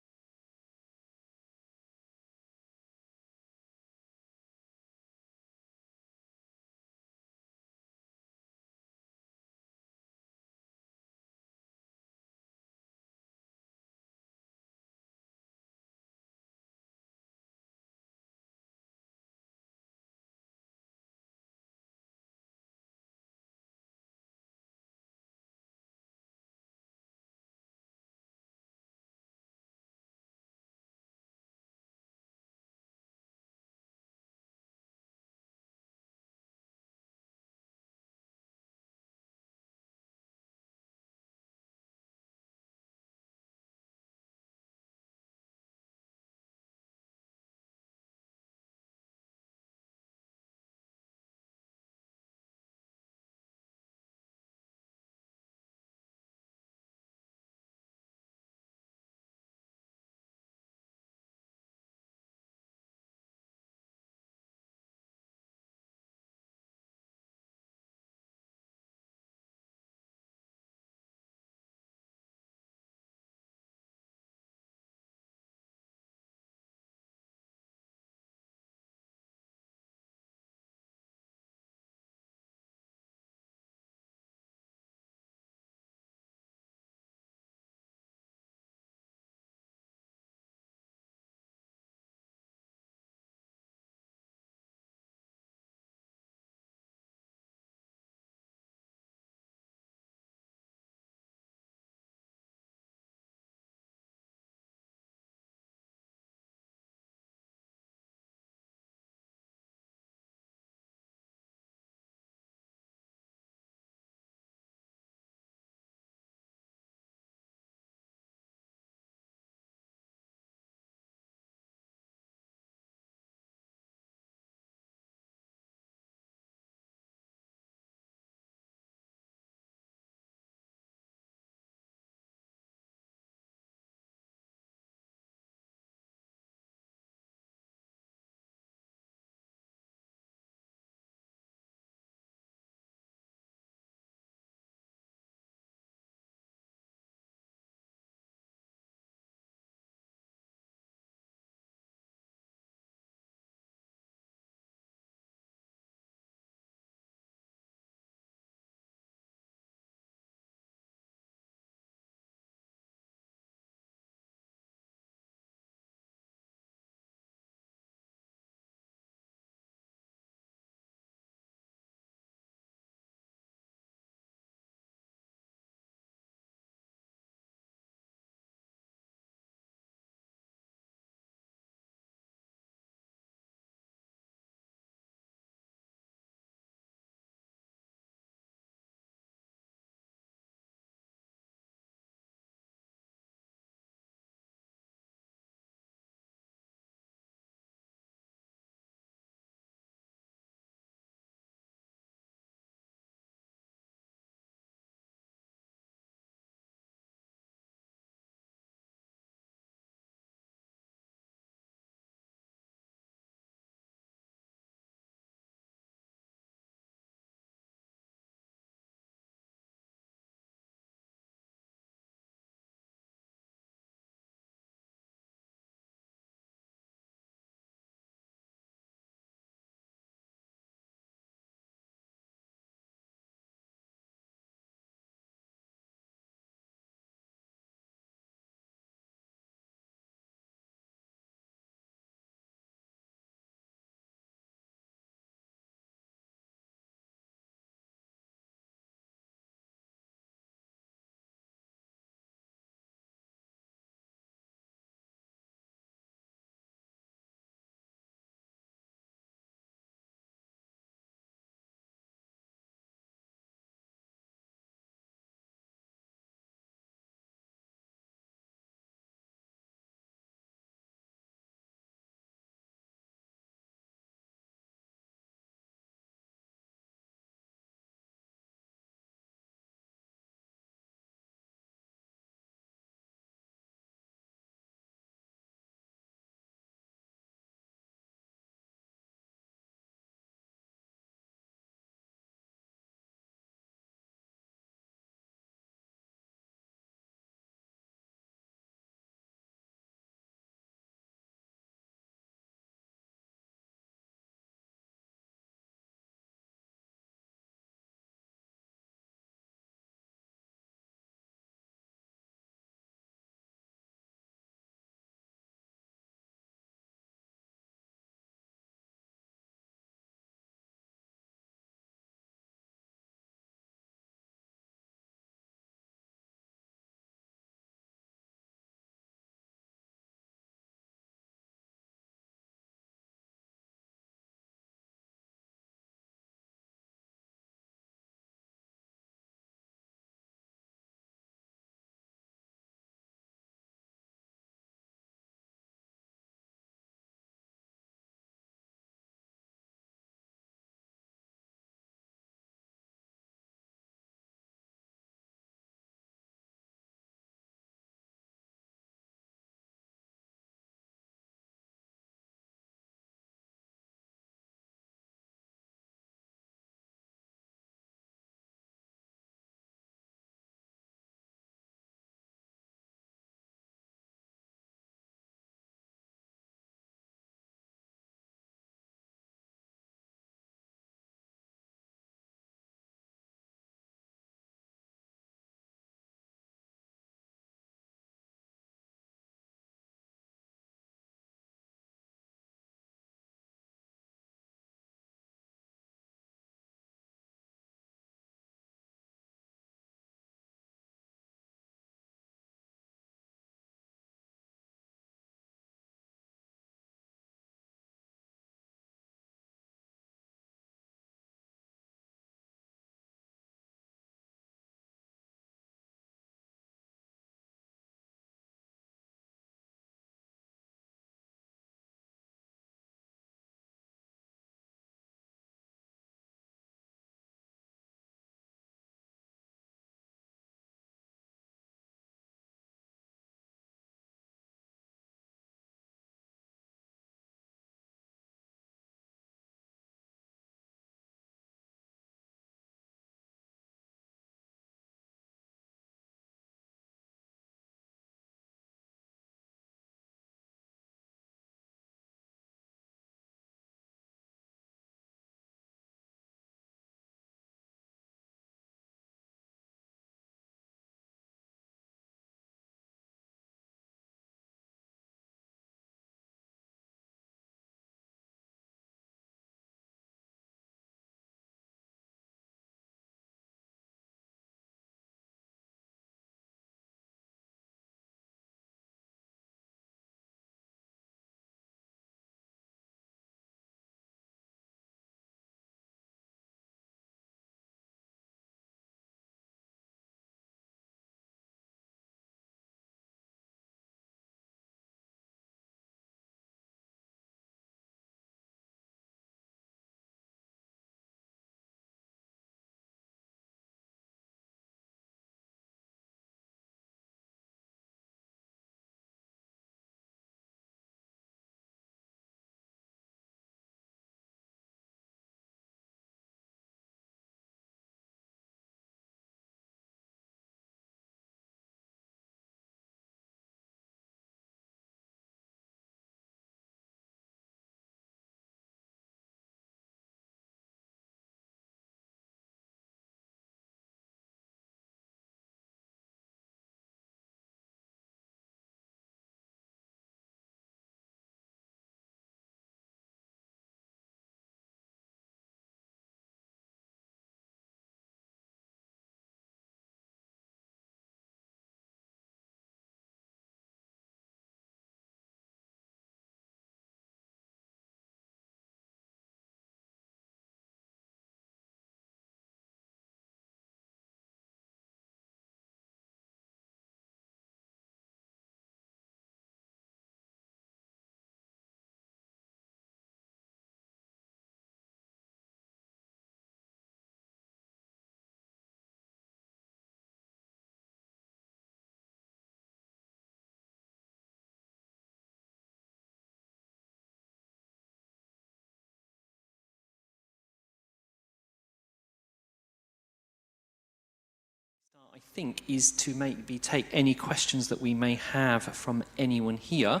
think is to maybe take any questions that we may have from anyone here.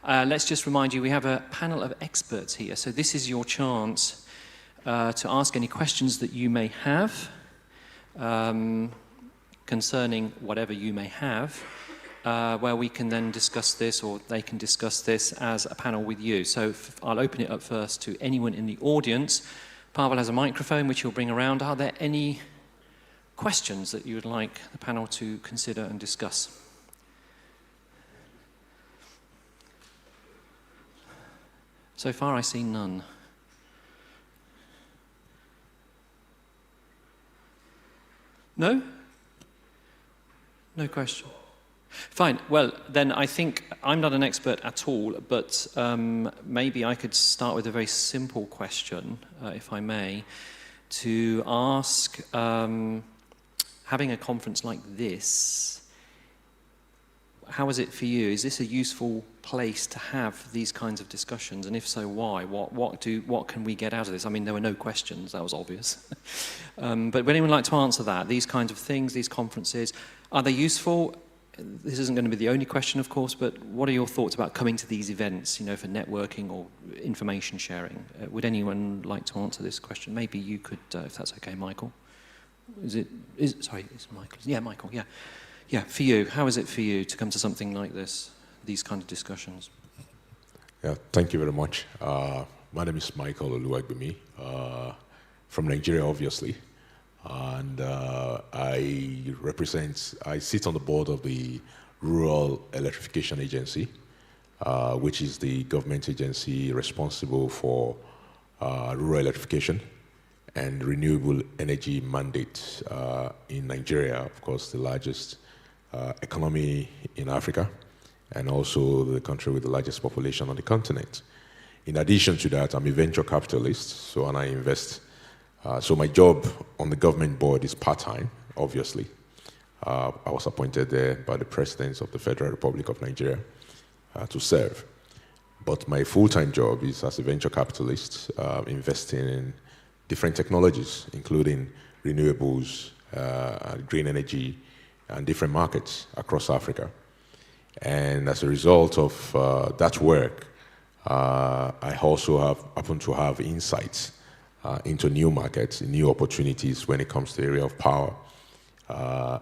Let's just remind you, we have a panel of experts here, so this is your chance to ask any questions that you may have concerning whatever you may have, where we can then discuss this, or they can discuss this as a panel with you. So I'll open it up first to anyone in the audience. Pavel has a microphone which he'll bring around. Are there any questions that you would like the panel to consider and discuss? So far I see none. No? No question. Fine. Well, then I think I'm not an expert at all, but maybe I could start with a very simple question, if I may, to ask, having a conference like this, how is it for you? Is this a useful place to have these kinds of discussions? And if so, why? What can we get out of this? I mean, there were no questions, that was obvious. But would anyone like to answer that? These kinds of things, these conferences, are they useful? This isn't going to be the only question, of course, but what are your thoughts about coming to these events, you know, for networking or information sharing? Would anyone like to answer this question? Maybe you could, if that's okay, Michael. Sorry, it's Michael. Yeah, Michael, yeah. Yeah, for you, how is it for you to come to something like this, these kind of discussions? Yeah, thank you very much. My name is Michael Oluwagbemi, from Nigeria, obviously. And I sit on the board of the Rural Electrification Agency, which is the government agency responsible for rural electrification and renewable energy mandate in Nigeria, of course, the largest economy in Africa, and also the country with the largest population on the continent. In addition to that, I'm a venture capitalist, and I invest. So my job on the government board is part-time, obviously. I was appointed there by the President of the Federal Republic of Nigeria to serve. But my full-time job is as a venture capitalist, investing in different technologies, including renewables, green energy, and different markets across Africa. And as a result of that work, I also happen to have insights into new markets, new opportunities when it comes to the area of power,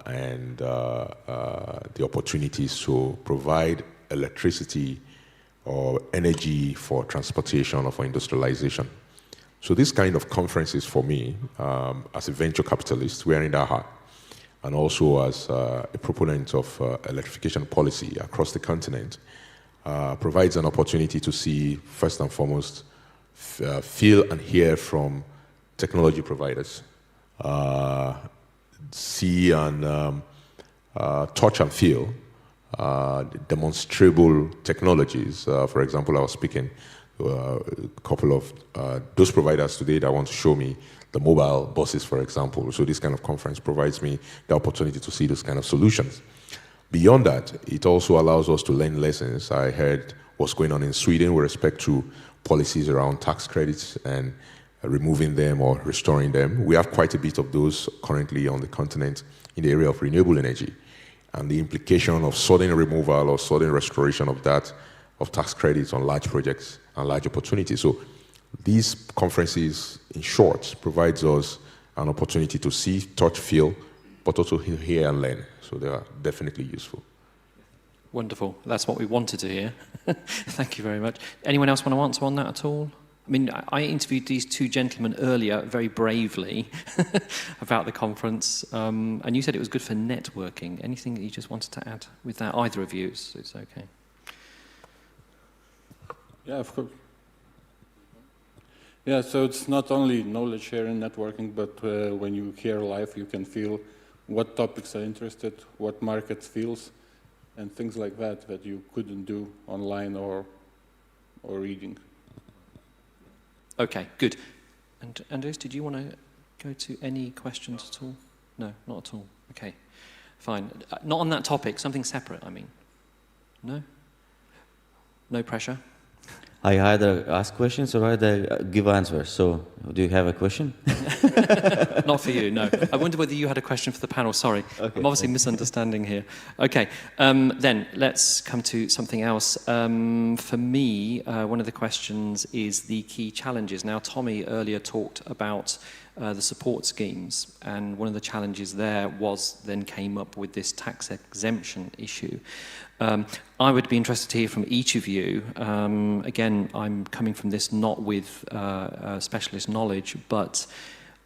and the opportunities to provide electricity or energy for transportation or for industrialization. So this kind of conferences for me, as a venture capitalist wearing that hat, and also as a proponent of electrification policy across the continent, provides an opportunity to see, first and foremost, feel and hear from technology providers, see and touch and feel demonstrable technologies. For example, I was speaking to a couple of those providers today that want to show me the mobile buses, for example. So this kind of conference provides me the opportunity to see those kind of solutions. Beyond that, it also allows us to learn lessons. I heard what's going on in Sweden with respect to policies around tax credits and removing them or restoring them. We have quite a bit of those currently on the continent in the area of renewable energy, and the implication of sudden removal or sudden restoration of that, of tax credits on large projects and large opportunities. So these conferences, in short, provides us an opportunity to see, touch, feel, but also hear and learn. So they are definitely useful. Wonderful. That's what we wanted to hear. Thank you very much. Anyone else want to answer on that at all? I mean, I interviewed these two gentlemen earlier very bravely about the conference, and you said it was good for networking. Anything that you just wanted to add with that? Either of you, it's okay. Yeah, of course. Yeah, so it's not only knowledge sharing, networking, but when you hear live, you can feel what topics are interested, what market feels, and things like that that you couldn't do online or reading. Okay, good. And Andreas, did you want to go to any questions at all? No, not at all. Okay, fine. Not on that topic, something separate, I mean. No? No pressure? I either ask questions or either give answers. So Do you have a question? Not for you, no. I wonder whether you had a question for the panel. Sorry, okay, I'm obviously misunderstanding here. Okay, then let's come to something else. For me, one of the questions is the key challenges. Now, Tommy earlier talked about the support schemes, and one of the challenges there came up with this tax exemption issue. I would be interested to hear from each of you. Again, I'm coming from this not with specialist knowledge, but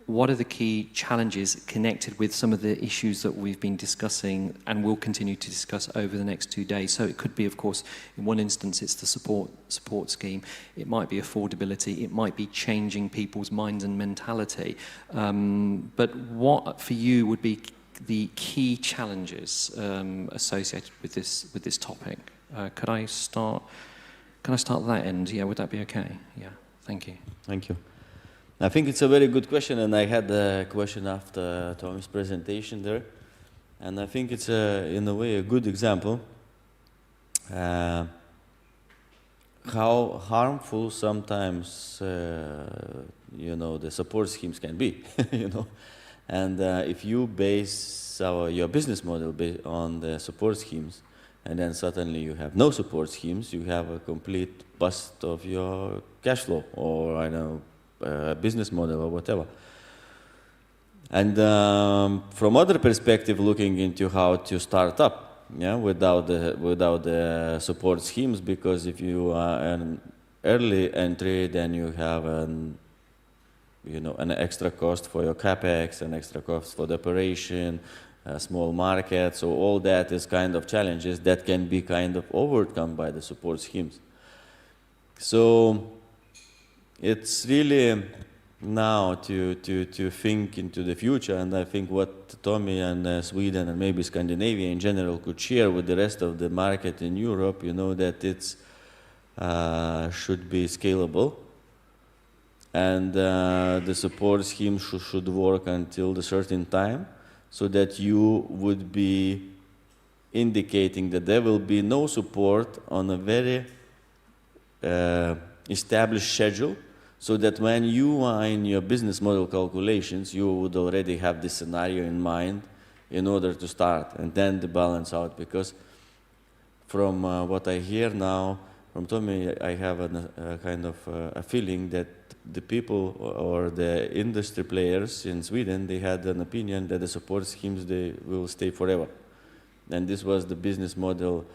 what are the key challenges connected with some of the issues that we've been discussing and will continue to discuss over the next 2 days? So it could be, of course, in one instance, it's the support scheme. It might be affordability. It might be changing people's minds and mentality. But what, for you, would be the key challenges associated with this topic? Could I start at that end? Yeah, would that be okay? Yeah, thank you. Thank you. I think it's a very good question, and I had a question after Tommy's presentation there, and I think it's in a way a good example how harmful sometimes the support schemes can be, And if you base your business model on the support schemes, and then suddenly you have no support schemes, you have a complete bust of your cash flow, or business model or whatever. And from other perspective, looking into how to start up, without the support schemes, because if you are an early entry, then you have an extra cost for your capex, an extra cost for the operation, a small market. So all that is kind of challenges that can be kind of overcome by the support schemes. So it's really now to think into the future, and I think what Tommy and Sweden and maybe Scandinavia in general could share with the rest of the market in Europe, that it's should be scalable. And the support scheme should work until a certain time, so that you would be indicating that there will be no support on a very established schedule, so that when you are in your business model calculations, you would already have this scenario in mind in order to start, and then to balance out. Because from what I hear now from Tommy, I have a kind of a feeling that the people or the industry players in Sweden, they had an opinion that the support schemes, they will stay forever. And this was the business model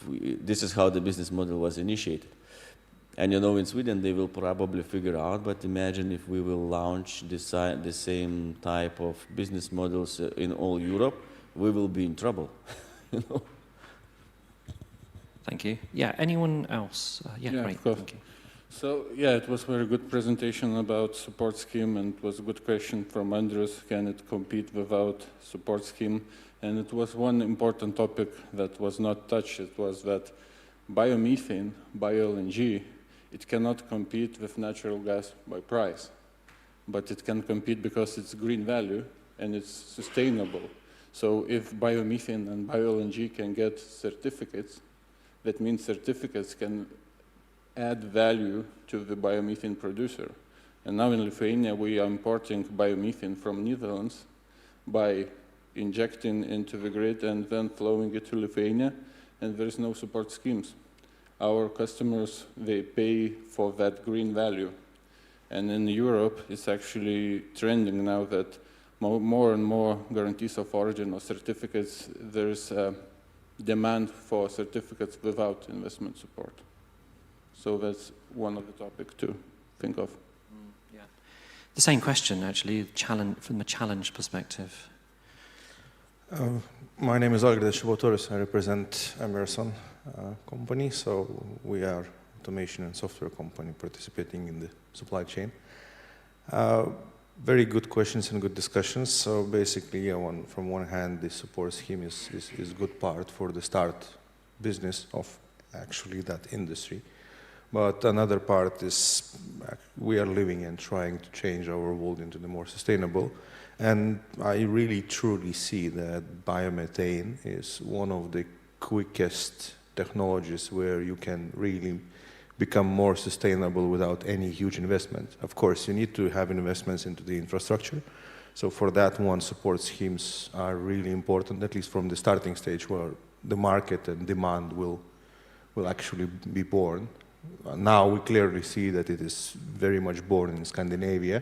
this is how the business model was initiated. And in Sweden they will probably figure out, but imagine if we will launch the same type of business models in all Europe, we will be in trouble. Thank you. Yeah, anyone else? Yeah, great. Thank you. So, it was a very good presentation about support scheme, and it was a good question from Andrews, can it compete without support scheme? And it was one important topic that was not touched. It was that biomethane, bio-LNG, it cannot compete with natural gas by price, but it can compete because it's green value and it's sustainable. So if biomethane and bio-LNG can get certificates, that means certificates can add value to the biomethane producer. And now in Lithuania, we are importing biomethane from Netherlands by injecting into the grid and then flowing it to Lithuania, and there is no support schemes. Our customers, they pay for that green value. And in Europe, it's actually trending now that more and more guarantees of origin or certificates, there's a demand for certificates without investment support. So that's one of the topics to think of. Yeah. The same question, actually, from a challenge perspective. My name is Algirdas Šibotoris. I represent Emerson company. So we are automation and software company participating in the supply chain. Very good questions and good discussions. So basically, from one hand, the support scheme is a good part for the start business of actually that industry. But another part is we are living and trying to change our world into the more sustainable. And I really truly see that biomethane is one of the quickest technologies where you can really become more sustainable without any huge investment. Of course, you need to have investments into the infrastructure. So for that one, support schemes are really important, at least from the starting stage where the market and demand will actually be born. Now we clearly see that it is very much born in Scandinavia.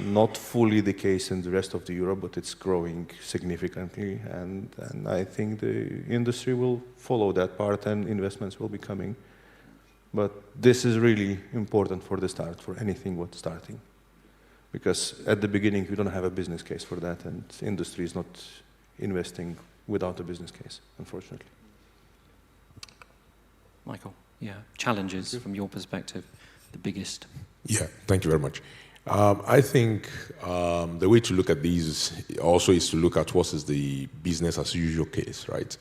Not fully the case in the rest of the Europe, but it's growing significantly. And I think the industry will follow that part and investments will be coming. But this is really important for the start, for anything worth starting. Because at the beginning, you don't have a business case for that, and industry is not investing without a business case, unfortunately. Michael, yeah, challenges from your perspective, the biggest. Yeah, thank you very much. I think the way to look at these also is to look at what is the business as usual case, right?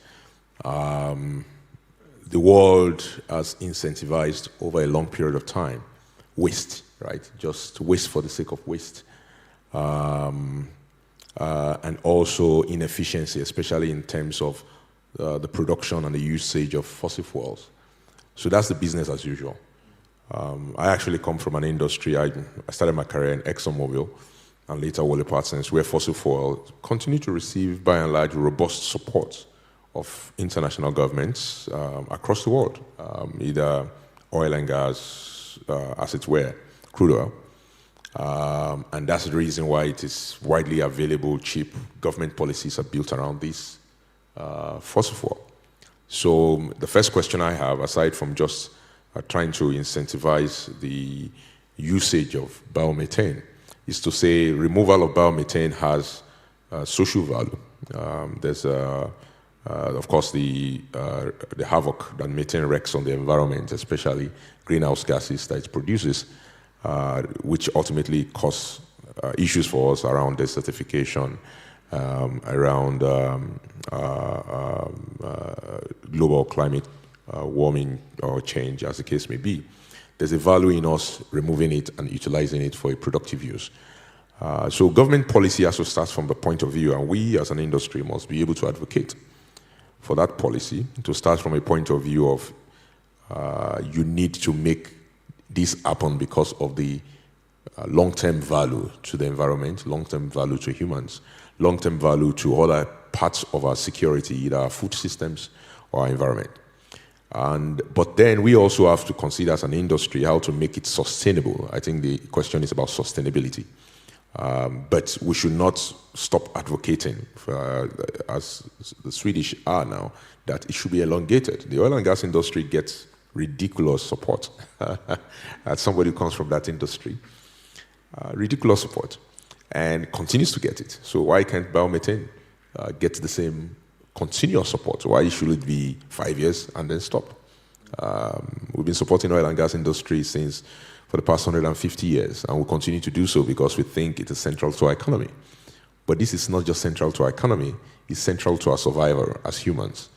The world has incentivized over a long period of time waste, right? Just waste for the sake of waste. And also inefficiency, especially in terms of the production and the usage of fossil fuels. So that's the business as usual. I actually come from an industry, I started my career in ExxonMobil and later Wally Parsons, where fossil fuel continue to receive, by and large, robust support of international governments across the world, either oil and gas, as it were, crude oil. And that's the reason why it is widely available, cheap. Government policies are built around this fossil fuel. So the first question I have, aside from just trying to incentivize the usage of biomethane, is to say removal of biomethane has social value. There's, of course, the havoc that methane wreaks on the environment, especially greenhouse gases that it produces, which ultimately cause issues for us around desertification, around global climate warming or change, as the case may be. There's a value in us removing it and utilizing it for a productive use. So government policy has to start from the point of view, and we as an industry must be able to advocate for that policy to start from a point of view of you need to make this happen because of the long-term value to the environment, long-term value to humans, long-term value to other parts of our security, either our food systems or our environment. But then we also have to consider as an industry how to make it sustainable. I think the question is about sustainability. But we should not stop advocating, as the Swedish are now, that it should be elongated. The oil and gas industry gets ridiculous support. As somebody who comes from that industry, ridiculous support, and continues to get it. So why can't biomethane get the same continuous support? Why should it be 5 years and then stop? We've been supporting oil and gas industry for the past 150 years, and we'll continue to do so because we think it is central to our economy. But this is not just central to our economy, it's central to our survival as humans.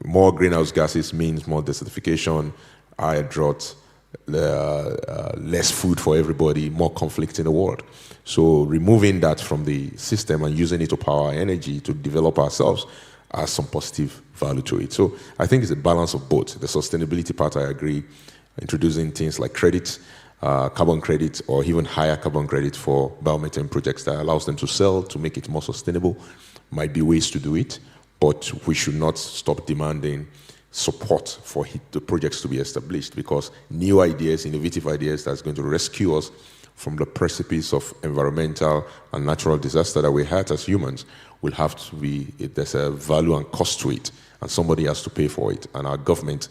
More greenhouse gases means more desertification, higher drought, less food for everybody, more conflict in the world. So removing that from the system and using it to power our energy to develop ourselves has some positive value to it. So I think it's a balance of both. The sustainability part, I agree, introducing things like credit, carbon credit, or even higher carbon credit for biomethane projects that allows them to sell to make it more sustainable might be ways to do it, but we should not stop demanding support for the projects to be established, because new ideas, innovative ideas that's going to rescue us from the precipice of environmental and natural disaster that we had as humans will have to be, there's a value and cost to it, and somebody has to pay for it. And our government,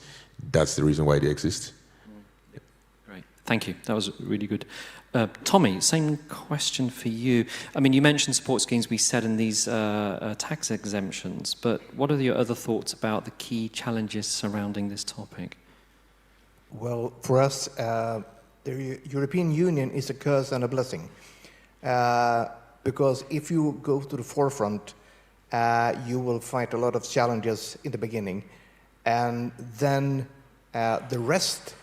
that's the reason why they exist. Great, thank you. That was really good. Tommy, same question for you. I mean, you mentioned support schemes we said in these tax exemptions, but what are your other thoughts about the key challenges surrounding this topic? Well, for us, the European Union is a curse and a blessing. Because if you go to the forefront, you will find a lot of challenges in the beginning. And then the rest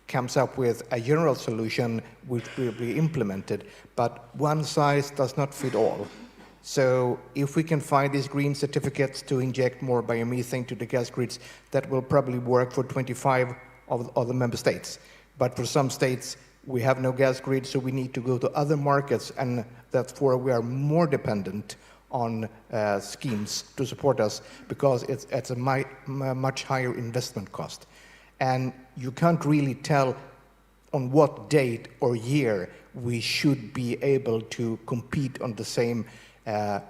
comes up with a general solution which will be implemented, but one size does not fit all. So if we can find these green certificates to inject more biomethane to the gas grids, that will probably work for 25 of the member states. But for some states, we have no gas grid, so we need to go to other markets, and therefore we are more dependent on schemes to support us because it's a much higher investment cost. And you can't really tell on what date or year we should be able to compete on the same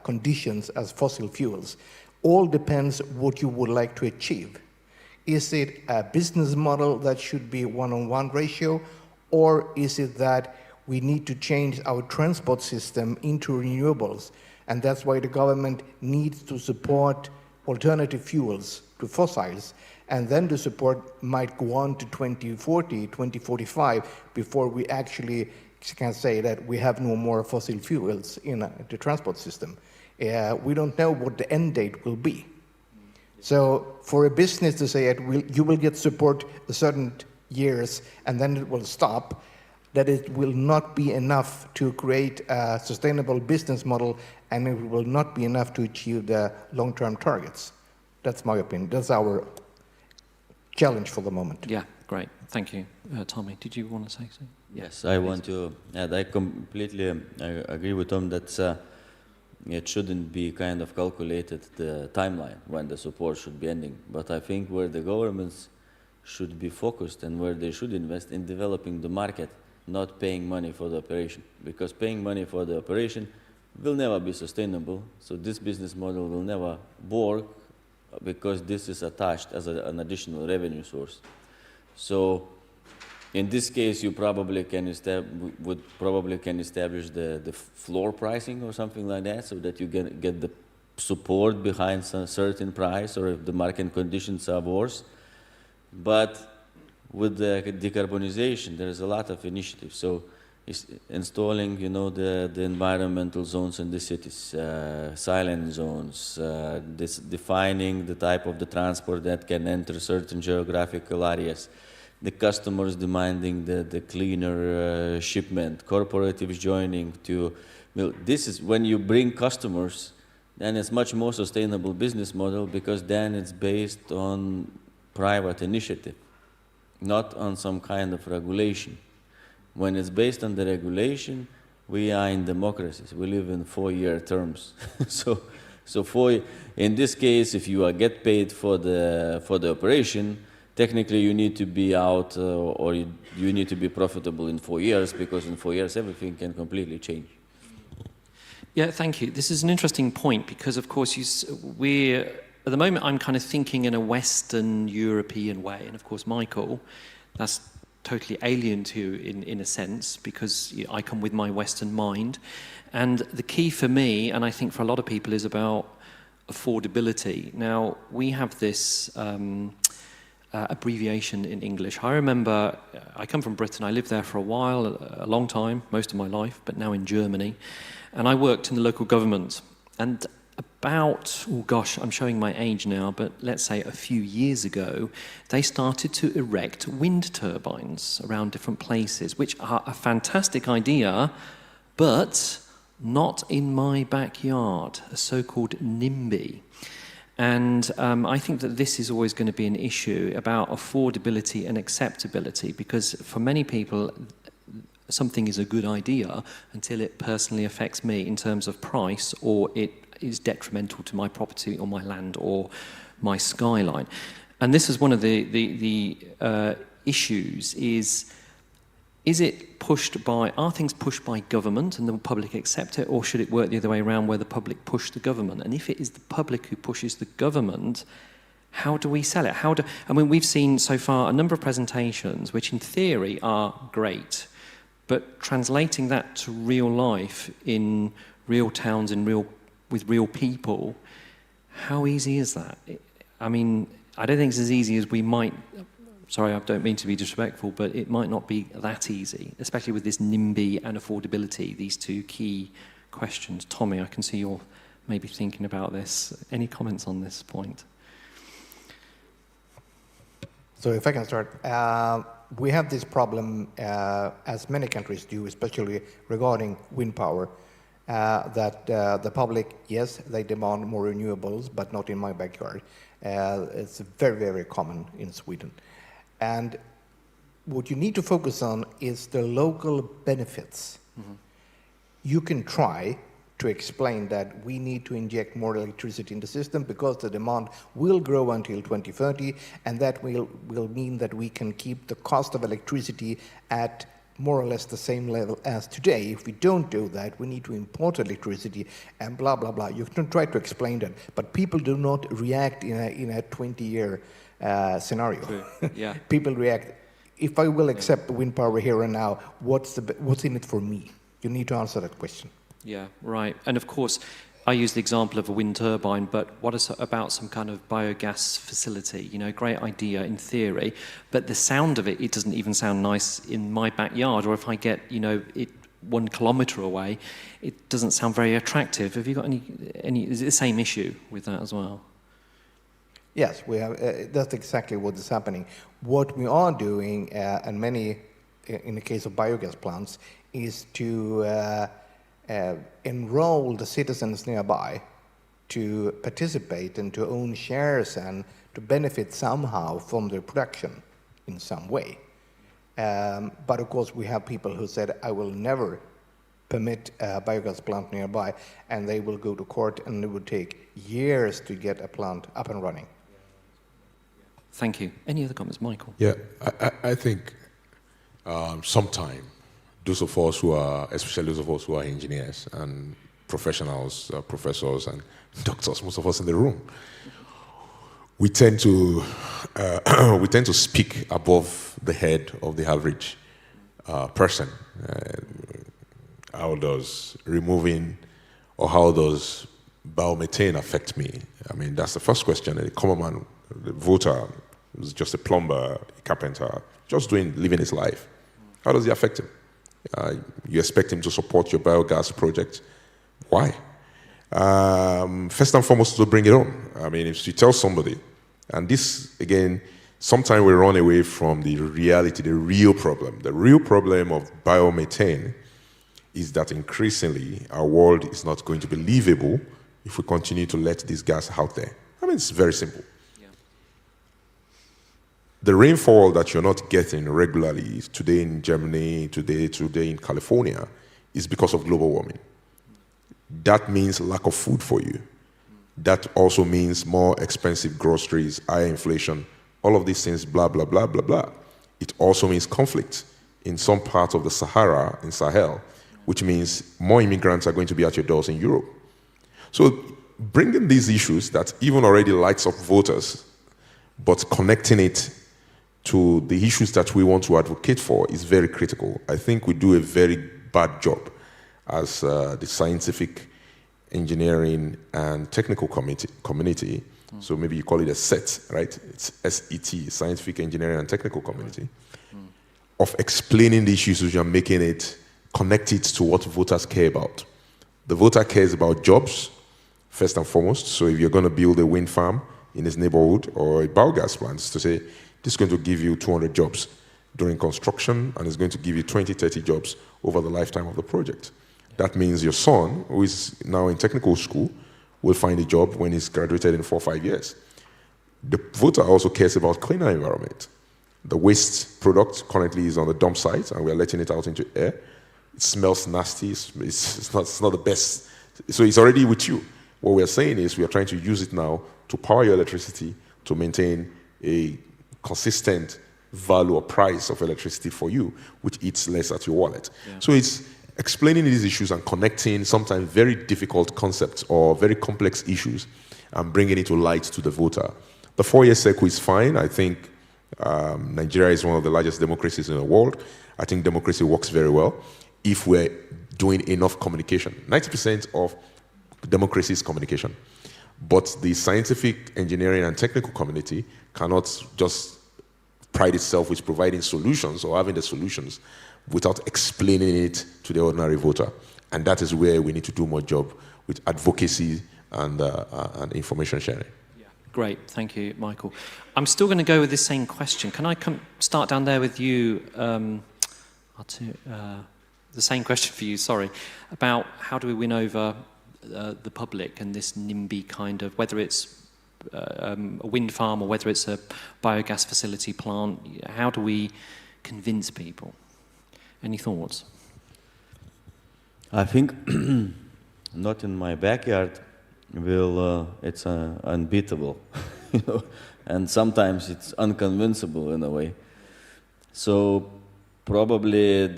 conditions as fossil fuels. All depends what you would like to achieve. Is it a business model that should be one-on-one ratio, or is it that we need to change our transport system into renewables? And that's why the government needs to support alternative fuels to fossils, and then the support might go on to 2040, 2045, before we actually can say that we have no more fossil fuels in the transport system. We don't know what the end date will be. So for a business to say you will get support a certain years and then it will stop, that it will not be enough to create a sustainable business model, and it will not be enough to achieve the long-term targets. That's my opinion. That's our challenge for the moment. Yeah, great. Thank you. Tommy, did you want to say something? Yes, I want to add. I completely agree with Tom that it shouldn't be kind of calculated the timeline when the support should be ending. But I think where the governments should be focused and where they should invest in developing the market, not paying money for the operation. Because paying money for the operation will never be sustainable. So this business model will never work because this is attached as an additional revenue source. So in this case, you probably can establish the floor pricing or something like that, so that you get the support behind some certain price, or if the market conditions are worse. But with the decarbonization, there is a lot of initiatives. So installing, the environmental zones in the cities, silent zones, defining the type of the transport that can enter certain geographical areas, the customers demanding the cleaner shipment, corporatives joining to. This is when you bring customers, then it's much more sustainable business model, because then it's based on private initiative, not on some kind of regulation. When it's based on the regulation, we are in democracies. We live in 4-year terms. so in this case, if you get paid for the operation, technically you need to be out or you need to be profitable in 4 years, because in 4 years everything can completely change. Yeah, thank you. This is an interesting point because, of course, at the moment I'm kind of thinking in a Western European way, and of course, Michael, that's totally alien to you in a sense, because I come with my Western mind. And the key for me, and I think for a lot of people, is about affordability. Now, we have this abbreviation in English. I remember, I come from Britain, I lived there for a while, a long time, most of my life, but now in Germany. And I worked in the local government. And about, oh gosh, I'm showing my age now, but let's say a few years ago, they started to erect wind turbines around different places, which are a fantastic idea, but not in my backyard, a so-called NIMBY. And I think that this is always going to be an issue about affordability and acceptability, because for many people, something is a good idea until it personally affects me in terms of price, or it is detrimental to my property or my land or my skyline. And this is one of the issues is it pushed by, are things pushed by government and the public accept it, or should it work the other way around where the public push the government? And if it is the public who pushes the government, how do we sell it? I mean, we've seen so far a number of presentations which in theory are great, but translating that to real life in real towns, with real people, how easy is that? I mean, I don't think it's as easy as we might. Sorry, I don't mean to be disrespectful, but it might not be that easy, especially with this NIMBY and affordability, these two key questions. Tommy, I can see you're maybe thinking about this. Any comments on this point? So if I can start, we have this problem, as many countries do, especially regarding wind power, that the public, yes, they demand more renewables, but not in my backyard. It's very, very common in Sweden. And what you need to focus on is the local benefits. You can try to explain that we need to inject more electricity in the system because the demand will grow until 2030, and that will mean that we can keep the cost of electricity at more or less the same level as today. If we don't do that, we need to import electricity and blah, blah, blah. You can try to explain that, but people do not react in a 20-year scenario. Yeah. People react, if I will accept wind power here and now, what's in it for me? You need to answer that question. Yeah, right. And of course, I use the example of a wind turbine, but what about some kind of biogas facility? You know, great idea in theory, but the sound of it, it doesn't even sound nice in my backyard, or if I get, you know, it 1 kilometre away, it doesn't sound very attractive. Have you got any is it the same issue with that as well? Yes, we have. That's exactly what is happening. What we are doing, and many, in the case of biogas plants, is to enroll the citizens nearby to participate and to own shares and to benefit somehow from their production in some way. But of course, we have people who said, I will never permit a biogas plant nearby, and they will go to court, and it would take years to get a plant up and running. Thank you. Any other comments, Michael? Yeah, I think sometime those of us who are, especially those of us who are engineers and professionals, professors and doctors, most of us in the room, we tend to speak above the head of the average person. How does removing, or how does biomethane affect me? I mean, that's the first question. A common man, the voter, who's just a plumber, a carpenter, just living his life. How does it affect him? You expect him to support your biogas project. Why? First and foremost, to bring it on. I mean, if you tell somebody, and this, again, sometimes we run away from the reality, the real problem. The real problem of biomethane is that increasingly our world is not going to be livable if we continue to let this gas out there. I mean, it's very simple. The rainfall that you're not getting regularly today in Germany, today in California, is because of global warming. That means lack of food for you. That also means more expensive groceries, higher inflation, all of these things, blah, blah, blah, blah, blah. It also means conflict in some parts of the Sahara, in Sahel, which means more immigrants are going to be at your doors in Europe. So bringing these issues that even already lights up voters, but connecting it to the issues that we want to advocate for is very critical. I think we do a very bad job as the scientific, engineering, and technical community. So maybe you call it a SET, right? It's SET, Scientific, Engineering, and Technical Community, of explaining the issues which are making it, connect it to what voters care about. The voter cares about jobs, first and foremost. So if you're going to build a wind farm in his neighborhood or a biogas plant, to say, this is going to give you 200 jobs during construction, and it's going to give you 20, 30 jobs over the lifetime of the project. That means your son, who is now in technical school, will find a job when he's graduated in 4 or 5 years. The voter also cares about cleaner environment. The waste product currently is on the dump site, and we're letting it out into air. It smells nasty. It's not the best. So it's already with you. What we're saying is we are trying to use it now to power your electricity to maintain a consistent value or price of electricity for you, which eats less at your wallet. Yeah. So it's explaining these issues and connecting sometimes very difficult concepts or very complex issues and bringing it to light to the voter. The 4-year cycle is fine. I think Nigeria is one of the largest democracies in the world. I think democracy works very well if we're doing enough communication. 90% of democracy is communication. But the scientific, engineering, and technical community cannot just pride itself with providing solutions or having the solutions without explaining it to the ordinary voter. And that is where we need to do more job with advocacy and information sharing. Yeah. Great, thank you, Michael. I'm still going to go with this same question. Can I start down there with you? The same question for you, sorry, about how do we win over the public and this NIMBY kind of, whether it's a wind farm or whether it's a biogas facility plant? How do we convince people? Any thoughts? I think not in my backyard it's unbeatable, you know, and sometimes it's unconvincible in a way. So probably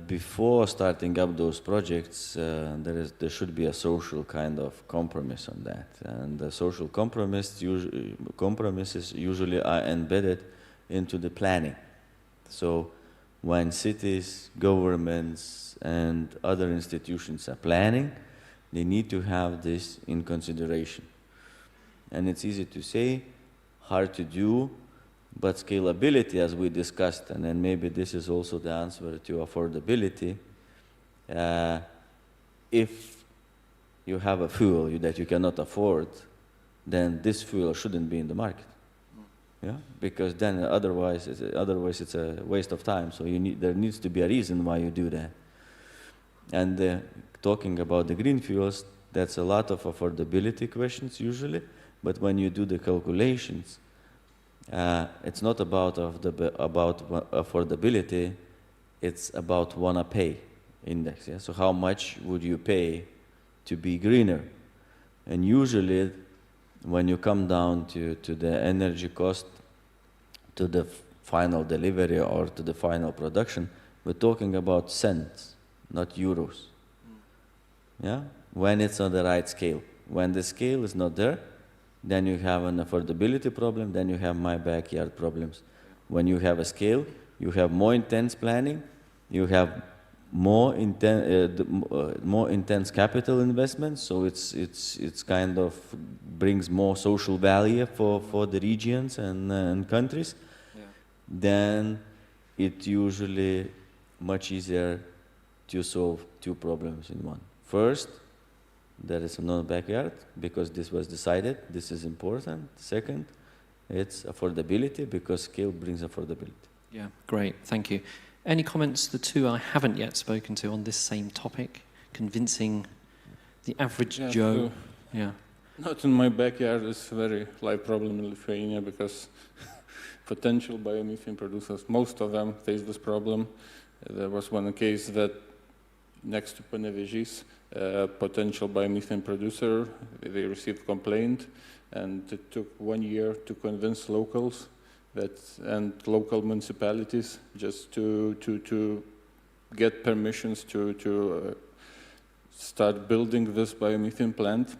before starting up those projects, there should be a social kind of compromise on that, and the social compromises usually are embedded into the planning. So when cities, governments, and other institutions are planning, they need to have this in consideration. And it's easy to say, hard to do, but scalability, as we discussed, and then maybe this is also the answer to affordability, if you have a fuel that you cannot afford, then this fuel shouldn't be in the market. Yeah, because then otherwise it's a waste of time. So there needs to be a reason why you do that. And talking about the green fuels, that's a lot of affordability questions usually. But when you do the calculations, it's not about affordability. It's about wanna pay index. Yeah? So how much would you pay to be greener? And usually, when you come down to the energy cost, to the final delivery or to the final production, we're talking about cents, not euros. Yeah? When it's on the right scale. When the scale is not there, then you have an affordability problem, then you have my backyard problems. When you have a scale, you have more intense planning, you have more intense capital investment, so it's kind of brings more social value for the regions and countries. Yeah. Then it's usually much easier to solve two problems in one. First, there is no backyard because this was decided, this is important. Second, it's affordability because scale brings affordability. Yeah, great, thank you. Any comments, the two I haven't yet spoken to on this same topic, convincing the average Joe? Yeah. Not in my backyard, it's a very live problem in Lithuania because potential biomethane producers, most of them face this problem. There was one case that next to Panevėžys, potential biomethane producer, they received complaint, and it took 1 year to convince locals and local municipalities just to get permissions to start building this biomethane plant.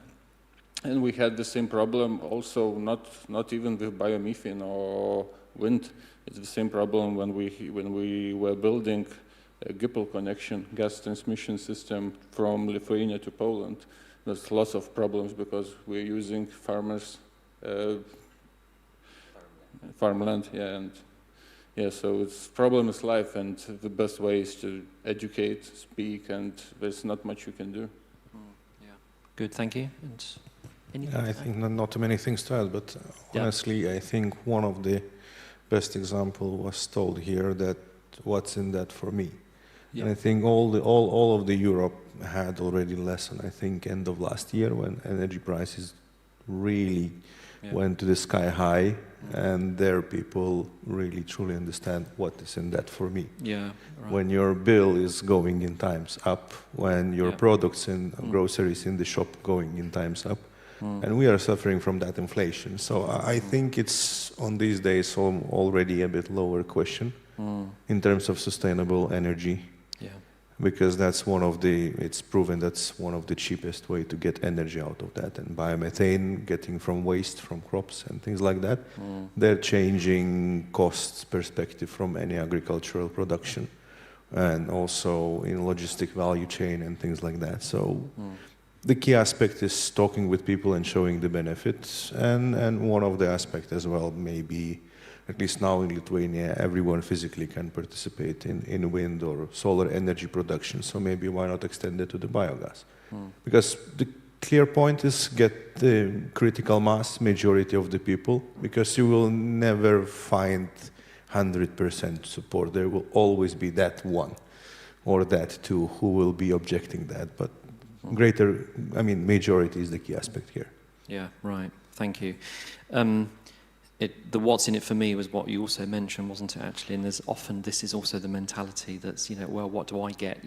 And we had the same problem also, not even with biomethane or wind. It's the same problem when we were building a GIPL connection, gas transmission system from Lithuania to Poland. There's lots of problems because we're using farmers' farmland, yeah, and yeah, so it's problem is life, and the best way is to educate, speak, and there's not much you can do. Yeah, good, thank you. And I think not too many things to add, but honestly, I think one of the best example was told here that what's in that for me. Yeah. And I think all of the Europe had already lesson. I think end of last year when energy prices really went to the sky high, and there people really truly understand what is in that for me. Yeah, right. When your bill is going in times up, when your products and groceries in the shop going in times up, and we are suffering from that inflation. So I think it's on these days already a bit lower question in terms of sustainable energy. Because that's it's proven that's one of the cheapest way to get energy out of that. And biomethane, getting from waste from crops and things like that, they're changing costs perspective from any agricultural production, and also in logistic value chain and things like that. So the key aspect is talking with people and showing the benefits, and one of the aspects as well may be, at least now in Lithuania, everyone physically can participate in wind or solar energy production. So maybe why not extend it to the biogas? Because the clear point is get the critical mass, majority of the people, because you will never find 100% support. There will always be that one or that two who will be objecting that. But majority is the key aspect here. Yeah, right. Thank you. The what's in it for me was what you also mentioned, wasn't it, actually? And there's often, this is also the mentality that's, well, what do I get,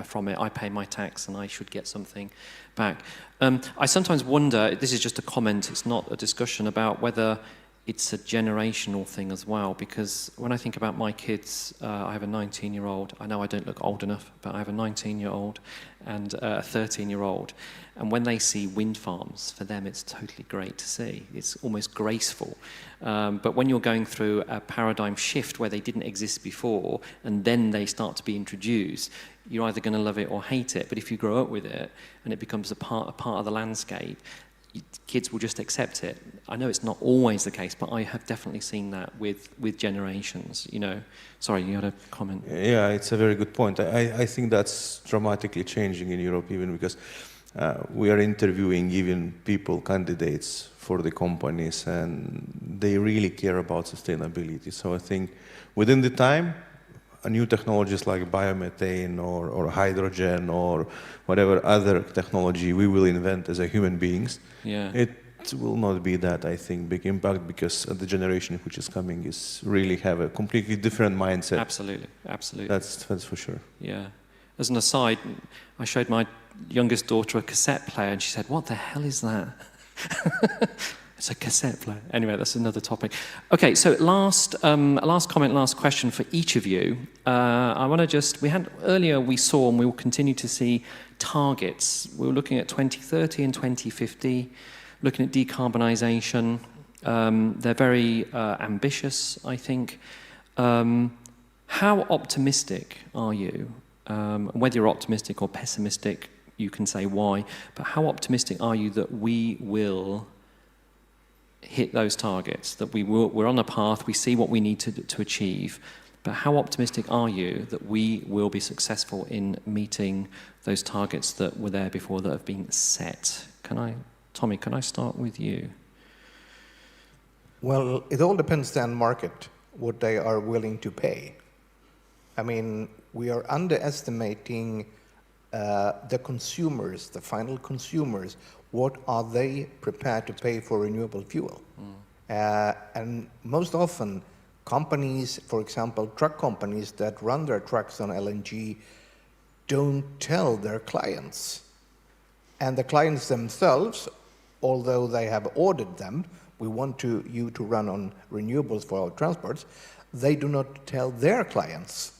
from it? I pay my tax and I should get something back. I sometimes wonder, this is just a comment, it's not a discussion, about whether it's a generational thing as well, because when I think about my kids, I have a 19-year-old. I know I don't look old enough, but I have a 19-year-old and a 13-year-old. And when they see wind farms, for them it's totally great to see. It's almost graceful. But when you're going through a paradigm shift where they didn't exist before, and then they start to be introduced, you're either going to love it or hate it. But if you grow up with it, and it becomes a part of the landscape, kids will just accept it. I know it's not always the case, but I have definitely seen that with generations, Sorry, you had a comment. Yeah, it's a very good point. I think that's dramatically changing in Europe, even because we are interviewing even people, candidates for the companies, and they really care about sustainability. So I think within the time, new technologies like biomethane or hydrogen or whatever other technology we will invent as a human beings, it will not be that, I think, big impact, because the generation which is coming is really have a completely different mindset. Absolutely, absolutely. That's for sure. Yeah. As an aside, I showed my youngest daughter a cassette player and she said, "What the hell is that?" It's a cassette player. Anyway, that's another topic. Okay, so last comment, last question for each of you. I want to earlier we saw, and we will continue to see, targets. We were looking at 2030 and 2050, looking at decarbonisation. They're very ambitious, I think. How optimistic are you? Whether you're optimistic or pessimistic, you can say why, but how optimistic are you that we will hit those targets, that we're on a path, we see what we need to achieve, but how optimistic are you that we will be successful in meeting those targets that were there before, that have been set? Tommy, can I start with you? Well, it all depends on market, what they are willing to pay. I mean, we are underestimating the consumers, the final consumers. What are they prepared to pay for renewable fuel? And most often, companies, for example, truck companies that run their trucks on LNG, don't tell their clients. And the clients themselves, although they have ordered them, we want you to run on renewables for our transports, they do not tell their clients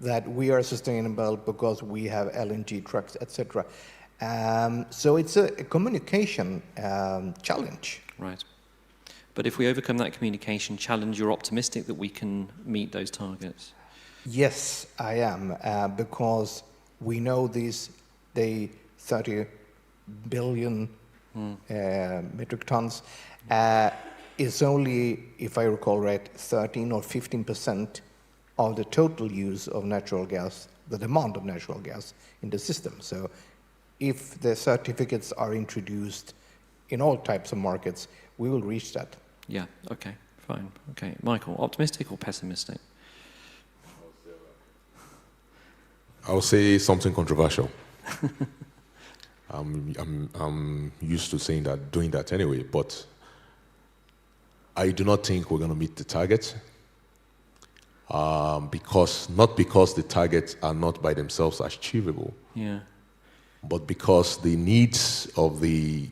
that we are sustainable because we have LNG trucks, etc. So it's a communication challenge. Right. But if we overcome that communication challenge, you're optimistic that we can meet those targets? Yes, I am, because we know the 30 billion metric tons is only, if I recall right, 13 or 15% of the total use of natural gas, the demand of natural gas in the system. So if the certificates are introduced in all types of markets, we will reach that. Yeah, okay, fine. Okay, Michael, optimistic or pessimistic? I'll say something controversial. I'm used to saying that, doing that anyway, but I do not think we're going to meet the target. Not because the targets are not by themselves achievable, but because the needs of the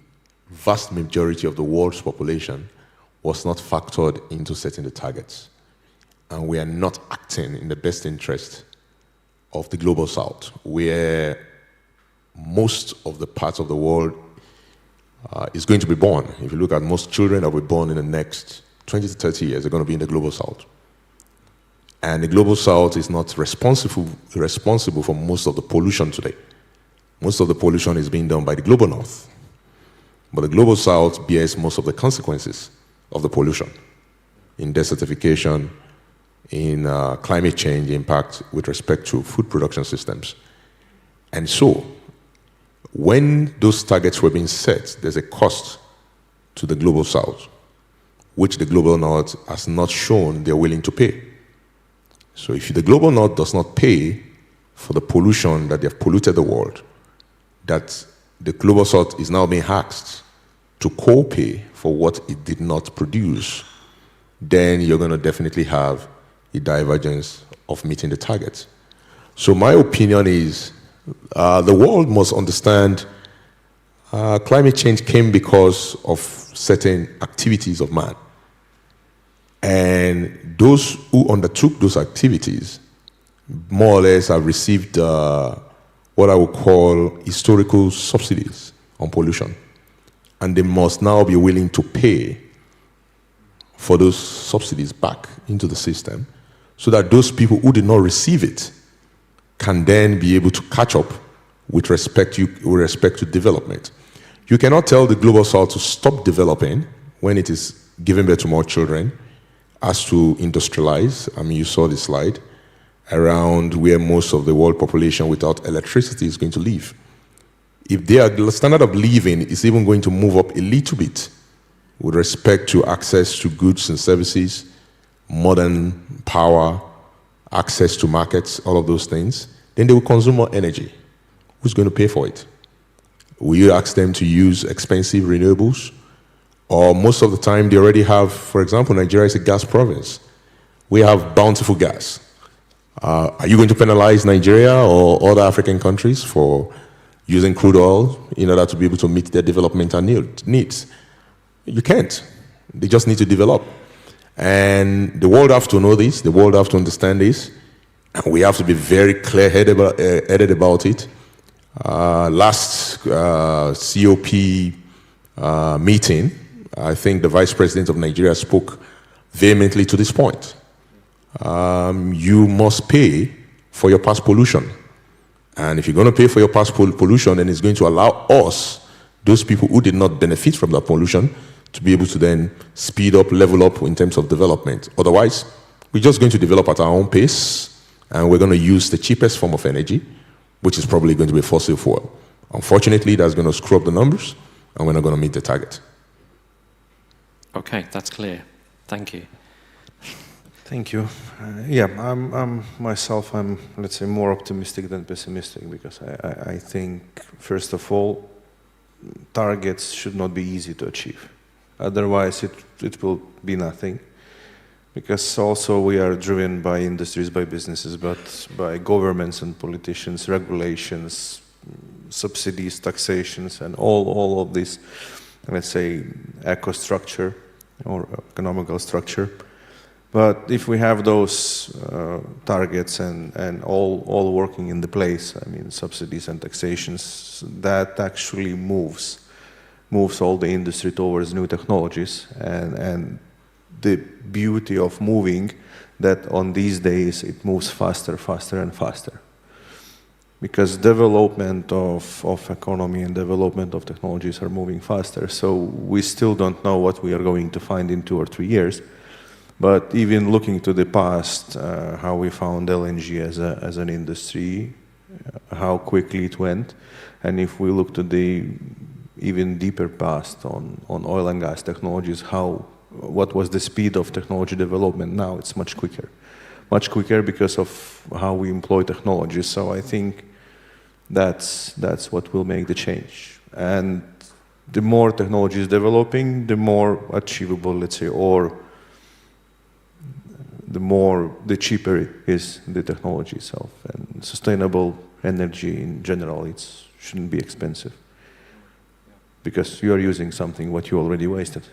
vast majority of the world's population was not factored into setting the targets. And we are not acting in the best interest of the global south, where most of the parts of the world is going to be born. If you look at most children that will be born in the next 20 to 30 years, they're going to be in the global south. And the global south is not responsible for most of the pollution today. Most of the pollution is being done by the global north. But the global south bears most of the consequences of the pollution in desertification, in climate change impact with respect to food production systems. And so, when those targets were being set, there's a cost to the global south, which the global north has not shown they're willing to pay. So if the global north does not pay for the pollution that they have polluted the world, that the global south is now being asked to co-pay for what it did not produce, then you're going to definitely have a divergence of meeting the targets. So my opinion is the world must understand climate change came because of certain activities of man. And those who undertook those activities more or less have received what I would call historical subsidies on pollution. And they must now be willing to pay for those subsidies back into the system so that those people who did not receive it can then be able to catch up with respect to development. You cannot tell the Global South to stop developing when it is giving birth to more children, as to industrialize. I mean, you saw the slide around where most of the world population without electricity is going to live. If their standard of living is even going to move up a little bit with respect to access to goods and services, modern power, access to markets, all of those things, then they will consume more energy. Who's going to pay for it? Will you ask them to use expensive renewables? Or most of the time they already have, for example, Nigeria is a gas province. We have bountiful gas. Are you going to penalize Nigeria or other African countries for using crude oil in order to be able to meet their developmental needs? You can't. They just need to develop. And the world have to know this, the world have to understand this, and we have to be very clear-headed about it. Last COP meeting, I think the Vice President of Nigeria spoke vehemently to this point. You must pay for your past pollution. And if you're going to pay for your past pollution, then it's going to allow us, those people who did not benefit from that pollution, to be able to then speed up, level up in terms of development. Otherwise, we're just going to develop at our own pace, and we're going to use the cheapest form of energy, which is probably going to be fossil fuel. Unfortunately, that's going to screw up the numbers, and we're not going to meet the target. Okay, that's clear. Thank you. Thank you. Yeah, I'm myself, let's say, more optimistic than pessimistic, because I think, first of all, targets should not be easy to achieve. Otherwise, it will be nothing. Because also we are driven by industries, by businesses, but by governments and politicians, regulations, subsidies, taxations, and all of this, let's say, eco-structure or economical structure. But if we have those targets and all working in the place, I mean, subsidies and taxations, that actually moves all the industry towards new technologies. And the beauty of moving, that on these days it moves faster and faster. Because development of economy and development of technologies are moving faster. So we still don't know what we are going to find in 2 or 3 years. But even looking to the past, how we found LNG as an industry, how quickly it went, and if we look to the even deeper past on oil and gas technologies, what was the speed of technology development? Now it's much quicker because of how we employ technology. So I think that's what will make the change. And the more technology is developing, the more achievable, let's say, or the cheaper is the technology itself. And sustainable energy in general, it shouldn't be expensive, because you are using something what you already wasted.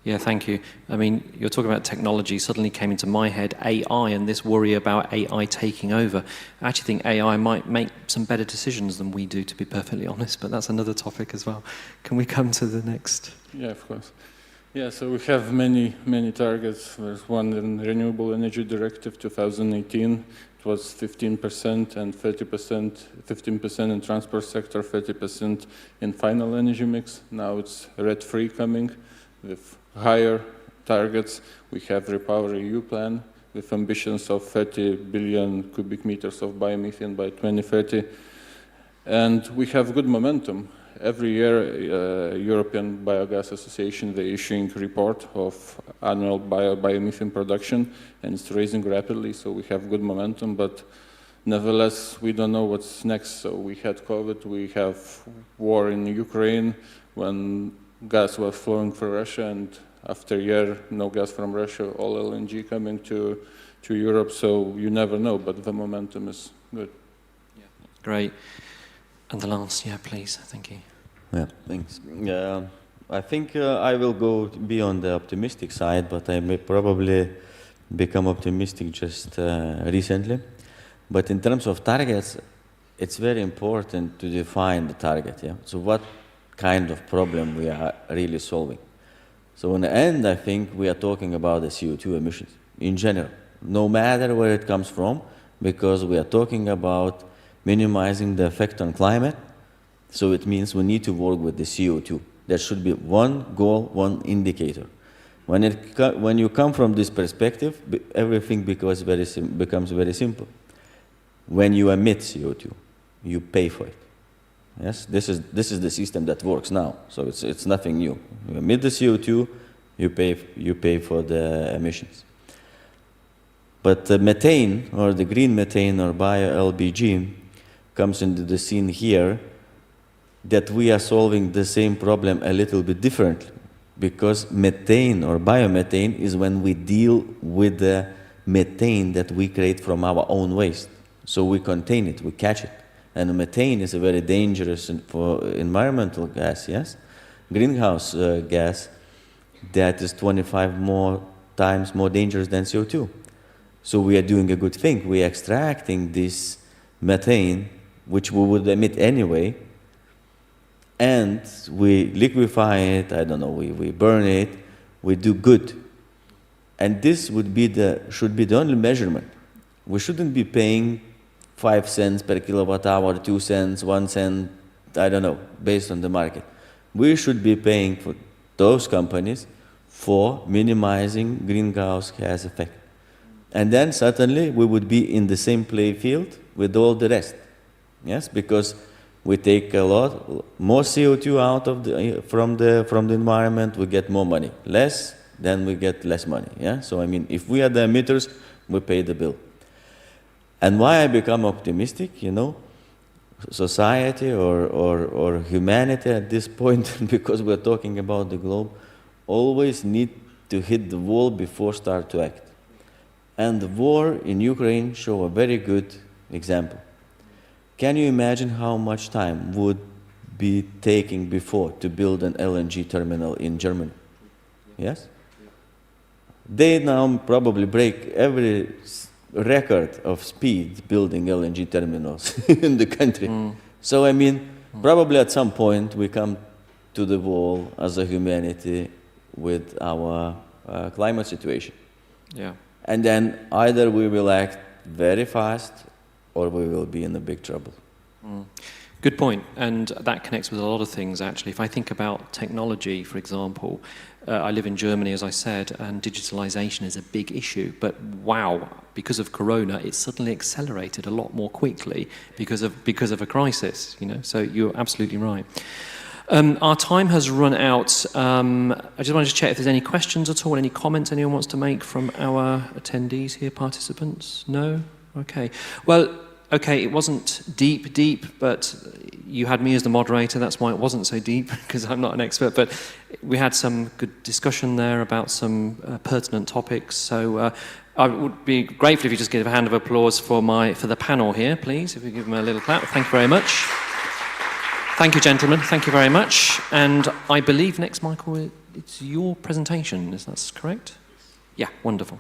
Yeah, thank you. I mean, you're talking about technology, suddenly came into my head AI and this worry about AI taking over. I actually think AI might make some better decisions than we do, to be perfectly honest, but that's another topic as well. Can we come to the next? Yeah, of course. Yeah, so we have many targets. There's one in Renewable Energy Directive 2018. It was 15% and 30%, 15% in transport sector, 30% in final energy mix. Now it's RED III coming with higher targets. We have REPowerEU plan with ambitions of 30 billion cubic meters of biomethane by 2030. And we have good momentum. Every year, European Biogas Association, they're issuing a report of annual biomethane production, and it's rising rapidly, so we have good momentum. But Nevertheless, we don't know what's next. So we had COVID, we have war in Ukraine, when gas was flowing from Russia, and after a year, no gas from Russia, all LNG coming to Europe. So you never know, but the momentum is good. Yeah, great. And the last, yeah, please, thank you. Yeah, thanks. I think I will be on the optimistic side, but I may probably become optimistic just recently. But in terms of targets, it's very important to define the target. Yeah. So what kind of problem we are really solving? So in the end, I think we are talking about the CO2 emissions in general, no matter where it comes from, because we are talking about minimizing the effect on climate. So it means we need to work with the CO2. There should be one goal, one indicator. When you come from this perspective, everything becomes very simple. When you emit CO2, you pay for it. Yes, this is the system that works now. So it's nothing new. You emit the CO2, you pay for the emissions. But the methane, or the green methane, or bio-LNG, comes into the scene here, that we are solving the same problem a little bit differently, because methane or biomethane is when we deal with the methane that we create from our own waste. So we contain it, we catch it. And methane is a very dangerous for environmental gas, yes? Greenhouse gas that is 25 times more dangerous than CO2. So we are doing a good thing. We are extracting this methane, which we would emit anyway, and we liquefy it, I don't know, we burn it, we do good. And this should be the only measurement. We shouldn't be paying 5 cents per kilowatt hour, 2 cents, 1 cent, I don't know, based on the market. We should be paying for those companies for minimizing greenhouse gas effect. And then certainly we would be in the same play field with all the rest. Yes, because we take a lot more CO2 out of from the environment, we get more money. Less, then we get less money. Yeah. So I mean, if we are the emitters, we pay the bill. And why I become optimistic, you know, society or humanity at this point, because we're talking about the globe, always need to hit the wall before start to act. And the war in Ukraine show a very good example. Can you imagine how much time would be taking before to build an LNG terminal in Germany? Yes? They now probably break every record of speed building LNG terminals in the country. So I mean, probably at some point we come to the wall as a humanity with our climate situation. Yeah. And then either we will act very fast or we will be in a big trouble. Good point, and that connects with a lot of things actually. If I think about technology, for example, I live in Germany, as I said, and digitalization is a big issue, but wow, because of Corona, it's suddenly accelerated a lot more quickly because of a crisis, you know, so you're absolutely right. Our time has run out. I just wanted to check if there's any questions at all, any comments anyone wants to make from our attendees here, participants? No? Okay. Well, okay, it wasn't deep, but you had me as the moderator, that's why it wasn't so deep, because I'm not an expert, but we had some good discussion there about some pertinent topics, so I would be grateful if you just give a hand of applause for the panel here, please, if you give them a little clap. Thank you very much. Thank you, gentlemen, thank you very much, and I believe next, Michael, it's your presentation, is that correct? Yeah, wonderful.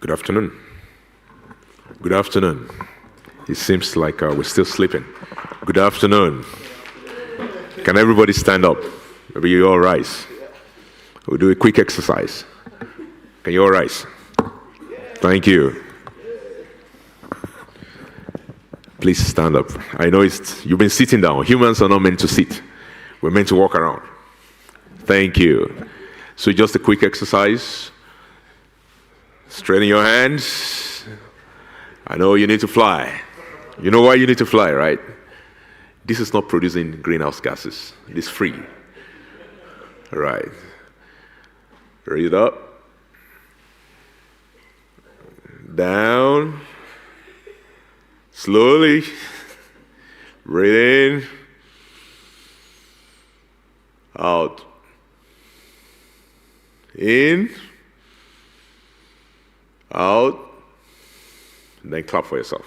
Good afternoon. Good afternoon. It seems like we're still sleeping. Good afternoon. Can everybody stand up? Maybe you all rise. We'll do a quick exercise. Can you all rise? Thank you. Please stand up. I know you've been sitting down. Humans are not meant to sit. We're meant to walk around. Thank you. So just a quick exercise. Straighten your hands. I know you need to fly. You know why you need to fly, right? This is not producing greenhouse gases. It is free. All right. Raise it up. Down. Slowly. Breathe in. Out. In. Out. And then clap for yourself.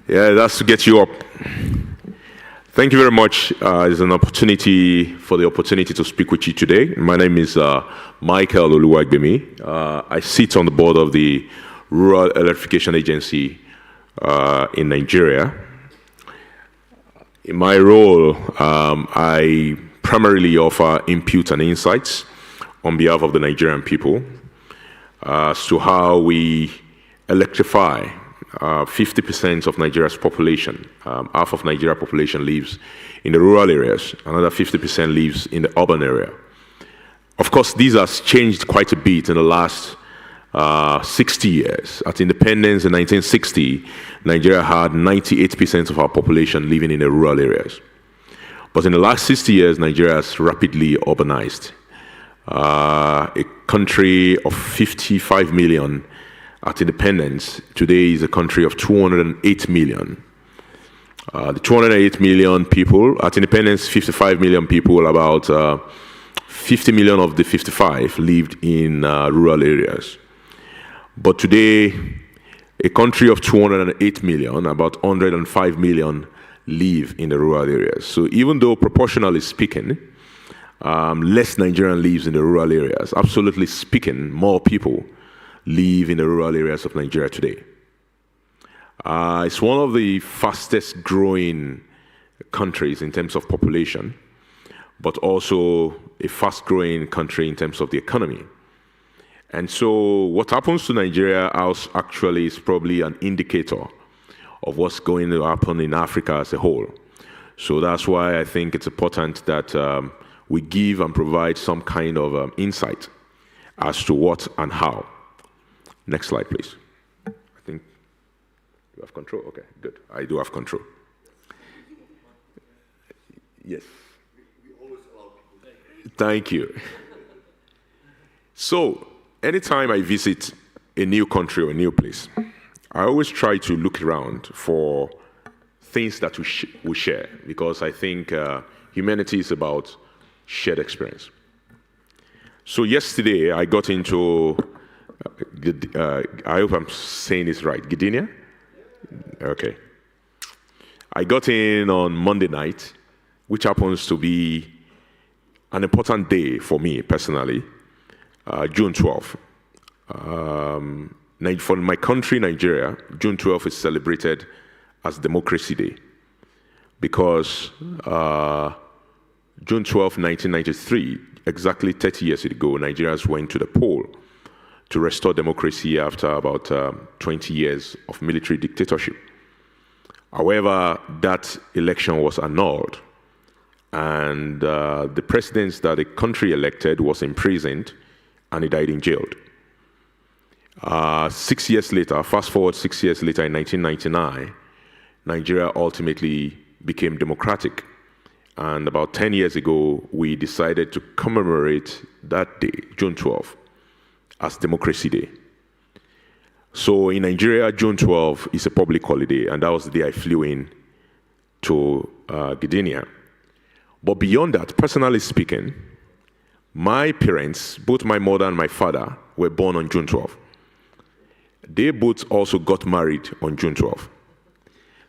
Yeah, that's to get you up. Thank you very much. It's an opportunity to speak with you today. My name is Michael Oluwagbemi. I sit on the board of the Rural Electrification Agency in Nigeria. In my role, I primarily offer input and insights on behalf of the Nigerian people as to how we electrify 50% of Nigeria's population. Half of Nigeria's population lives in the rural areas. Another 50% lives in the urban area. Of course, these has changed quite a bit in the last 60 years. At independence in 1960, Nigeria had 98% of our population living in the rural areas. But in the last 60 years, Nigeria has rapidly urbanized. A country of 55 million at independence, today is a country of 208 million. The 208 million people, at independence, 55 million people, about 50 million of the 55 lived in rural areas. But today, a country of 208 million, about 105 million live in the rural areas. So even though proportionally speaking, less Nigerian lives in the rural areas, absolutely speaking, more people live in the rural areas of Nigeria today. It's one of the fastest growing countries in terms of population, but also a fast growing country in terms of the economy. And so what happens to Nigeria actually is probably an indicator of what's going to happen in Africa as a whole. So that's why I think it's important that we give and provide some kind of insight as to what and how. Next slide, please. I think you have control. Okay, good. I do have control. Yes. We always allow people. Thank you. So, anytime I visit a new country or a new place, I always try to look around for things that we share, because I think humanity is about shared experience. So yesterday I got into I hope I'm saying this right. Gdynia? Okay. I got in on Monday night, which happens to be an important day for me personally, June 12th. For my country, Nigeria, June 12th is celebrated as Democracy Day because June 12th, 1993, exactly 30 years ago, Nigerians went to the poll to restore democracy after about 20 years of military dictatorship. However, that election was annulled, and the president that the country elected was imprisoned, and he died in jail. 6 years later, fast forward 6 years later, in 1999, Nigeria ultimately became democratic. And about 10 years ago, we decided to commemorate that day, June 12th, as Democracy Day. So in Nigeria, June 12th is a public holiday, and that was the day I flew in to Gdynia. But beyond that, personally speaking, my parents, both my mother and my father, were born on June 12th. They both also got married on June 12th.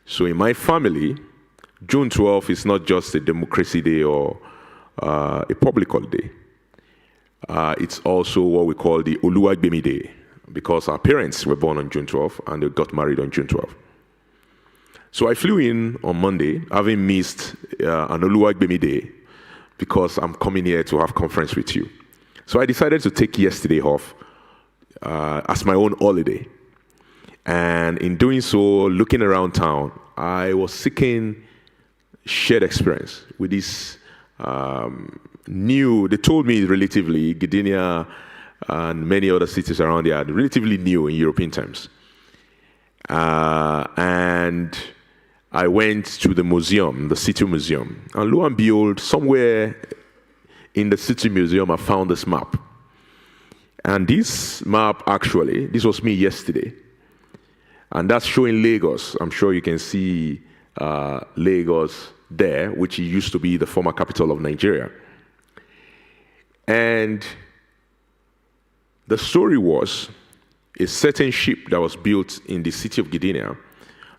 So in my family, June 12th is not just a Democracy Day or a public holiday. It's also what we call the Oluwagbemi Day, because our parents were born on June 12th and they got married on June 12th. So I flew in on Monday, having missed an Oluwagbemi day, because I'm coming here to have conference with you. So I decided to take yesterday off as my own holiday. And in doing so, looking around town, I was seeking shared experience with this new, they told me relatively, Gdynia and many other cities around there are relatively new in European terms. And I went to the museum, the City Museum, and lo and behold, somewhere in the City Museum, I found this map. And this map, actually, this was me yesterday, and that's showing Lagos. I'm sure you can see Lagos there, which used to be the former capital of Nigeria. And the story was a certain ship that was built in the city of Gdynia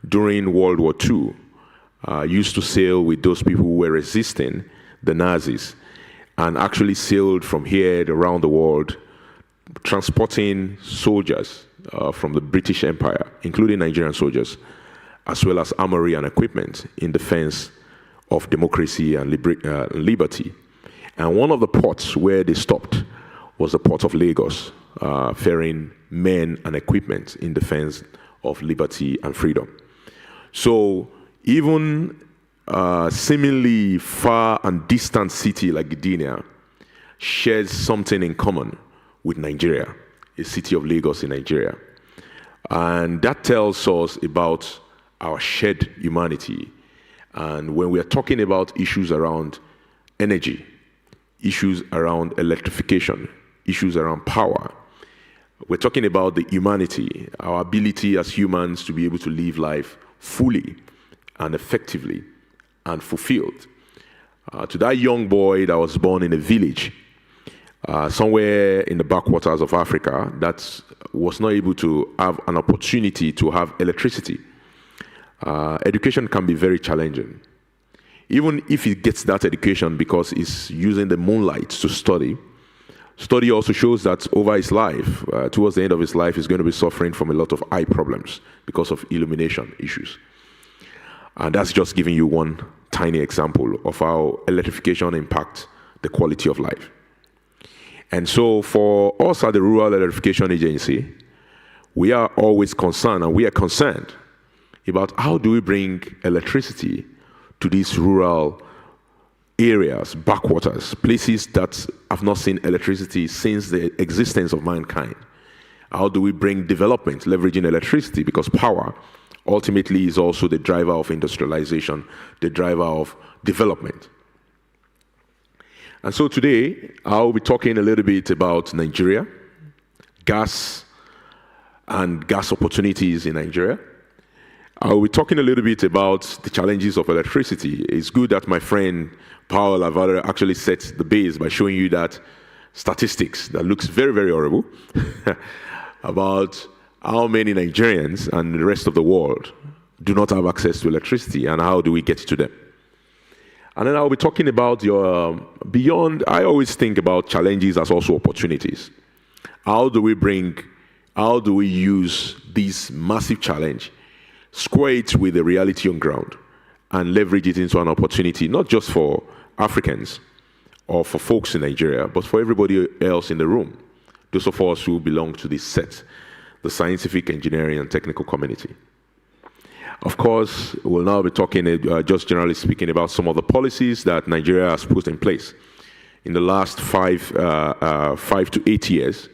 during World War II used to sail with those people who were resisting the Nazis, and actually sailed from here around the world, transporting soldiers from the British Empire, including Nigerian soldiers, as well as armory and equipment in defense of democracy and liberty. And one of the ports where they stopped was the port of Lagos, ferrying men and equipment in defense of liberty and freedom. So even a seemingly far and distant city like Gdynia shares something in common with Nigeria, a city of Lagos in Nigeria. And that tells us about our shared humanity. And when we are talking about issues around energy, issues around electrification, issues around power, we're talking about the humanity, our ability as humans to be able to live life fully and effectively and fulfilled. To that young boy that was born in a village somewhere in the backwaters of Africa that was not able to have an opportunity to have electricity, education can be very challenging. Even if he gets that education because he's using the moonlight to study, study also shows that over his life, towards the end of his life, he's going to be suffering from a lot of eye problems because of illumination issues. And that's just giving you one tiny example of how electrification impacts the quality of life. And so for us at the Rural Electrification Agency, we are always concerned, and we are concerned about how do we bring electricity to these rural areas, backwaters, places that have not seen electricity since the existence of mankind. How do we bring development, leveraging electricity? Because power ultimately is also the driver of industrialization, the driver of development. And so today, I'll be talking a little bit about Nigeria, gas and gas opportunities in Nigeria. I'll be talking a little bit about the challenges of electricity. It's good that my friend Paul Alvaro actually set the base by showing you that statistics that looks very, very horrible about how many Nigerians and the rest of the world do not have access to electricity, and how do we get to them. And then I'll be talking about your beyond. I always think about challenges as also opportunities. How do we use this massive challenge, square it with the reality on ground, and leverage it into an opportunity, not just for Africans or for folks in Nigeria, but for everybody else in the room, those of us who belong to this set, the scientific, engineering, and technical community. Of course, we'll now be talking, just generally speaking, about some of the policies that Nigeria has put in place in the last 5 to 8 years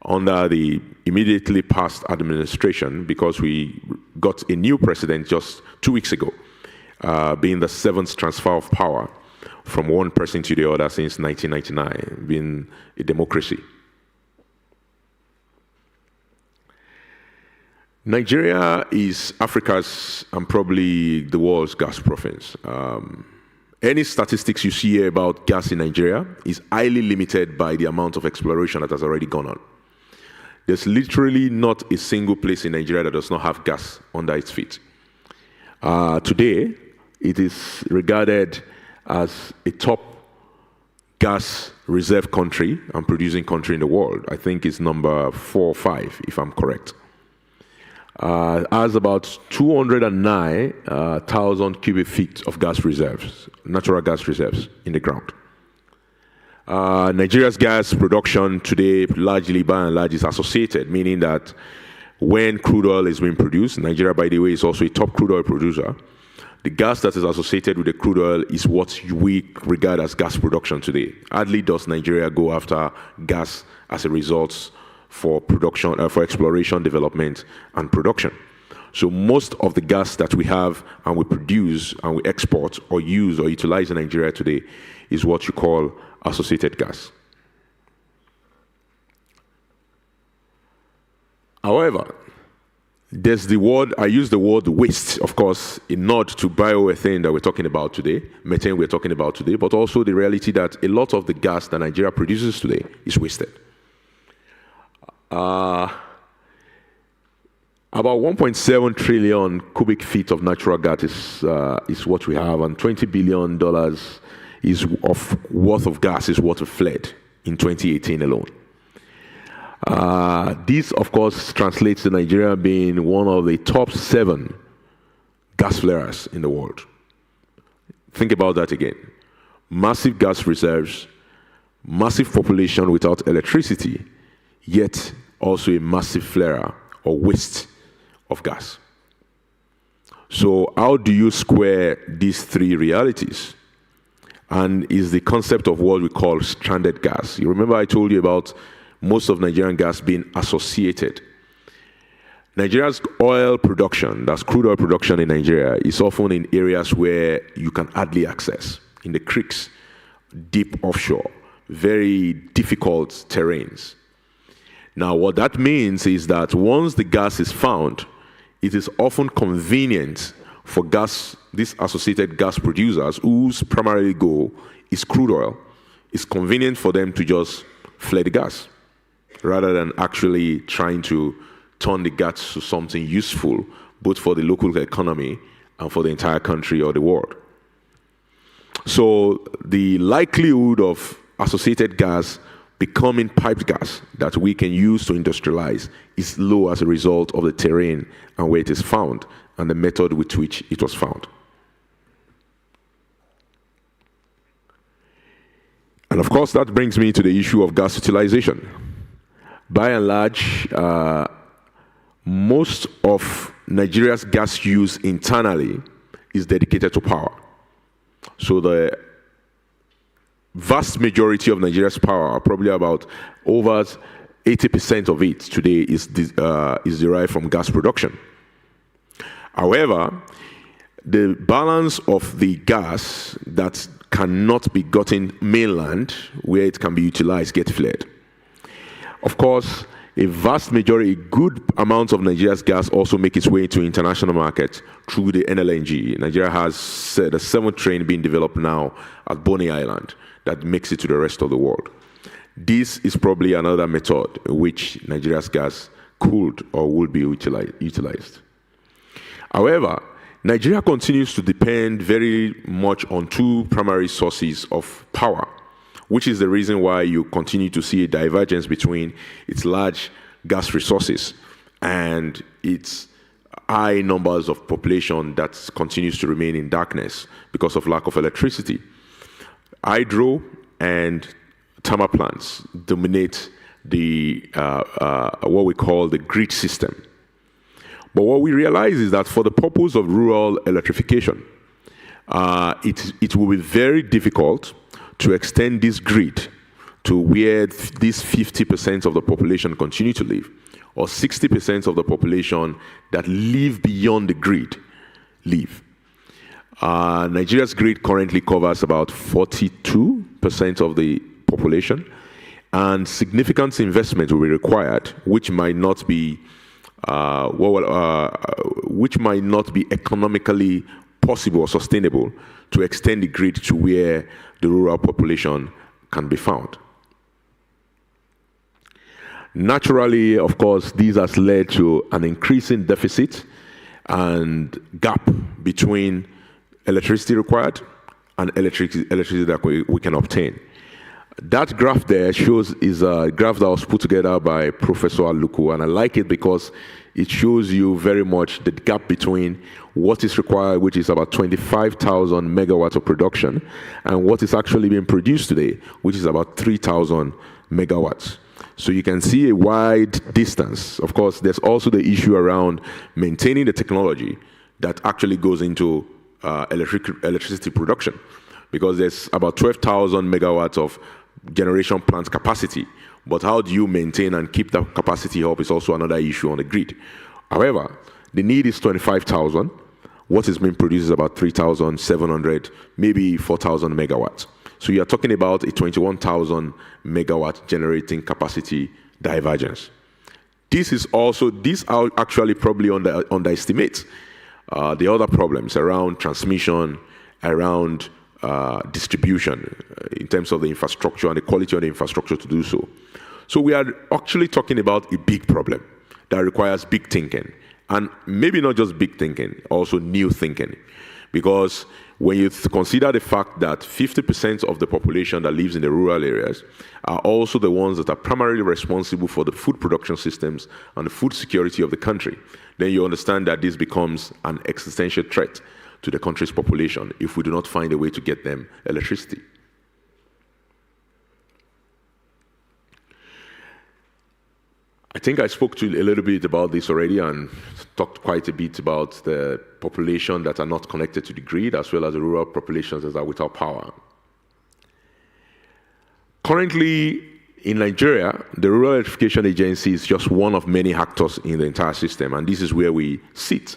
under the immediately past administration, because we got a new president just 2 weeks ago, being the 7th transfer of power from one person to the other since 1999, being a democracy. Nigeria is Africa's and probably the world's gas province. Any statistics you see here about gas in Nigeria is highly limited by the amount of exploration that has already gone on. There's literally not a single place in Nigeria that does not have gas under its feet. Today, it is regarded as a top gas reserve country and producing country in the world. I think it's number 4 or 5, if I'm correct. has about 209,000 cubic feet of gas reserves, natural gas reserves in the ground. Nigeria's gas production today, largely by and large, is associated, meaning that when crude oil is being produced, Nigeria, by the way, is also a top crude oil producer. The gas that is associated with the crude oil is what we regard as gas production today. Hardly does Nigeria go after gas as a result for production, for exploration, development, and production. So most of the gas that we have and we produce and we export or use or utilize in Nigeria today is what you call associated gas. However, there's the word, I use the word waste, of course, a nod to bioethane that we're talking about today, methane we're talking about today, but also the reality that a lot of the gas that Nigeria produces today is wasted. About 1.7 trillion cubic feet of natural gas is what we have, and $20 billion worth of gas is what fled in 2018 alone. This, of course, translates to Nigeria being one of the top 7 gas flares in the world. Think about that again. Massive gas reserves, massive population without electricity, yet also a massive flare or waste of gas. So how do you square these 3 realities? And is the concept of what we call stranded gas. You remember I told you about most of Nigerian gas being associated. Nigeria's oil production, that's crude oil production in Nigeria, is often in areas where you can hardly access, in the creeks, deep offshore, very difficult terrains. Now, what that means is that once the gas is found, it is often convenient for these associated gas producers, whose primary goal is crude oil. It's convenient for them to just flare the gas, rather than actually trying to turn the gas to something useful, both for the local economy and for the entire country or the world. So the likelihood of associated gas becoming piped gas that we can use to industrialize is low as a result of the terrain and where it is found and the method with which it was found. And of course, that brings me to the issue of gas utilization. By and large, most of Nigeria's gas use internally is dedicated to power. So the vast majority of Nigeria's power, probably about over 80% of it today, is derived from gas production. However, the balance of the gas that cannot be gotten mainland, where it can be utilized, gets flared. Of course, a vast majority, a good amount of Nigeria's gas also make its way into international markets through the NLNG. Nigeria has the 7th train being developed now at Bonny Island that makes it to the rest of the world. This is probably another method in which Nigeria's gas could or would be utilized. However, Nigeria continues to depend very much on 2 primary sources of power, which is the reason why you continue to see a divergence between its large gas resources and its high numbers of population that continues to remain in darkness because of lack of electricity. Hydro and thermal plants dominate the what we call the grid system. But what we realize is that for the purpose of rural electrification, it will be very difficult to extend this grid to where these 50% of the population continue to live, or 60% of the population that live beyond the grid live. Nigeria's grid currently covers about 42% of the population, and significant investment will be required, which might not be economically possible or sustainable to extend the grid to where the rural population can be found. Naturally, of course, this has led to an increasing deficit and gap between electricity required and electricity that we can obtain. That graph there is a graph that was put together by Professor Aluko, and I like it because it shows you very much the gap between what is required, which is about 25,000 megawatts of production, and what is actually being produced today, which is about 3,000 megawatts. So you can see a wide distance. Of course, there's also the issue around maintaining the technology that actually goes into electricity production, because there's about 12,000 megawatts of generation plant capacity. But how do you maintain and keep that capacity up is also another issue on the grid. However, the need is 25,000. What is being produced is about 3,700, maybe 4,000 megawatts. So you're talking about a 21,000 megawatt generating capacity divergence. This are actually probably underestimate the other problems around transmission, around distribution in terms of the infrastructure and the quality of the infrastructure to do so. So we are actually talking about a big problem that requires big thinking, and maybe not just big thinking, also new thinking. Because when you consider the fact that 50% of the population that lives in the rural areas are also the ones that are primarily responsible for the food production systems and the food security of the country, then you understand that this becomes an existential threat to the country's population if we do not find a way to get them electricity. I think I spoke to you a little bit about this already and talked quite a bit about the population that are not connected to the grid, as well as the rural populations that are without power. Currently, in Nigeria, the Rural Electrification Agency is just one of many actors in the entire system, and this is where we sit.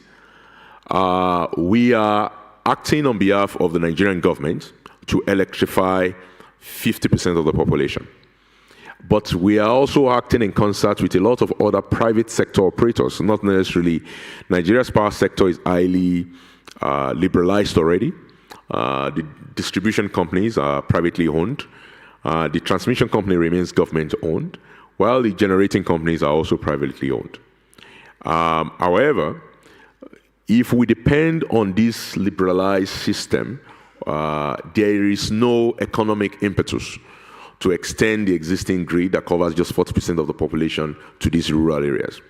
We are acting on behalf of the Nigerian government to electrify 50% of the population. But we are also acting in concert with a lot of other private sector operators, not necessarily. Nigeria's power sector is highly liberalized already. The distribution companies are privately owned. The transmission company remains government owned, while the generating companies are also privately owned. However, if we depend on this liberalized system, there is no economic impetus to extend the existing grid that covers just 40% of the population to these rural areas.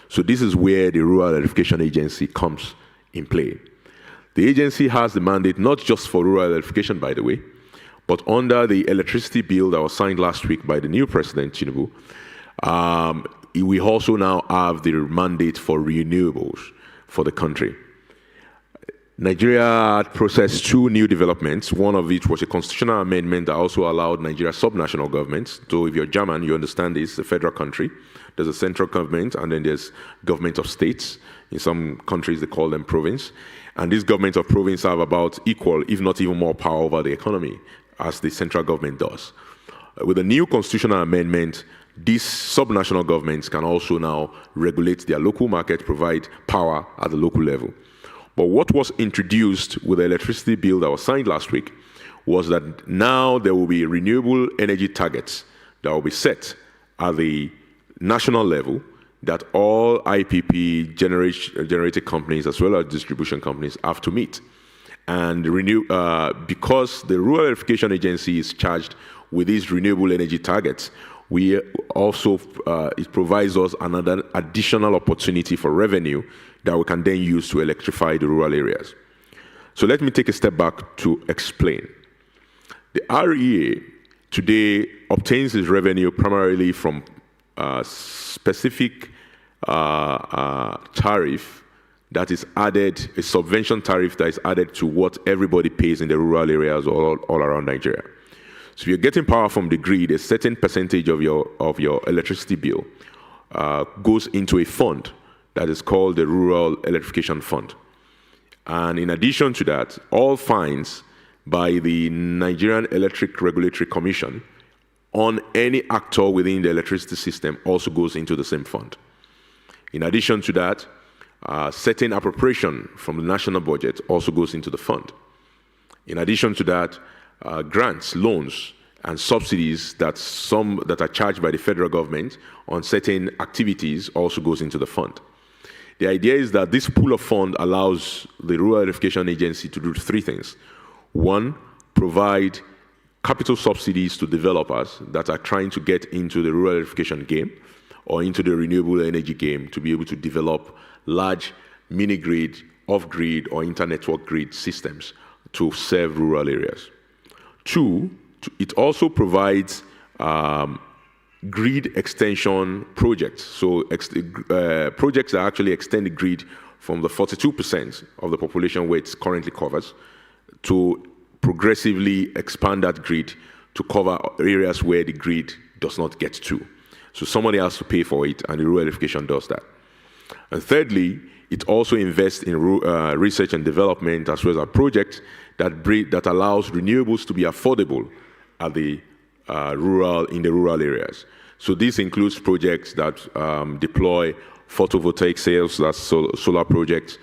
So this is where the Rural Electrification Agency comes in play. The agency has the mandate not just for rural electrification, by the way, but under the electricity bill that was signed last week by the new President Tinubu, we also now have the mandate for renewables for the country. Nigeria had processed two new developments, one of which was a constitutional amendment that also allowed Nigeria's subnational governments. So if you're German, you understand this, a federal country. There's a central government, and then there's government of states. In some countries, they call them province. And these governments of province have about equal, if not even more power over the economy, as the central government does. With a new constitutional amendment, these subnational governments can also now regulate their local market, provide power at the local level. But what was introduced with the electricity bill that was signed last week was that now there will be renewable energy targets that will be set at the national level that all IPP generated companies as well as distribution companies have to meet. And because the Rural Electrification Agency is charged with these renewable energy targets, we also, it provides us another additional opportunity for revenue that we can then use to electrify the rural areas. So let me take a step back to explain. The REA today obtains its revenue primarily from specific tariff that is added, a subvention tariff that is added to what everybody pays in the rural areas all around Nigeria. So if you're getting power from the grid, a certain percentage of your electricity bill goes into a fund that is called the Rural Electrification Fund. And in addition to that, all fines by the Nigerian Electric Regulatory Commission on any actor within the electricity system also goes into the same fund. In addition to that, certain appropriation from the national budget also goes into the fund. In addition to that, grants, loans, and subsidies that are charged by the federal government on certain activities also goes into the fund. The idea is that this pool of fund allows the Rural Electrification Agency to do three things. One, provide capital subsidies to developers that are trying to get into the rural electrification game, or into the renewable energy game to be able to develop large mini-grid, off-grid, or inter-network grid systems to serve rural areas. Two, it also provides grid extension projects. So projects that actually extend the grid from the 42% of the population where it currently covers to progressively expand that grid to cover areas where the grid does not get to. So somebody has to pay for it, and the rural electrification does that. And thirdly, it also invests in research and development as well as a project that allows renewables to be affordable at the in the rural areas. So this includes projects that deploy photovoltaic cells, that's solar projects,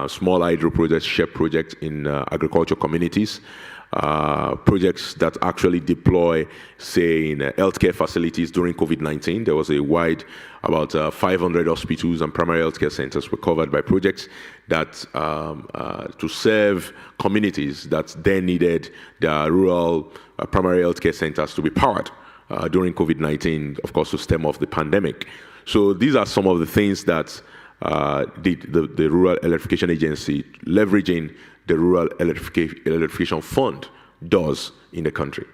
small hydro projects, SHEP projects in agriculture communities, projects that actually deploy, say, in healthcare facilities during COVID-19. There was a wide, about 500 hospitals and primary healthcare centers were covered by projects that to serve communities that then needed their rural primary healthcare centers to be powered during COVID-19, of course, to stem off the pandemic. So these are some of the things that the Rural Electrification Agency, leveraging the Rural Electrification Fund, does in the country.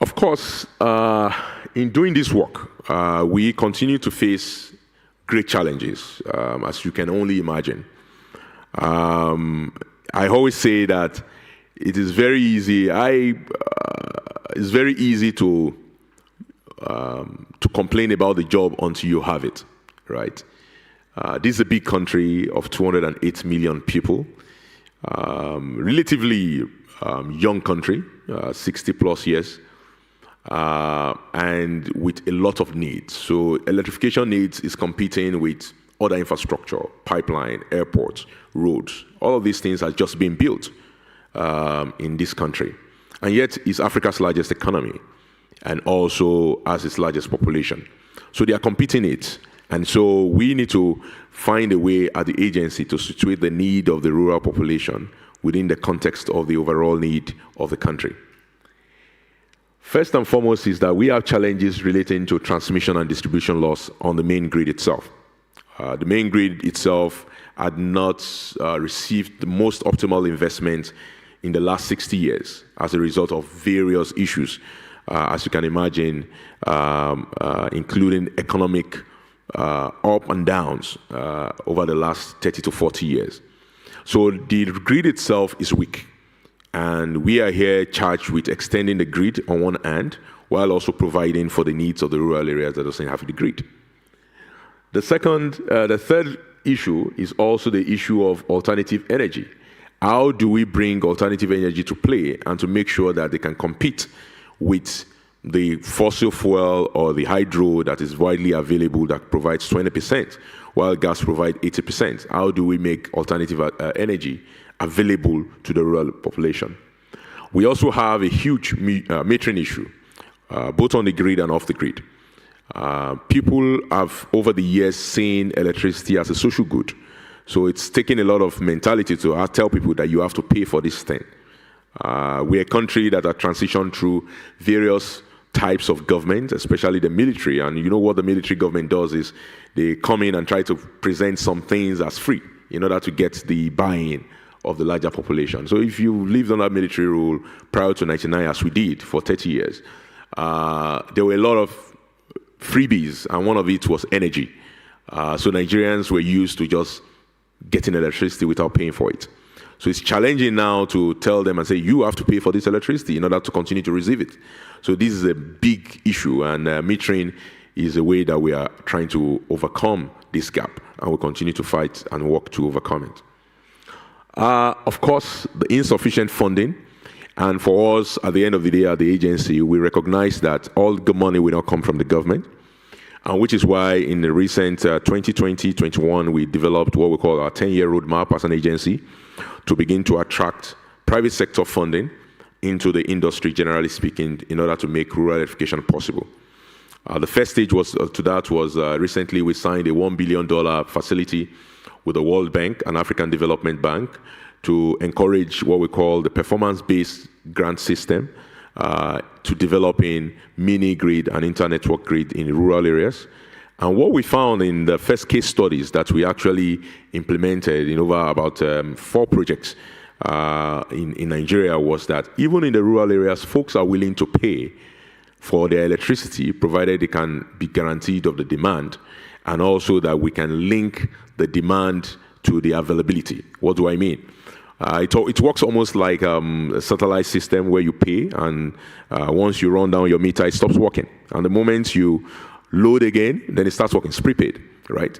Of course, in doing this work, we continue to face great challenges, as you can only imagine. I always say that it is very easy. It's very easy to complain about the job until you have it, right? This is a big country of 208 million people, relatively young country, 60 plus years, and with a lot of needs. So electrification needs is competing with other infrastructure, pipeline, airports, roads. All of these things are just being built in this country. And yet it's Africa's largest economy and also has its largest population. So they are competing it. And so we need to find a way at the agency to situate the need of the rural population within the context of the overall need of the country. First and foremost is that we have challenges relating to transmission and distribution loss on the main grid itself. The main grid itself had not received the most optimal investment in the last 60 years as a result of various issues, as you can imagine, including economic up and downs over the last 30 to 40 years. So the grid itself is weak. And we are here charged with extending the grid on one hand, while also providing for the needs of the rural areas that doesn't have the grid. The third issue is also the issue of alternative energy. How do we bring alternative energy to play and to make sure that they can compete with the fossil fuel or the hydro that is widely available that provides 20%, while gas provides 80%? How do we make alternative energy available to the rural population? We also have a huge metering issue, both on the grid and off the grid. People have, over the years, seen electricity as a social good. So it's taking a lot of mentality to tell people that you have to pay for this thing. We're a country that has transitioned through various types of government, especially the military. And you know what the military government does is they come in and try to present some things as free in order to get the buy-in of the larger population. So if you lived under military rule prior to 1999, as we did for 30 years, there were a lot of freebies, and one of it was energy. So Nigerians were used to just getting electricity without paying for it. So it's challenging now to tell them and say, you have to pay for this electricity in order to continue to receive it. So this is a big issue, and metering is a way that we are trying to overcome this gap, and we'll continue to fight and work to overcome it. Of course, the insufficient funding, and for us, at the end of the day, at the agency, we recognize that all the money will not come from the government, and which is why in the recent 2020-21, we developed what we call our 10-year roadmap as an agency to begin to attract private sector funding into the industry, generally speaking, in order to make rural electrification possible. The first stage was recently we signed a $1 billion facility with the World Bank and African Development Bank to encourage what we call the performance-based grant system to developing mini-grid and inter-network grid in rural areas. And what we found in the first case studies that we actually implemented in over about 4 projects in Nigeria was that even in the rural areas, folks are willing to pay for their electricity, provided they can be guaranteed of the demand, and also that we can link the demand to the availability. What do I mean? It works almost like a satellite system where you pay, and once you run down your meter, it stops working. And the moment you load again, then it starts working. It's prepaid, right?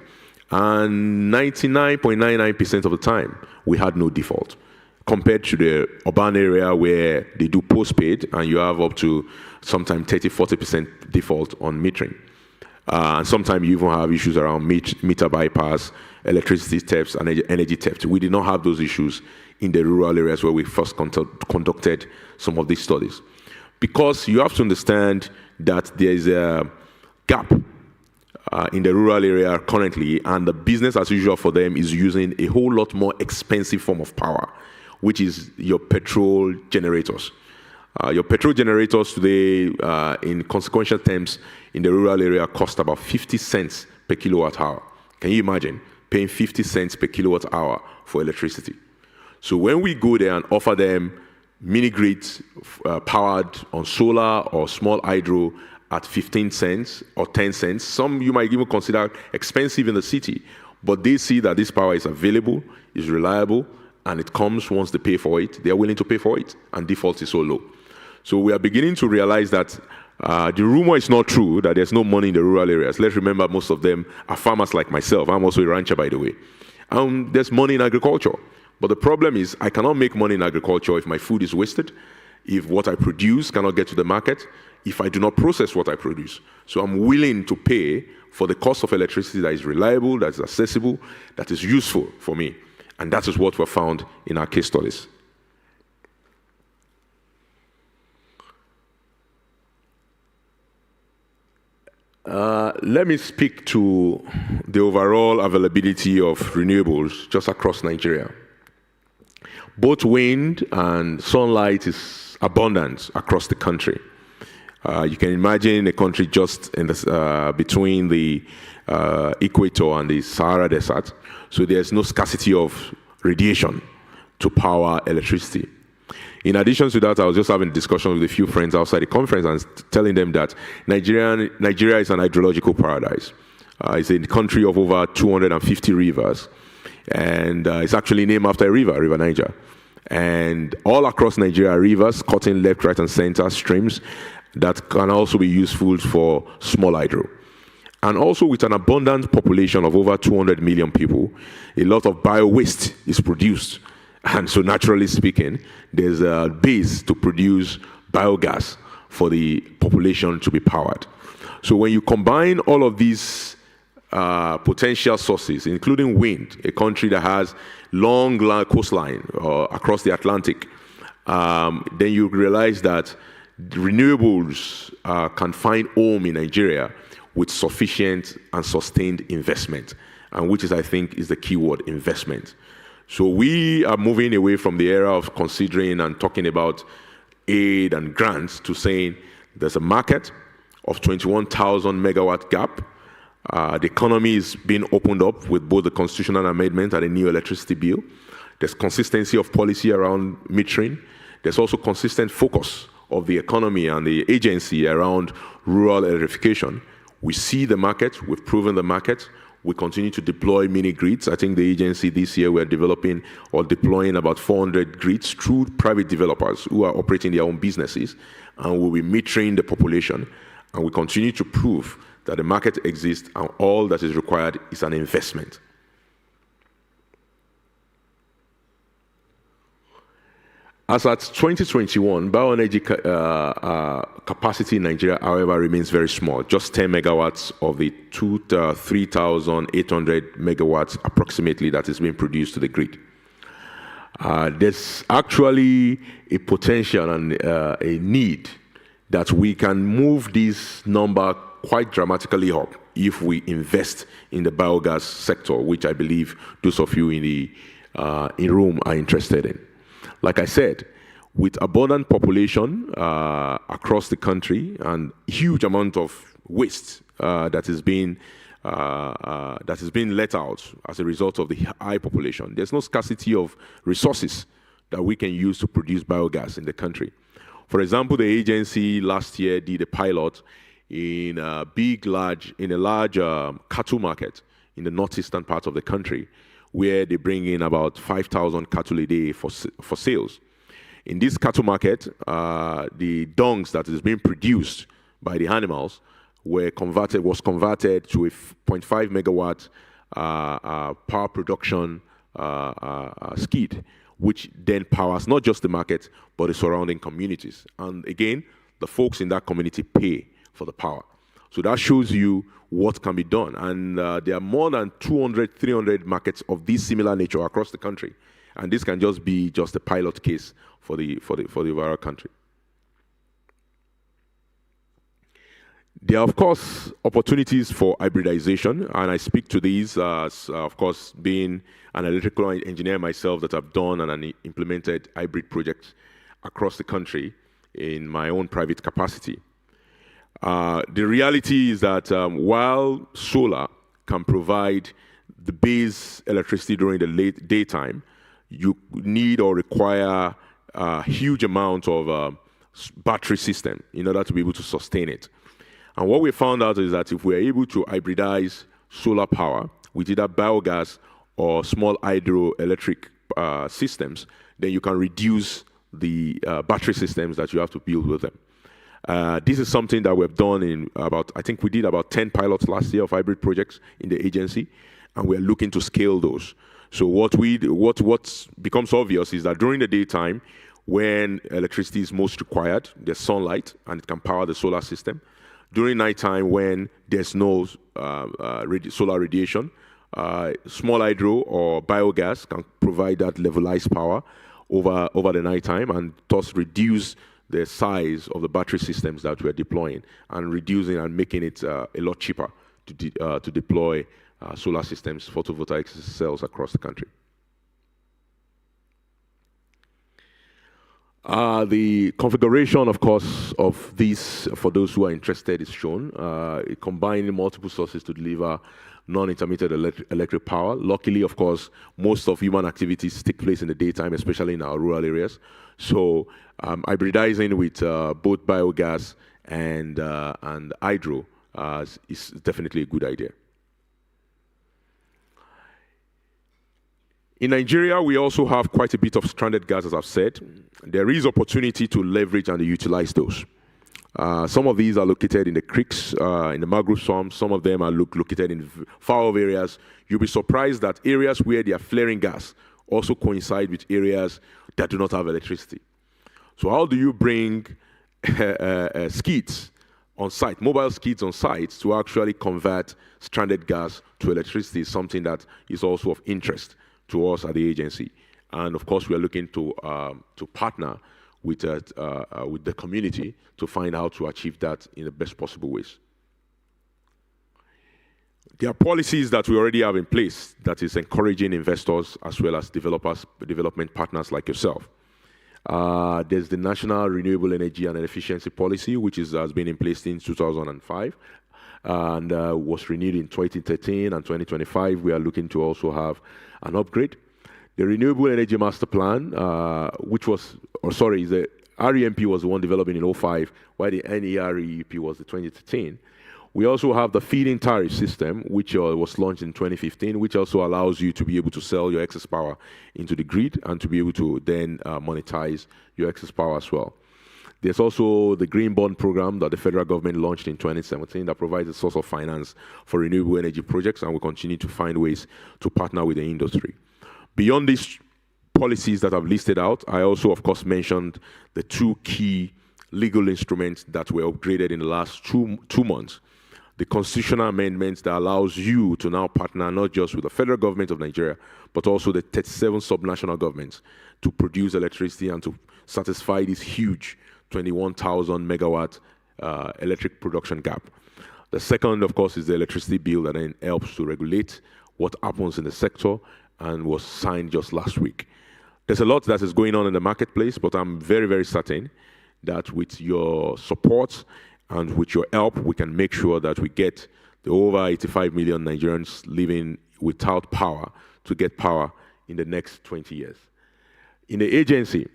And 99.99% of the time, we had no default, compared to the urban area where they do postpaid, and you have up to sometimes 30-40% default on metering. And sometimes you even have issues around meter bypass, electricity thefts, and energy theft. We did not have those issues in the rural areas where we first conducted some of these studies. Because you have to understand that there is a gap in the rural area currently, and the business as usual for them is using a whole lot more expensive form of power, which is your petrol generators. Your petrol generators today, in consequential terms, in the rural area cost about 50 cents per kilowatt hour. Can you imagine paying 50 cents per kilowatt hour for electricity? So when we go there and offer them mini grids powered on solar or small hydro at 15 cents or 10 cents, some you might even consider expensive in the city, but they see that this power is available, is reliable, and it comes once they pay for it. They are willing to pay for it, and default is so low. So we are beginning to realize that the rumor is not true, that there's no money in the rural areas. Let's remember most of them are farmers like myself. I'm also a rancher, by the way. There's money in agriculture. But the problem is I cannot make money in agriculture if my food is wasted, if what I produce cannot get to the market, if I do not process what I produce. So I'm willing to pay for the cost of electricity that is reliable, that is accessible, that is useful for me. And that is what we found in our case studies. Let me speak to the overall availability of renewables just across Nigeria. Both wind and sunlight is abundant across the country. You can imagine a country just in between the equator and the Sahara Desert, so there's no scarcity of radiation to power electricity. In addition to that, I was just having a discussion with a few friends outside the conference and telling them that Nigeria is an hydrological paradise. It's a country of over 250 rivers, and it's actually named after a river, River Niger. And all across Nigeria, rivers cutting left, right, and center streams that can also be useful for small hydro. And also with an abundant population of over 200 million people, a lot of bio-waste is produced. And so naturally speaking, there's a base to produce biogas for the population to be powered. So when you combine all of these potential sources, including wind, a country that has long coastline across the Atlantic, then you realize that renewables can find home in Nigeria with sufficient and sustained investment, and which is, I think, is the key word, investment. So we are moving away from the era of considering and talking about aid and grants to saying there's a market of 21,000 megawatt gap. The economy is being opened up with both the constitutional amendment and the new electricity bill. There's consistency of policy around metering. There's also consistent focus of the economy and the agency around rural electrification. We see the market, we've proven the market. We continue to deploy mini grids. I think the agency this year we're developing or deploying about 400 grids through private developers who are operating their own businesses, and we'll be metering the population. And we continue to prove that the market exists and all that is required is an investment. As at 2021, bio-energy capacity in Nigeria, however, remains very small, just 10 megawatts of the 3,800 megawatts approximately that is being produced to the grid. There's actually a potential and a need that we can move this number quite dramatically up if we invest in the biogas sector, which I believe those of you in the in Rome are interested in. Like I said, with abundant population across the country and huge amount of waste that is being let out as a result of the high population, there's no scarcity of resources that we can use to produce biogas in the country. For example, the agency last year did a pilot in a large cattle market in the northeastern part of the country, where they bring in about 5,000 cattle a day for sales. In this cattle market, the dungs that is being produced by the animals was converted to a 0.5 megawatt power production skid, which then powers not just the market, but the surrounding communities. And again, the folks in that community pay for the power. So that shows you what can be done. And there are more than 200, 300 markets of this similar nature across the country. And this can just be just a pilot case for the overall country. There are, of course, opportunities for hybridization, and I speak to these as, of course, being an electrical engineer myself, that I've done and implemented hybrid projects across the country in my own private capacity. The reality is that while solar can provide the base electricity during the daytime, you need or require a huge amount of battery system in order to be able to sustain it. And what we found out is that if we're able to hybridize solar power with either biogas or small hydroelectric systems, then you can reduce the battery systems that you have to build with them. This is something that we've done in I think we did about 10 pilots last year of hybrid projects in the agency, and we're looking to scale those. So what becomes obvious is that during the daytime, when electricity is most required, there's sunlight and it can power the solar system. During nighttime, when there's no solar radiation, small hydro or biogas can provide that levelized power over the nighttime, and thus reduce the size of the battery systems that we're deploying, and reducing and making it a lot cheaper to deploy solar systems, photovoltaic cells across the country. The configuration, of course, of these, for those who are interested, is shown. Combining multiple sources to deliver non-intermittent electric power. Luckily, of course, most of human activities take place in the daytime, especially in our rural areas. So hybridizing with both biogas and hydro is definitely a good idea. In Nigeria, we also have quite a bit of stranded gas, as I've said. There is opportunity to leverage and utilize those. Some of these are located in the creeks, in the mangrove swamps. Some of them are located in far-off areas. You'll be surprised that areas where they are flaring gas also coincide with areas that do not have electricity. So how do you bring skids on site, mobile skids on site, to actually convert stranded gas to electricity? Is something that is also of interest to us at the agency. And of course, we are looking to partner with the community to find how to achieve that in the best possible ways. There are policies that we already have in place that is encouraging investors as well as development partners like yourself. There's the National Renewable Energy and Efficiency Policy, which has been in place since 2005 and was renewed in 2013 and 2025. We are looking to also have an upgrade. The Renewable Energy Master Plan, the REMP was the one developed in 2005, while the NEREP was the 2013. We also have the feed-in tariff system, which was launched in 2015, which also allows you to be able to sell your excess power into the grid and to be able to then monetize your excess power as well. There's also the Green Bond Program that the federal government launched in 2017 that provides a source of finance for renewable energy projects, and we continue to find ways to partner with the industry. Beyond these policies that I've listed out, I also, of course, mentioned the two key legal instruments that were upgraded in the last two months. The constitutional amendments that allows you to now partner not just with the federal government of Nigeria, but also the 37 subnational governments to produce electricity and to satisfy this huge 21,000 megawatt electric production gap. The second, of course, is the electricity bill that then helps to regulate what happens in the sector and was signed just last week. There's a lot that is going on in the marketplace, but I'm very, very certain that with your support and with your help, we can make sure that we get the over 85 million Nigerians living without power to get power in the next 20 years. In the agency,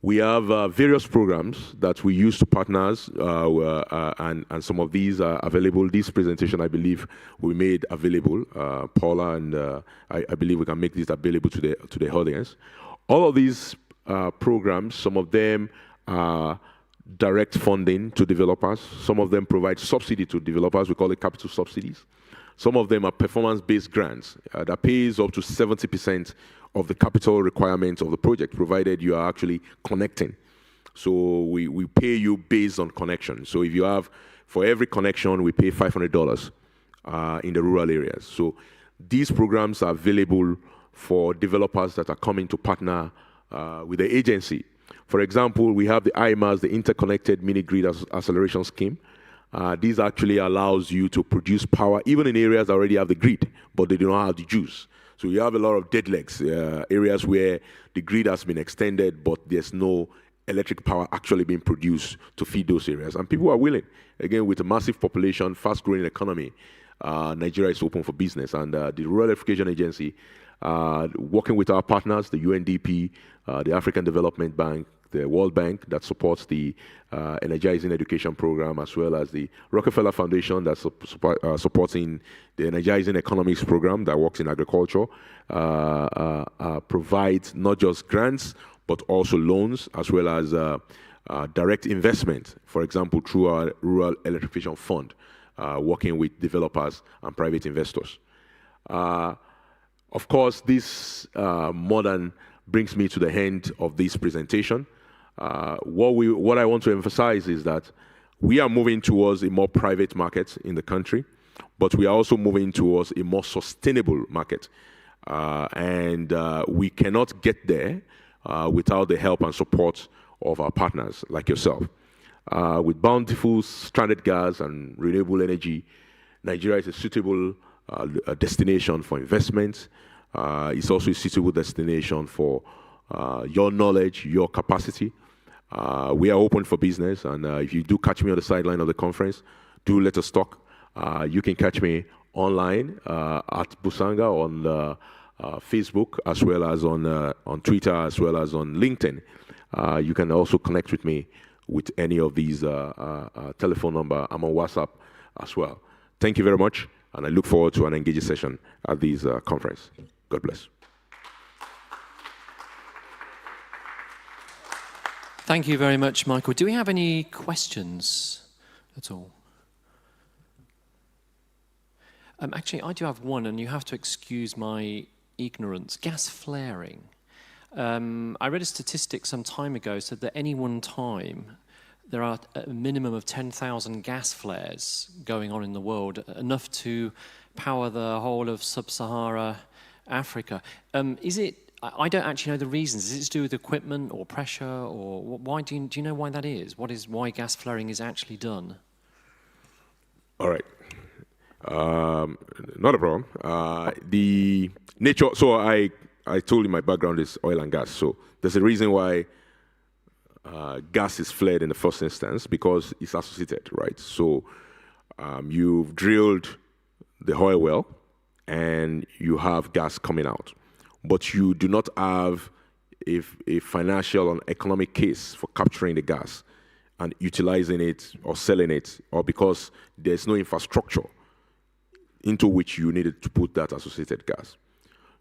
we have various programs that we use to partners, and some of these are available. This presentation, I believe, we made available, Paula, and I believe we can make this available to the audience. All of these programs, some of them are direct funding to developers. Some of them provide subsidy to developers. We call it capital subsidies. Some of them are performance-based grants that pays up to 70% of the capital requirements of the project, provided you are actually connecting. So we pay you based on connection. So if you have, for every connection, we pay $500 in the rural areas. So these programs are available for developers that are coming to partner with the agency. For example, we have the IMAS, the Interconnected Mini Grid Acceleration Scheme. This actually allows you to produce power even in areas that already have the grid, but they do not have the juice. So you have a lot of dead legs, areas where the grid has been extended, but there's no electric power actually being produced to feed those areas. And people are willing. Again, with a massive population, fast-growing economy, Nigeria is open for business. And the Rural Electrification Agency, working with our partners, the UNDP, the African Development Bank, the World Bank that supports the Energizing Education Program, as well as the Rockefeller Foundation that's supporting the Energizing Economics Program that works in agriculture, provides not just grants, but also loans, as well as direct investment, for example, through our Rural Electrification Fund, working with developers and private investors. Of course, this more than brings me to the end of this presentation. What I want to emphasize is that we are moving towards a more private market in the country, but we are also moving towards a more sustainable market. And we cannot get there without the help and support of our partners like yourself. With bountiful stranded gas and renewable energy, Nigeria is a suitable destination for investment. It's also a suitable destination for your knowledge, your capacity. We are open for business, and if you do catch me on the sideline of the conference, do let us talk. You can catch me online at Busanga on Facebook, as well as on Twitter, as well as on LinkedIn. You can also connect with me with any of these telephone number. I'm on WhatsApp as well. Thank you very much, and I look forward to an engaging session at this conference. God bless. Thank you very much, Michael. Do we have any questions at all? Actually, I do have one, and you have to excuse my ignorance. Gas flaring. I read a statistic some time ago said that any one time there are a minimum of 10,000 gas flares going on in the world, enough to power the whole of sub-Sahara Africa. Is it? I don't actually know the reasons. Is it to do with equipment or pressure, or why? Do you know why that is? Why gas flaring is actually done? All right. Not a problem. The nature. So I told you my background is oil and gas. So there's a reason why gas is flared in the first instance, because it's associated, right? So you've drilled the oil well, and you have gas coming out, but you do not have a financial and economic case for capturing the gas and utilizing it or selling it, or because there's no infrastructure into which you needed to put that associated gas.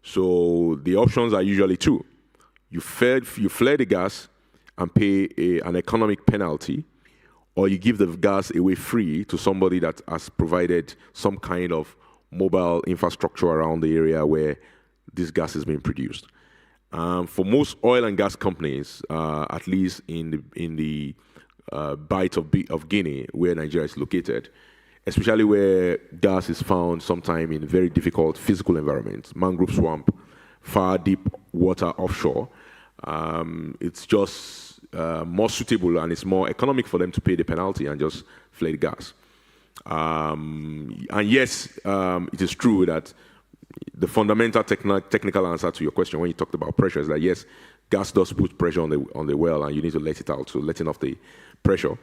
So the options are usually two. You flare the gas and pay an economic penalty, or you give the gas away free to somebody that has provided some kind of mobile infrastructure around the area where this gas is being produced. For most oil and gas companies, at least in the Bight of Guinea, where Nigeria is located, especially where gas is found sometime in very difficult physical environments, mangrove swamp, far deep water offshore, it's just more suitable and it's more economic for them to pay the penalty and just flare the gas. And yes, it is true that the fundamental technical answer to your question when you talked about pressure is that yes, gas does put pressure on the well, and you need to let it out, so letting off the pressure.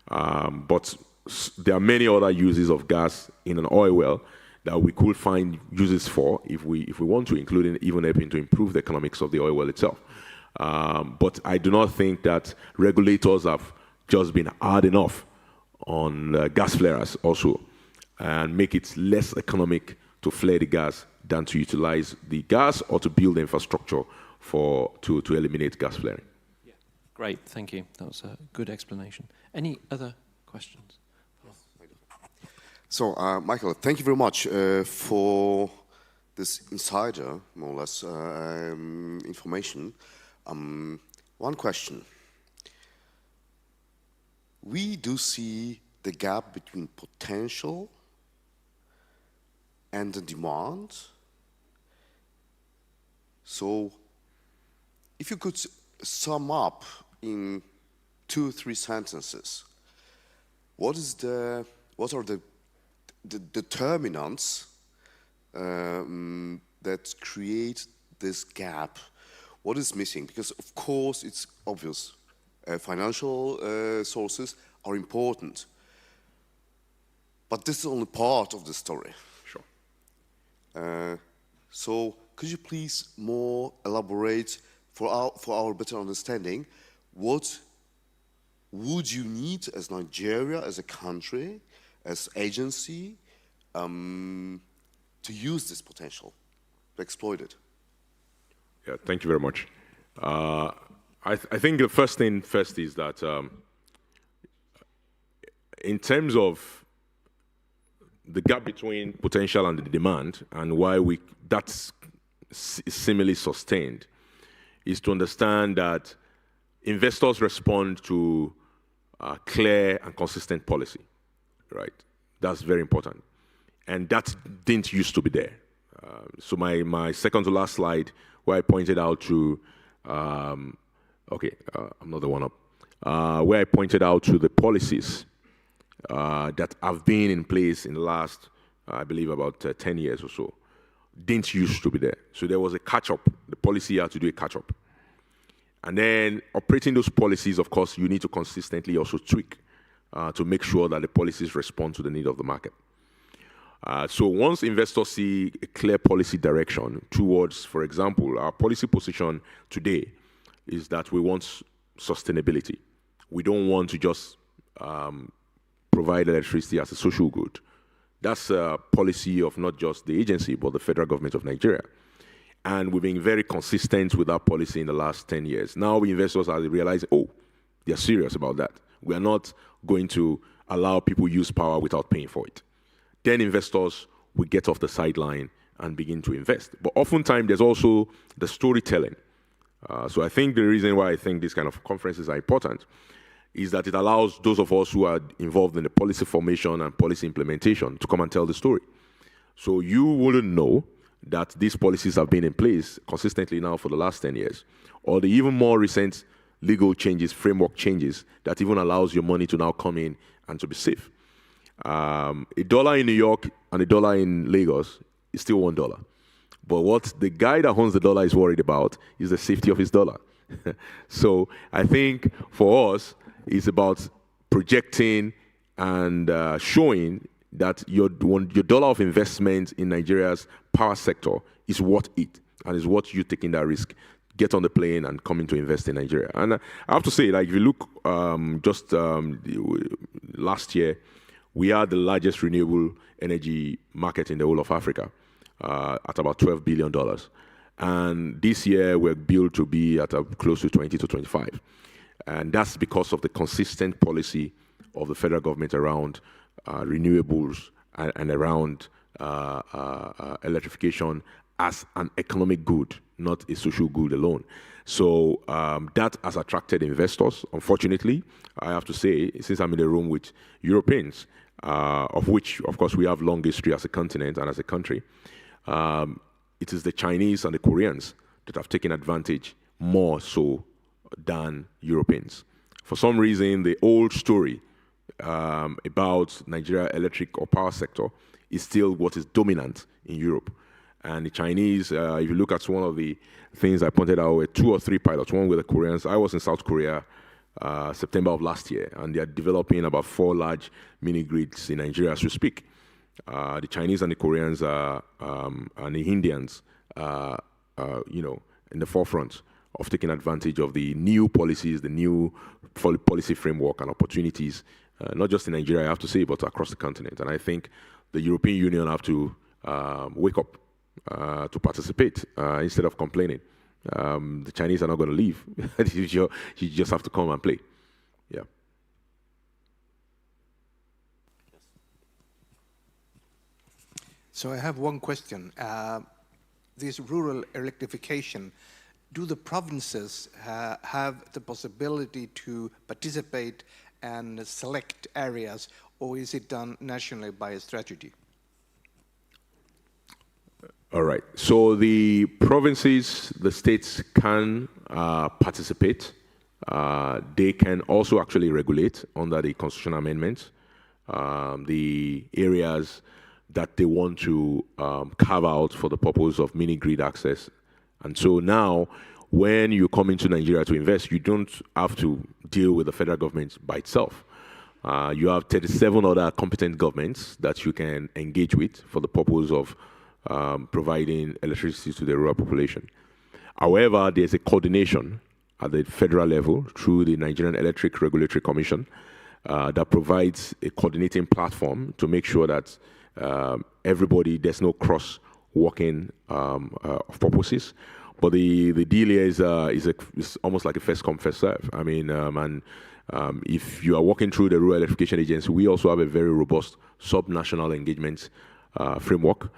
But there are many other uses of gas in an oil well that we could find uses for if we want to, including even helping to improve the economics of the oil well itself. But I do not think that regulators have just been hard enough on gas flares also, and make it less economic to flare the gas than to utilize the gas or to build infrastructure to eliminate gas flaring. Yeah. Great, thank you. That was a good explanation. Any other questions? So, Michael, thank you very much for this insider, more or less, information. One question. We do see the gap between potential and the demand. So, if you could sum up in 2 or 3 sentences, what are the determinants that create this gap? What is missing? Because of course it's obvious, financial sources are important, but this is only part of the story. Sure. So could you please more elaborate for our better understanding, what would you need as Nigeria, as a country, as agency, to use this potential, to exploit it? Yeah, thank you very much. I think the first thing first is that in terms of the gap between potential and the demand, and why that's similarly sustained, is to understand that investors respond to clear and consistent policy, right? That's very important. And that didn't used to be there. So my second to last slide, where I pointed out to, I'm not the one up, where I pointed out to the policies that have been in place in the last, I believe, about 10 years or so, didn't used to be there. So there was a catch-up. The policy had to do a catch-up. And then operating those policies, of course, you need to consistently also tweak to make sure that the policies respond to the need of the market. So once investors see a clear policy direction towards, for example, our policy position today is that we want sustainability. We don't want to just provide electricity as a social good. That's a policy of not just the agency, but the federal government of Nigeria. And we've been very consistent with that policy in the last 10 years. Now investors are realizing, oh, they're serious about that. We are not going to allow people use power without paying for it. Then investors will get off the sideline and begin to invest. But oftentimes there's also the storytelling. So I think the reason why I think these kind of conferences are important is that it allows those of us who are involved in the policy formation and policy implementation to come and tell the story. So you wouldn't know that these policies have been in place consistently now for the last 10 years, or the even more recent legal changes, framework changes, that even allows your money to now come in and to be safe. $1 in New York and $1 in Lagos is still $1. But what the guy that owns the dollar is worried about is the safety of his dollar. So I think for us, it's about projecting and showing that your dollar of investment in Nigeria's power sector is worth it, and is worth you taking that risk. Get on the plane and coming to invest in Nigeria. And I have to say, like, if you look last year, we are the largest renewable energy market in the whole of Africa at about $12 billion. And this year, we're billed to be at close to 20 to 25. And that's because of the consistent policy of the federal government around renewables and around electrification as an economic good, not a social good alone. So that has attracted investors. Unfortunately, I have to say, since I'm in a room with Europeans, of which, of course, we have long history as a continent and as a country, it is the Chinese and the Koreans that have taken advantage more so than Europeans. For some reason, the old story about Nigeria electric or power sector is still what is dominant in Europe. And the Chinese, if you look at one of the things I pointed out, were 2 or 3 pilots, one with the Koreans. I was in South Korea September of last year, and they are developing about 4 large mini-grids in Nigeria as we speak. The Chinese and the Koreans and the Indians, in the forefront of taking advantage of the new policies, the new policy framework and opportunities, not just in Nigeria, I have to say, but across the continent. And I think the European Union have to wake up to participate instead of complaining. The Chinese are not going to leave. You just have to come and play. Yeah. So I have one question. This rural electrification, do the provinces have the possibility to participate and select areas, or is it done nationally by a strategy? All right. So the provinces, the states can participate. They can also actually regulate under the constitutional amendment the areas that they want to carve out for the purpose of mini-grid access. And so now, when you come into Nigeria to invest, you don't have to deal with the federal government by itself. You have 37 other competent governments that you can engage with for the purpose of providing electricity to the rural population. However, there's a coordination at the federal level through the Nigerian Electric Regulatory Commission that provides a coordinating platform to make sure that everybody, there's no cross-walking of purposes. But the deal here is almost like a first come, first serve. I mean, if you are working through the Rural Electrification Agency, we also have a very robust sub-national engagement framework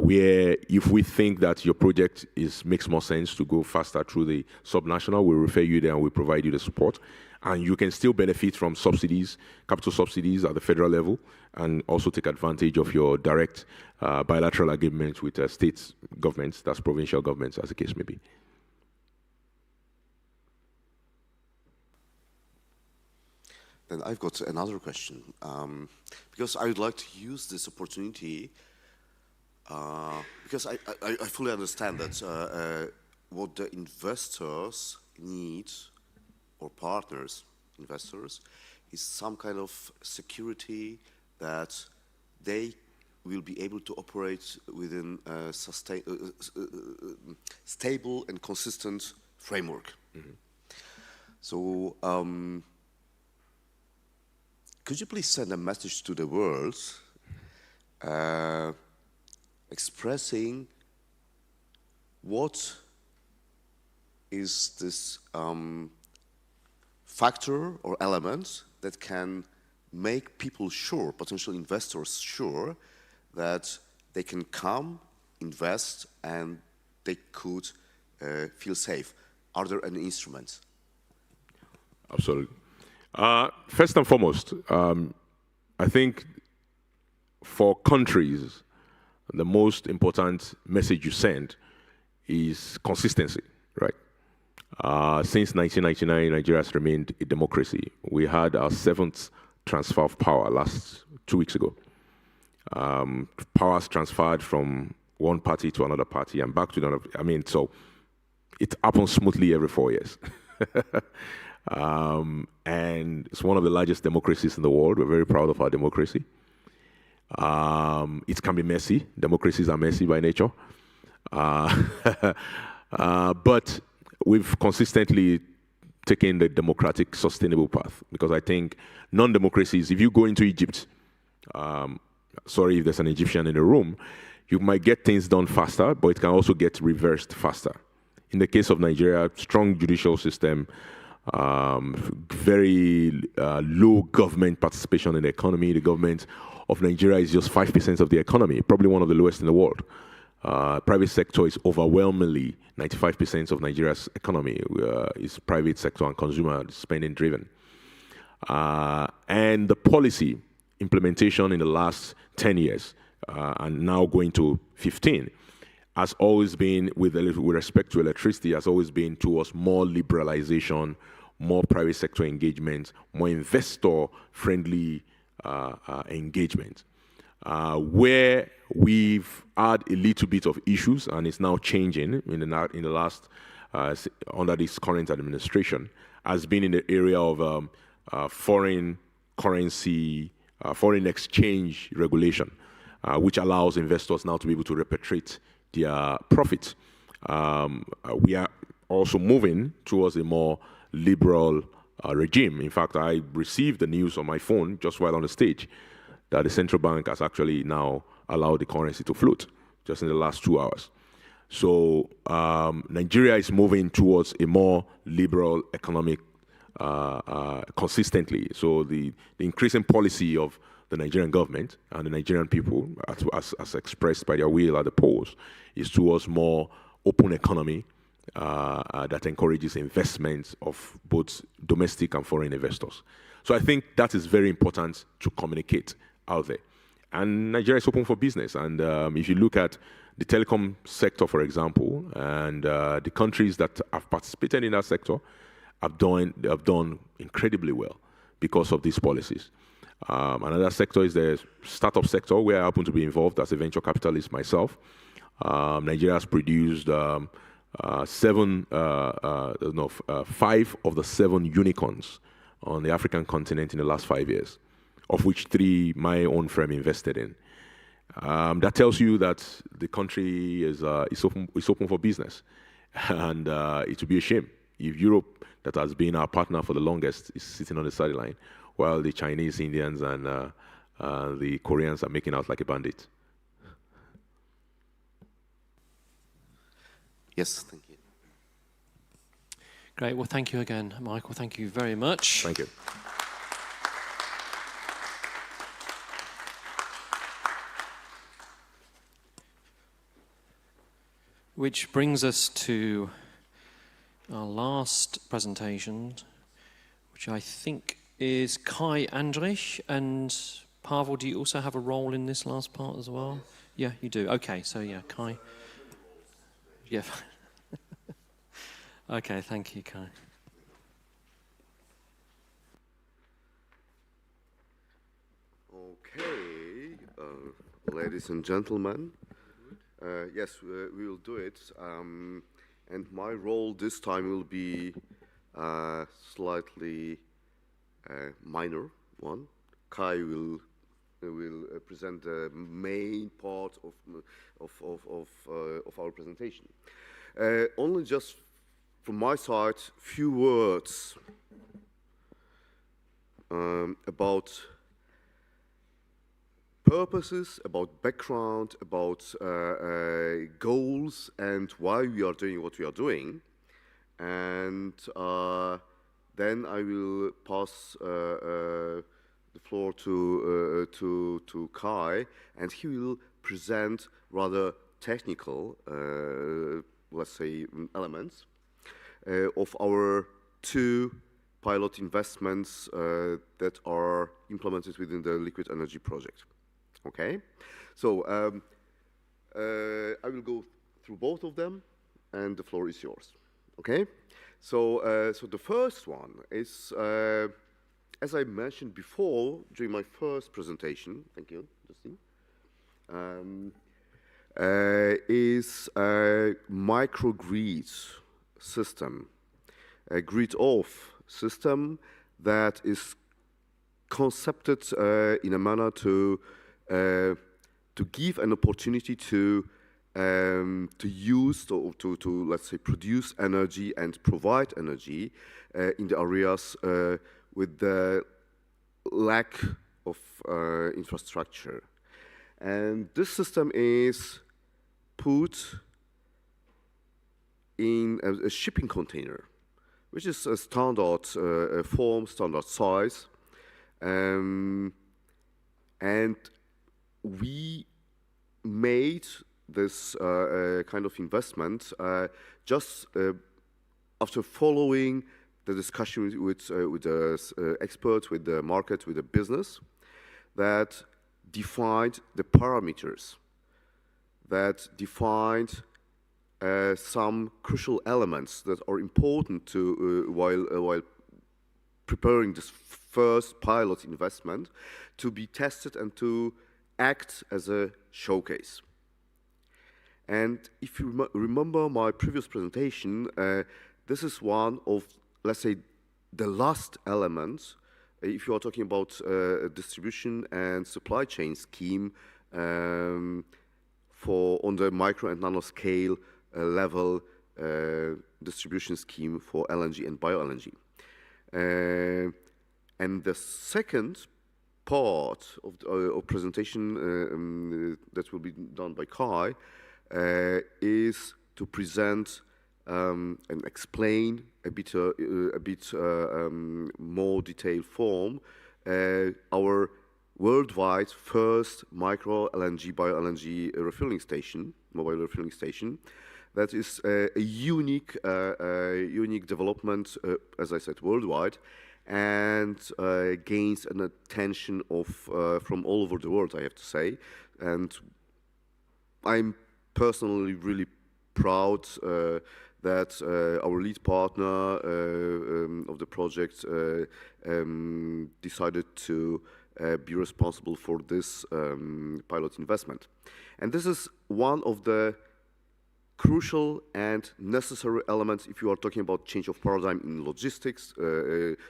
where if we think that your project makes more sense to go faster through the sub-national, we'll refer you there and we'll provide you the support. And you can still benefit from subsidies, capital subsidies at the federal level, and also take advantage of your direct bilateral agreements with state governments, that's provincial governments, as the case may be. Then I've got another question, because I would like to use this opportunity, because I fully understand that what the investors need, or partners, investors, is some kind of security that they will be able to operate within a stable and consistent framework. Mm-hmm. So, could you please send a message to the world expressing what is this factor or element that can make people sure, potential investors sure, that they can come, invest, and they could feel safe? Are there any instruments? Absolutely. First and foremost, I think for countries, the most important message you send is consistency, right? Since 1999, Nigeria has remained a democracy. We had our 7th transfer of power 2 weeks ago. Powers transferred from one party to another party and back to another. I mean, so it happens smoothly every 4 years. And it's one of the largest democracies in the world. We're very proud of our democracy. It can be messy. Democracies are messy by nature. But we've consistently taken the democratic, sustainable path, because I think non-democracies, if you go into Egypt, sorry if there's an Egyptian in the room, you might get things done faster, but it can also get reversed faster. In the case of Nigeria, strong judicial system, very low government participation in the economy. The government of Nigeria is just 5% of the economy, probably one of the lowest in the world. Private sector is overwhelmingly 95% of Nigeria's economy is private sector and consumer spending driven. And the policy implementation in the last 10 years and now going to 15 has always been, with respect to electricity, has always been towards more liberalization, more private sector engagement, more investor-friendly engagement. Where we've had a little bit of issues, and it's now changing in the last, under this current administration, has been in the area of foreign currency, foreign exchange regulation, which allows investors now to be able to repatriate their profits. We are also moving towards a more liberal regime. In fact, I received the news on my phone just while on the stage that the central bank has actually now allowed the currency to float just in the last 2 hours. So Nigeria is moving towards a more liberal economic consistently. So the increasing policy of the Nigerian government and the Nigerian people, as expressed by their will at the polls, is towards more open economy that encourages investments of both domestic and foreign investors. So I think that is very important to communicate out there. And Nigeria is open for business. And if you look at the telecom sector, for example, and the countries that have participated in that sector have done incredibly well because of these policies. Another sector is the startup sector, where I happen to be involved as a venture capitalist myself. Nigeria has produced 5 of the 7 unicorns on the African continent in the last 5 years, of which 3 my own firm invested in. That tells you that the country is open for business, and it would be a shame if Europe, that has been our partner for the longest, is sitting on the sideline, while the Chinese, Indians, and the Koreans are making out like a bandit. Yes, thank you. Great. Well, thank you again, Michael. Thank you very much. Thank you. Which brings us to our last presentation, which I think is Kai Andrich. And Pavel, do you also have a role in this last part as well? Yeah, you do. Okay, so yeah, Kai. Yeah. Okay, thank you, Kai. Okay, ladies and gentlemen, yes, we will do it. And my role this time will be slightly minor one. Kai will present the main part of our presentation. Only just from my side, few words about purposes, about background, about goals, and why we are doing what we are doing. And then I will pass the floor to Kai, and he will present rather technical, let's say, elements of our 2 pilot investments that are implemented within the liquid energy project. Okay, so I will go through both of them, and the floor is yours. Okay, so the first one is, as I mentioned before during my first presentation, thank you, Justin, is a microgrid system, a grid-off system that is concepted in a manner to give an opportunity to use, to let's say, produce energy and provide energy in the areas with the lack of infrastructure. And this system is put in a shipping container, which is a standard form, standard size. And we made this kind of investment just after following the discussion with the experts, with the market, with the business, that defined the parameters, that defined some crucial elements that are important to while preparing this first pilot investment to be tested and to act as a showcase. And if you remember my previous presentation, this is one of, let's say, the last elements, if you are talking about a distribution and supply chain scheme on the micro and nano scale level distribution scheme for LNG and bio-LNG. And the second part of presentation that will be done by Kai is to present and explain a bit more detailed form our worldwide first micro LNG bio-LNG refueling station, mobile refueling station. That is a unique development, as I said, worldwide, and gains an attention of from all over the world, I have to say. And I'm personally really proud that our lead partner of the project decided to be responsible for this pilot investment. And this is one of the crucial and necessary elements if you are talking about change of paradigm in logistics,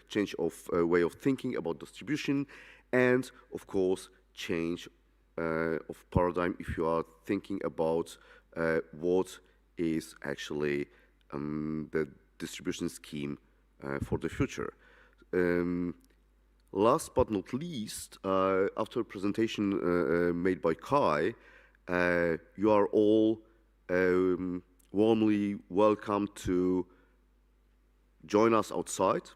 change of way of thinking about distribution, and of course change of paradigm if you are thinking about what is actually the distribution scheme for the future. Last but not least, after a presentation made by Kai, you are all warmly welcome to join us outside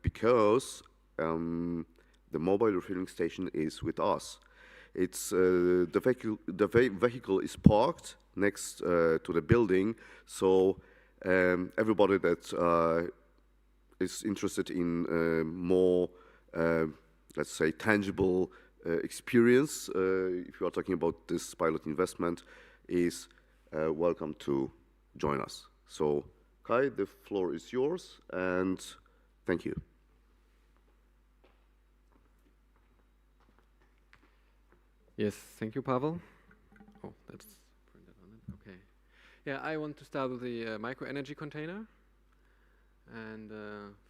because the mobile refueling station is with us. It's the vehicle is parked next to the building, so everybody that is interested in more, let's say, tangible experience, if you are talking about this pilot investment, is welcome to join us. So, Kai, the floor is yours, and thank you. Yes, thank you, Pavel. Oh, that's printed on it. Okay. Yeah, I want to start with the micro-energy container. And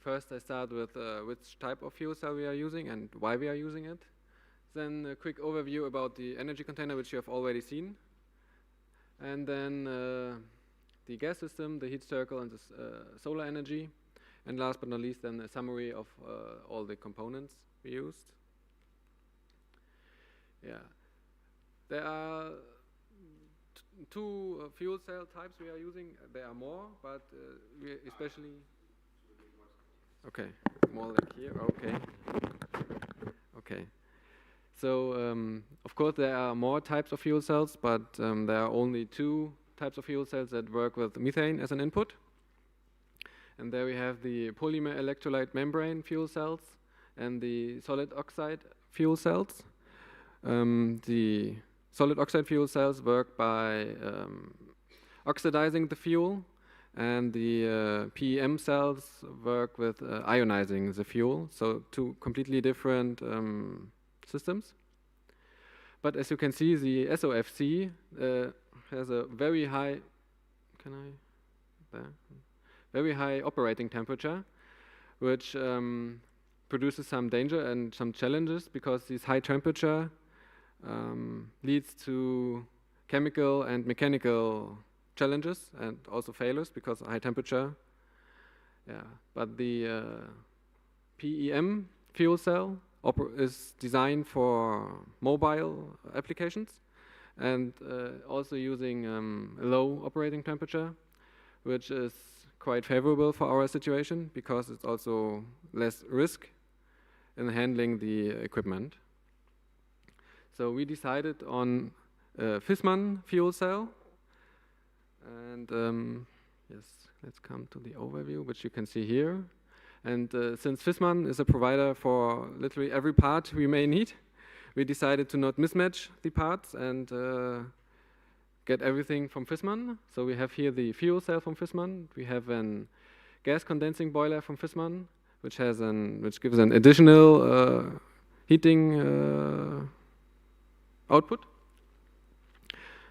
first I start with which type of fuel cell we are using and why we are using it. Then a quick overview about the energy container, which you have already seen. And then the gas system, the heat circle, and the solar energy. And last but not least, then a summary of all the components we used. Yeah. There are two fuel cell types we are using. There are more, but we especially... Okay, more like here, okay. Okay. So, of course, there are more types of fuel cells, but there are only two types of fuel cells that work with methane as an input. And there we have the polymer electrolyte membrane fuel cells and the solid oxide fuel cells. The solid oxide fuel cells work by oxidizing the fuel, and the PEM cells work with ionizing the fuel, so two completely different systems. But as you can see, the SOFC has a very high, very high operating temperature, which produces some danger and some challenges because this high temperature leads to chemical and mechanical challenges and also failures because high temperature. Yeah, but the PEM fuel cell is designed for mobile applications and also using a low operating temperature, which is quite favorable for our situation because it's also less risk in handling the equipment. So we decided on a Fissmann fuel cell. And yes, let's come to the overview, which you can see here. And since Fissmann is a provider for literally every part we may need, we decided to not mismatch the parts and get everything from Fissmann. So we have here the fuel cell from Fissmann. We have a gas condensing boiler from Fissmann, which gives an additional heating output.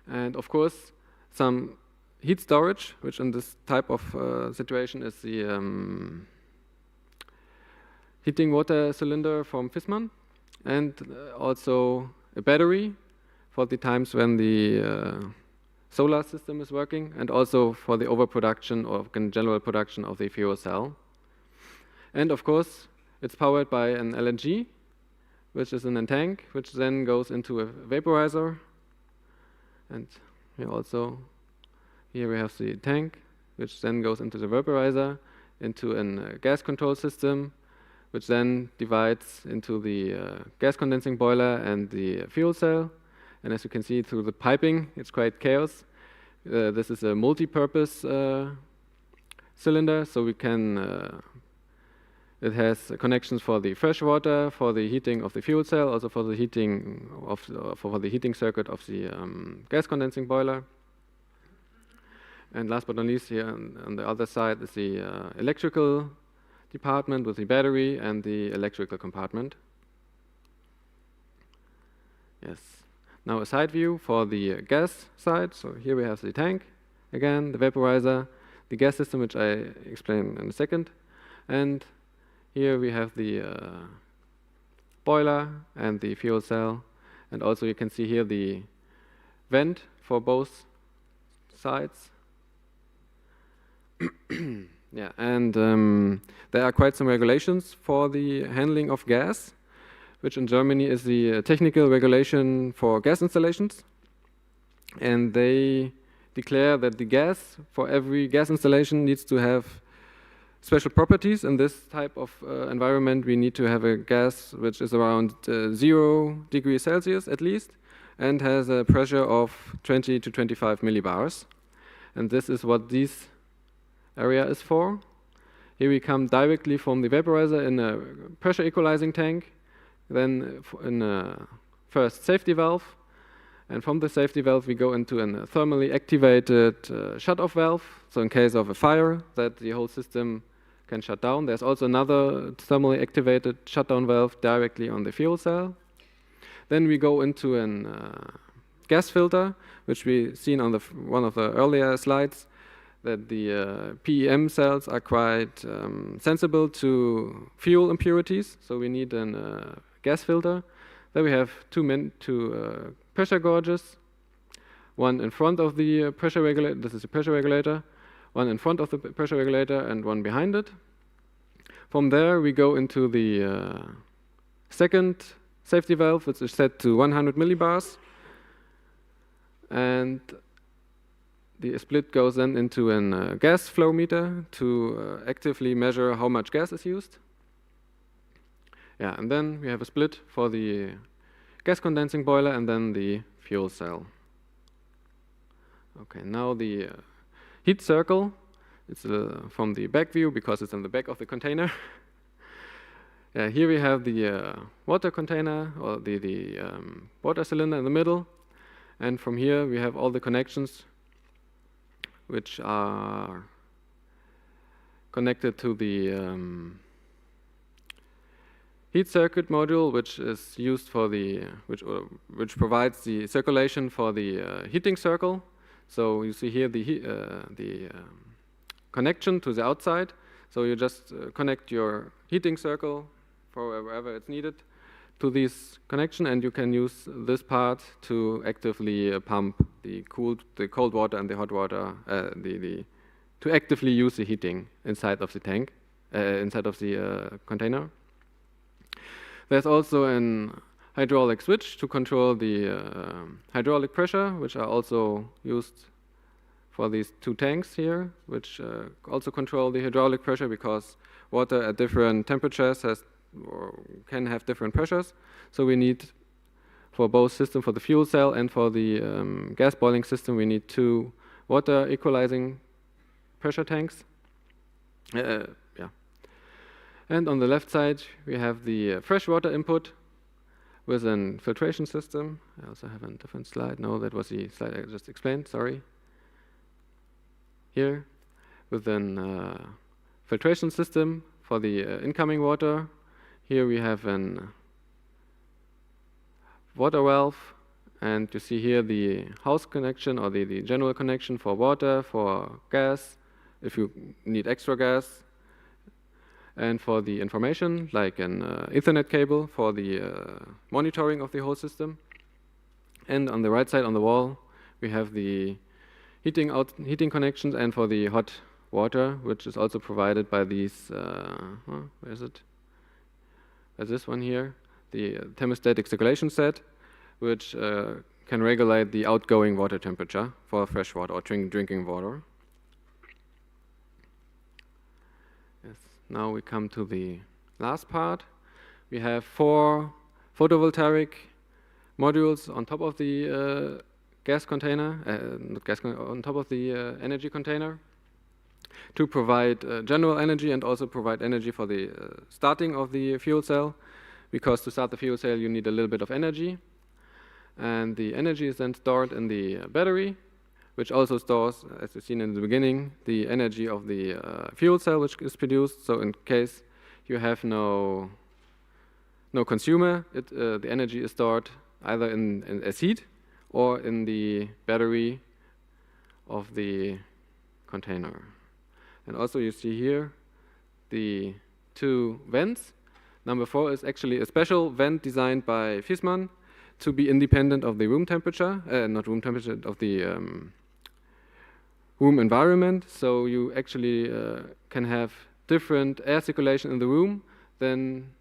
And of course, some heat storage, which in this type of situation is the heating water cylinder from Fissmann, and also a battery for the times when the solar system is working, and also for the overproduction or general production of the fuel cell. And of course, it's powered by an LNG, which is in a tank, which then goes into a vaporizer. And here we have the tank, which then goes into the vaporizer, into a gas control system, which then divides into the gas condensing boiler and the fuel cell. And as you can see through the piping, it's quite chaos. This is a multi-purpose cylinder, so we can. It has connections for the fresh water, for the heating of the fuel cell, also for the heating of for the heating circuit of the gas condensing boiler. And last but not least, here on the other side is the electrical department with the battery and the electrical compartment. Yes. Now a side view for the gas side. So here we have the tank, again, the vaporizer, the gas system, which I explain in a second. And here we have the boiler and the fuel cell. And also you can see here the vent for both sides. Yeah, and there are quite some regulations for the handling of gas, which in Germany is the technical regulation for gas installations. And they declare that the gas for every gas installation needs to have special properties. In this type of environment, we need to have a gas which is around 0 degrees Celsius at least, and has a pressure of 20 to 25 millibars. And this is what this area is for. Here we come directly from the vaporizer in a pressure equalizing tank, then in a first safety valve, and from the safety valve we go into a thermally activated shut-off valve, so in case of a fire that the whole system can shut down. There's also another thermally activated shutdown valve directly on the fuel cell. Then we go into a gas filter, which we seen on one of the earlier slides, that the PEM cells are quite sensible to fuel impurities, so we need a gas filter. Then we have two pressure gauges, one in front of the pressure regulator, this is a pressure regulator, one in front of the pressure regulator and one behind it. From there we go into the second safety valve, which is set to 100 millibars, and the split goes then into a gas flow meter to actively measure how much gas is used. Yeah, and then we have a split for the gas condensing boiler and then the fuel cell. Okay, now the heat circle. It's from the back view because it's in the back of the container. Yeah, here we have the water container or the water cylinder in the middle, and from here we have all the connections which are connected to the heat circuit module, which is used for the which provides the circulation for the heating circle. So you see here the connection to the outside. So you just connect your heating circle for wherever it's needed to this connection, and you can use this part to actively pump the cold water and the hot water, to actively use the heating inside of the tank, inside of the container. There's also an hydraulic switch to control the hydraulic pressure, which are also used for these two tanks here, which also control the hydraulic pressure because water at different temperatures can have different pressures. So we need, for both systems, for the fuel cell and for the gas boiling system, we need two water equalizing pressure tanks. Yeah. And on the left side, we have the freshwater input with a filtration system. I also have a different slide. No, that was the slide I just explained, sorry. Here, with a filtration system for the incoming water. Here we have a water valve And you see here the house connection or the general connection for water, for gas, if you need extra gas, and for the information, like an Ethernet cable for the monitoring of the whole system. And on the right side on the wall, we have the heating connections and for the hot water, which is also provided by these, where is it? There's this one here, the thermostatic circulation set, which can regulate the outgoing water temperature for fresh water or drinking water. Yes. Now we come to the last part. We have 4 photovoltaic modules on top of the gas container, on top of the energy container, to provide general energy and also provide energy for the starting of the fuel cell, because to start the fuel cell you need a little bit of energy. And the energy is then stored in the battery, which also stores, as you've seen in the beginning, the energy of the fuel cell which is produced. So in case you have no consumer, the energy is stored either as heat or in the battery of the container. And also you see here the 2 vents. Number 4 is actually a special vent designed by Fiesmann to be independent of the room temperature, not room temperature, of the room environment. So you actually can have different air circulation in the room than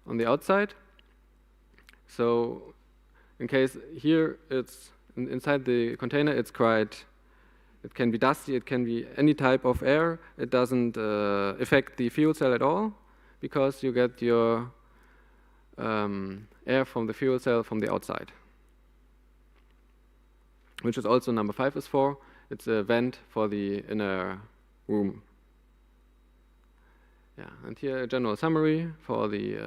on the outside. So in case here it's inside the container, it can be dusty, it can be any type of air. It doesn't affect the fuel cell at all, because you get your air from the fuel cell from the outside, which is also number 5 is for. It's a vent for the inner room. Yeah, and here a general summary for the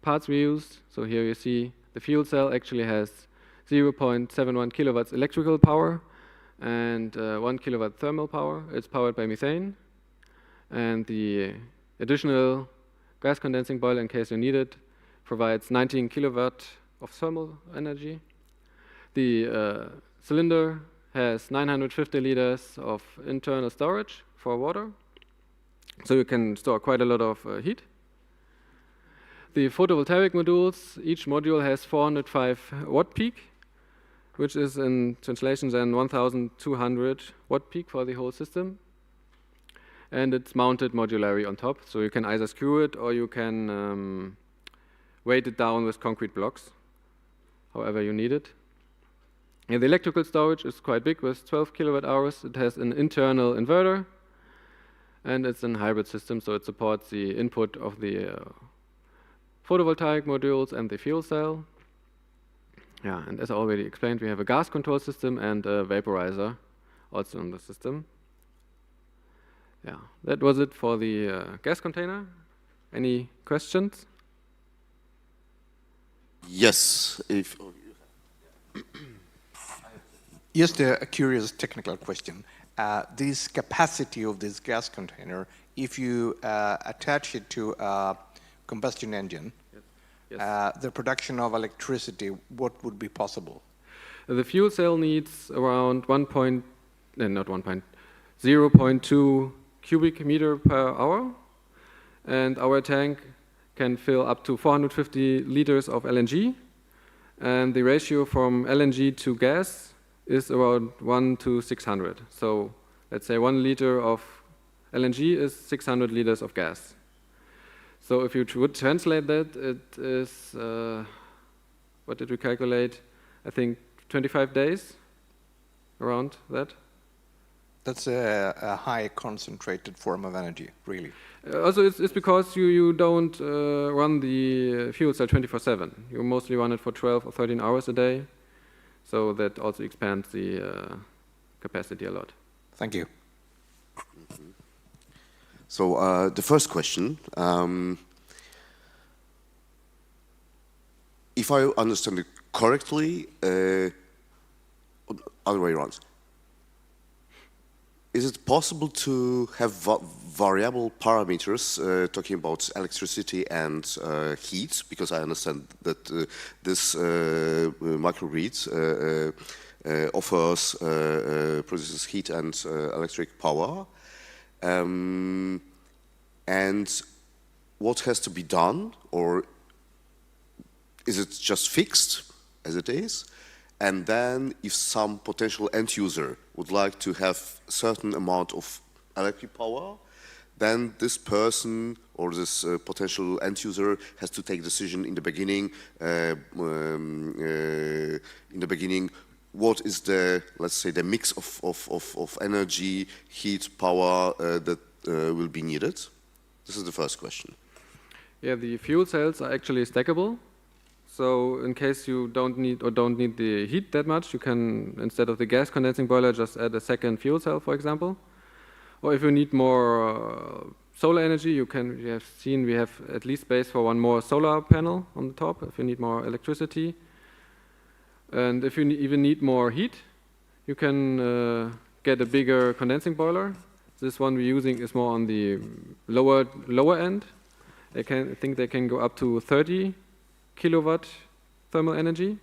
parts we used. So here you see the fuel cell actually has 0.71 kilowatts electrical power and 1 kilowatt thermal power. It's powered by methane. And the additional gas condensing boiler, in case you need it, provides 19 kilowatt of thermal energy. The cylinder has 950 liters of internal storage for water, so you can store quite a lot of heat. The photovoltaic modules, each module has 405 watt peak, which is in translation then 1200 watt peak for the whole system. And it's mounted modularly on top, so you can either screw it or you can weight it down with concrete blocks, however you need it. And the electrical storage is quite big with 12 kilowatt hours. It has an internal inverter, and it's a hybrid system, so it supports the input of the photovoltaic modules and the fuel cell. Yeah, and as I already explained, we have a gas control system and a vaporizer also in the system. Yeah, that was it for the gas container. Any questions? Yes. Just a curious technical question. This capacity of this gas container, if you attach it to a combustion engine, yes. The production of electricity, what would be possible? The fuel cell needs around 0.2 cubic meter per hour, and our tank can fill up to 450 liters of LNG, and the ratio from LNG to gas is around 1 to 600. So let's say 1 liter of LNG is 600 liters of gas. So if you would translate that, it is, what did we calculate? I think 25 days, around that. That's a high concentrated form of energy, really. Also, it's because you don't run the fuel cell 24/7. You mostly run it for 12 or 13 hours a day. So that also expands the capacity a lot. Thank you. Mm-hmm. So the first question, if I understand it correctly, other way around. is it possible to have variable parameters talking about electricity and heat? Because I understand that this microgrid produces heat and electric power. And what has to be done, or is it just fixed as it is? And then if some potential end user would like to have a certain amount of electric power, then this person or this potential end user has to take decision in the beginning. What is the, let's say, the mix of energy, heat, power that will be needed? This is the first question. Yeah, the fuel cells are actually stackable. So in case you don't need the heat that much, you can, instead of the gas condensing boiler, just add a second fuel cell, for example. Or if you need more solar energy, you have seen we have at least space for one more solar panel on the top if you need more electricity. And if you even need more heat, you can get a bigger condensing boiler. This one we're using is more on the lower end. I think they can go up to 30 kilowatt thermal energy,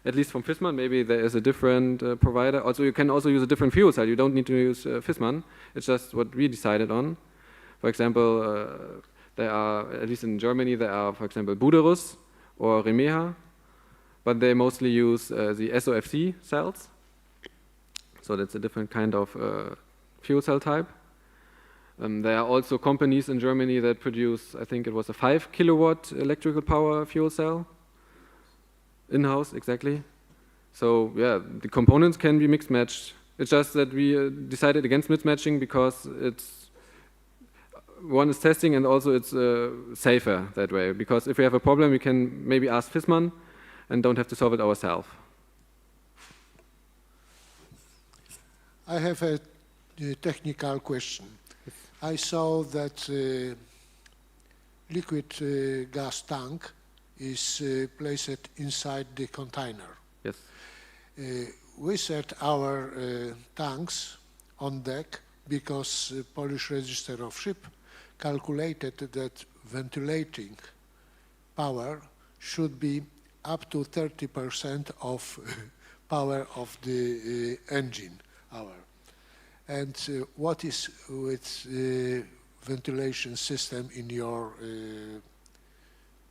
at least from Fissmann. Maybe there is a different provider. Also, you can also use a different fuel cell. You don't need to use Fissmann. It's just what we decided on. For example, there are, at least in Germany, there are, for example, Buderus or Remeha, but they mostly use the SOFC cells. So that's a different kind of fuel cell type. There are also companies in Germany that produce, I think it was a 5 kilowatt electrical power fuel cell. In-house, exactly. So yeah, the components can be mixed matched. It's just that we decided against mismatching because one is testing and also it's safer that way. Because if we have a problem, we can maybe ask Fissmann and don't have to solve it ourselves. I have a technical question. I saw that liquid gas tank is placed inside the container. Yes. We set our tanks on deck because Polish Register of Ship calculated that ventilating power should be up to 30% of power of the engine hour. And what is with ventilation system in your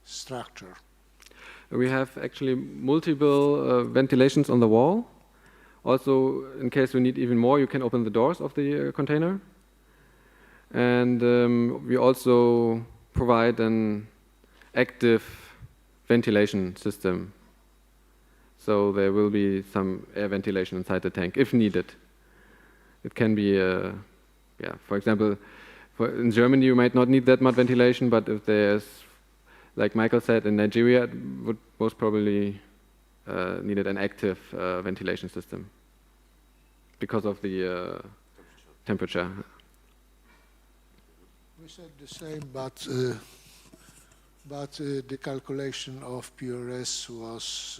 structure? We have actually multiple ventilations on the wall. Also, in case we need even more, you can open the doors of the container. And we also provide an active ventilation system. So there will be some air ventilation inside the tank if needed. It can be, for example, in Germany you might not need that much ventilation, but if there's, like Michael said, in Nigeria, it would most probably needed an active ventilation system because of the temperature. We said the same, but the calculation of PRS was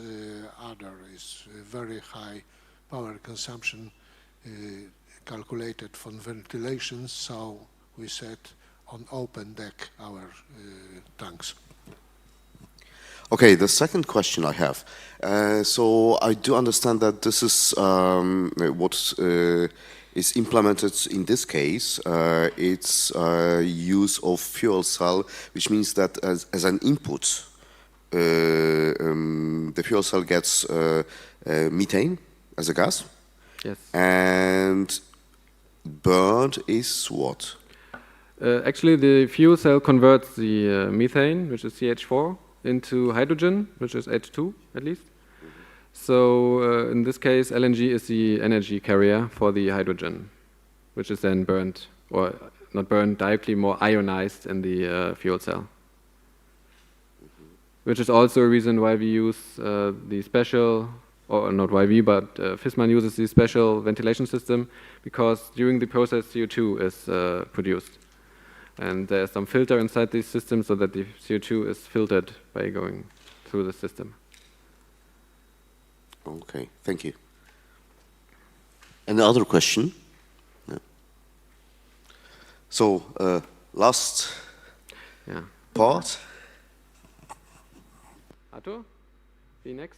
other. It's very high power consumption calculated from ventilation, so we set on open deck our tanks. Okay, the second question I have. So I do understand that this is what is implemented in this case. It's use of fuel cell, which means that as an input, the fuel cell gets methane as a gas. Yes. And burned is what? Actually, the fuel cell converts the methane, which is CH4, into hydrogen, which is H2 at least. So in this case, LNG is the energy carrier for the hydrogen, which is then burned, or not burned directly, more ionized in the fuel cell. Which is also a reason why we use the special, or not why we, but Fissmann uses the special ventilation system, because during the process CO2 is produced. And there's some filter inside this system so that the CO2 is filtered by going through the system. Okay, thank you. Any other question? So, last part. Arthur, see you next.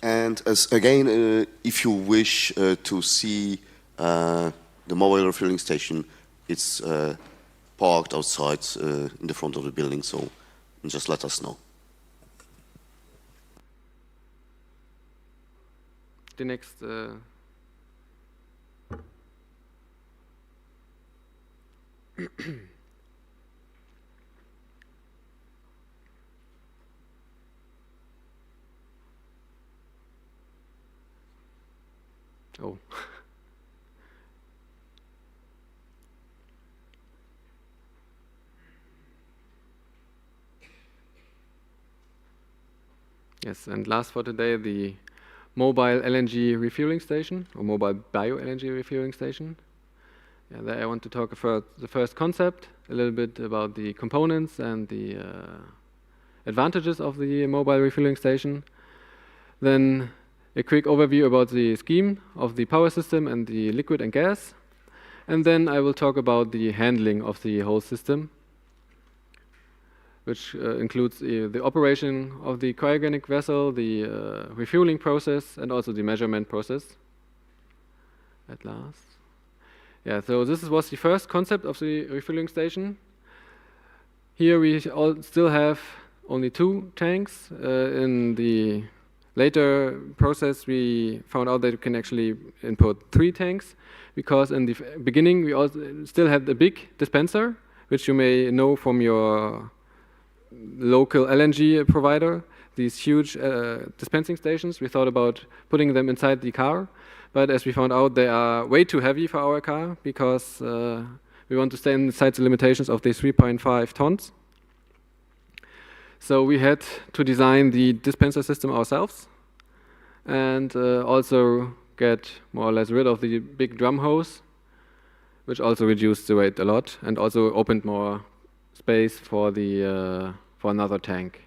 And as again, if you wish to see the mobile refueling station, it's parked outside in the front of the building, so just let us know. The next oh. Yes, and last for today, the mobile LNG refueling station, or mobile bio-LNG refueling station. Yeah, there I want to talk about the first concept, a little bit about the components and the advantages of the mobile refueling station. Then a quick overview about the scheme of the power system and the liquid and gas. And then I will talk about the handling of the whole system, which includes the operation of the cryogenic vessel, the refueling process, and also the measurement process. At last. Yeah, so this was the first concept of the refueling station. Here we still have only 2 tanks. In the later process, we found out that you can actually input 3 tanks, because in the beginning we also still had a big dispenser, which you may know from your local LNG provider, these huge dispensing stations. We thought about putting them inside the car, but as we found out, they are way too heavy for our car, because we want to stay inside the limitations of the 3.5 tons. So we had to design the dispenser system ourselves, and also get more or less rid of the big drum hose, which also reduced the weight a lot, and also opened more space for the for another tank.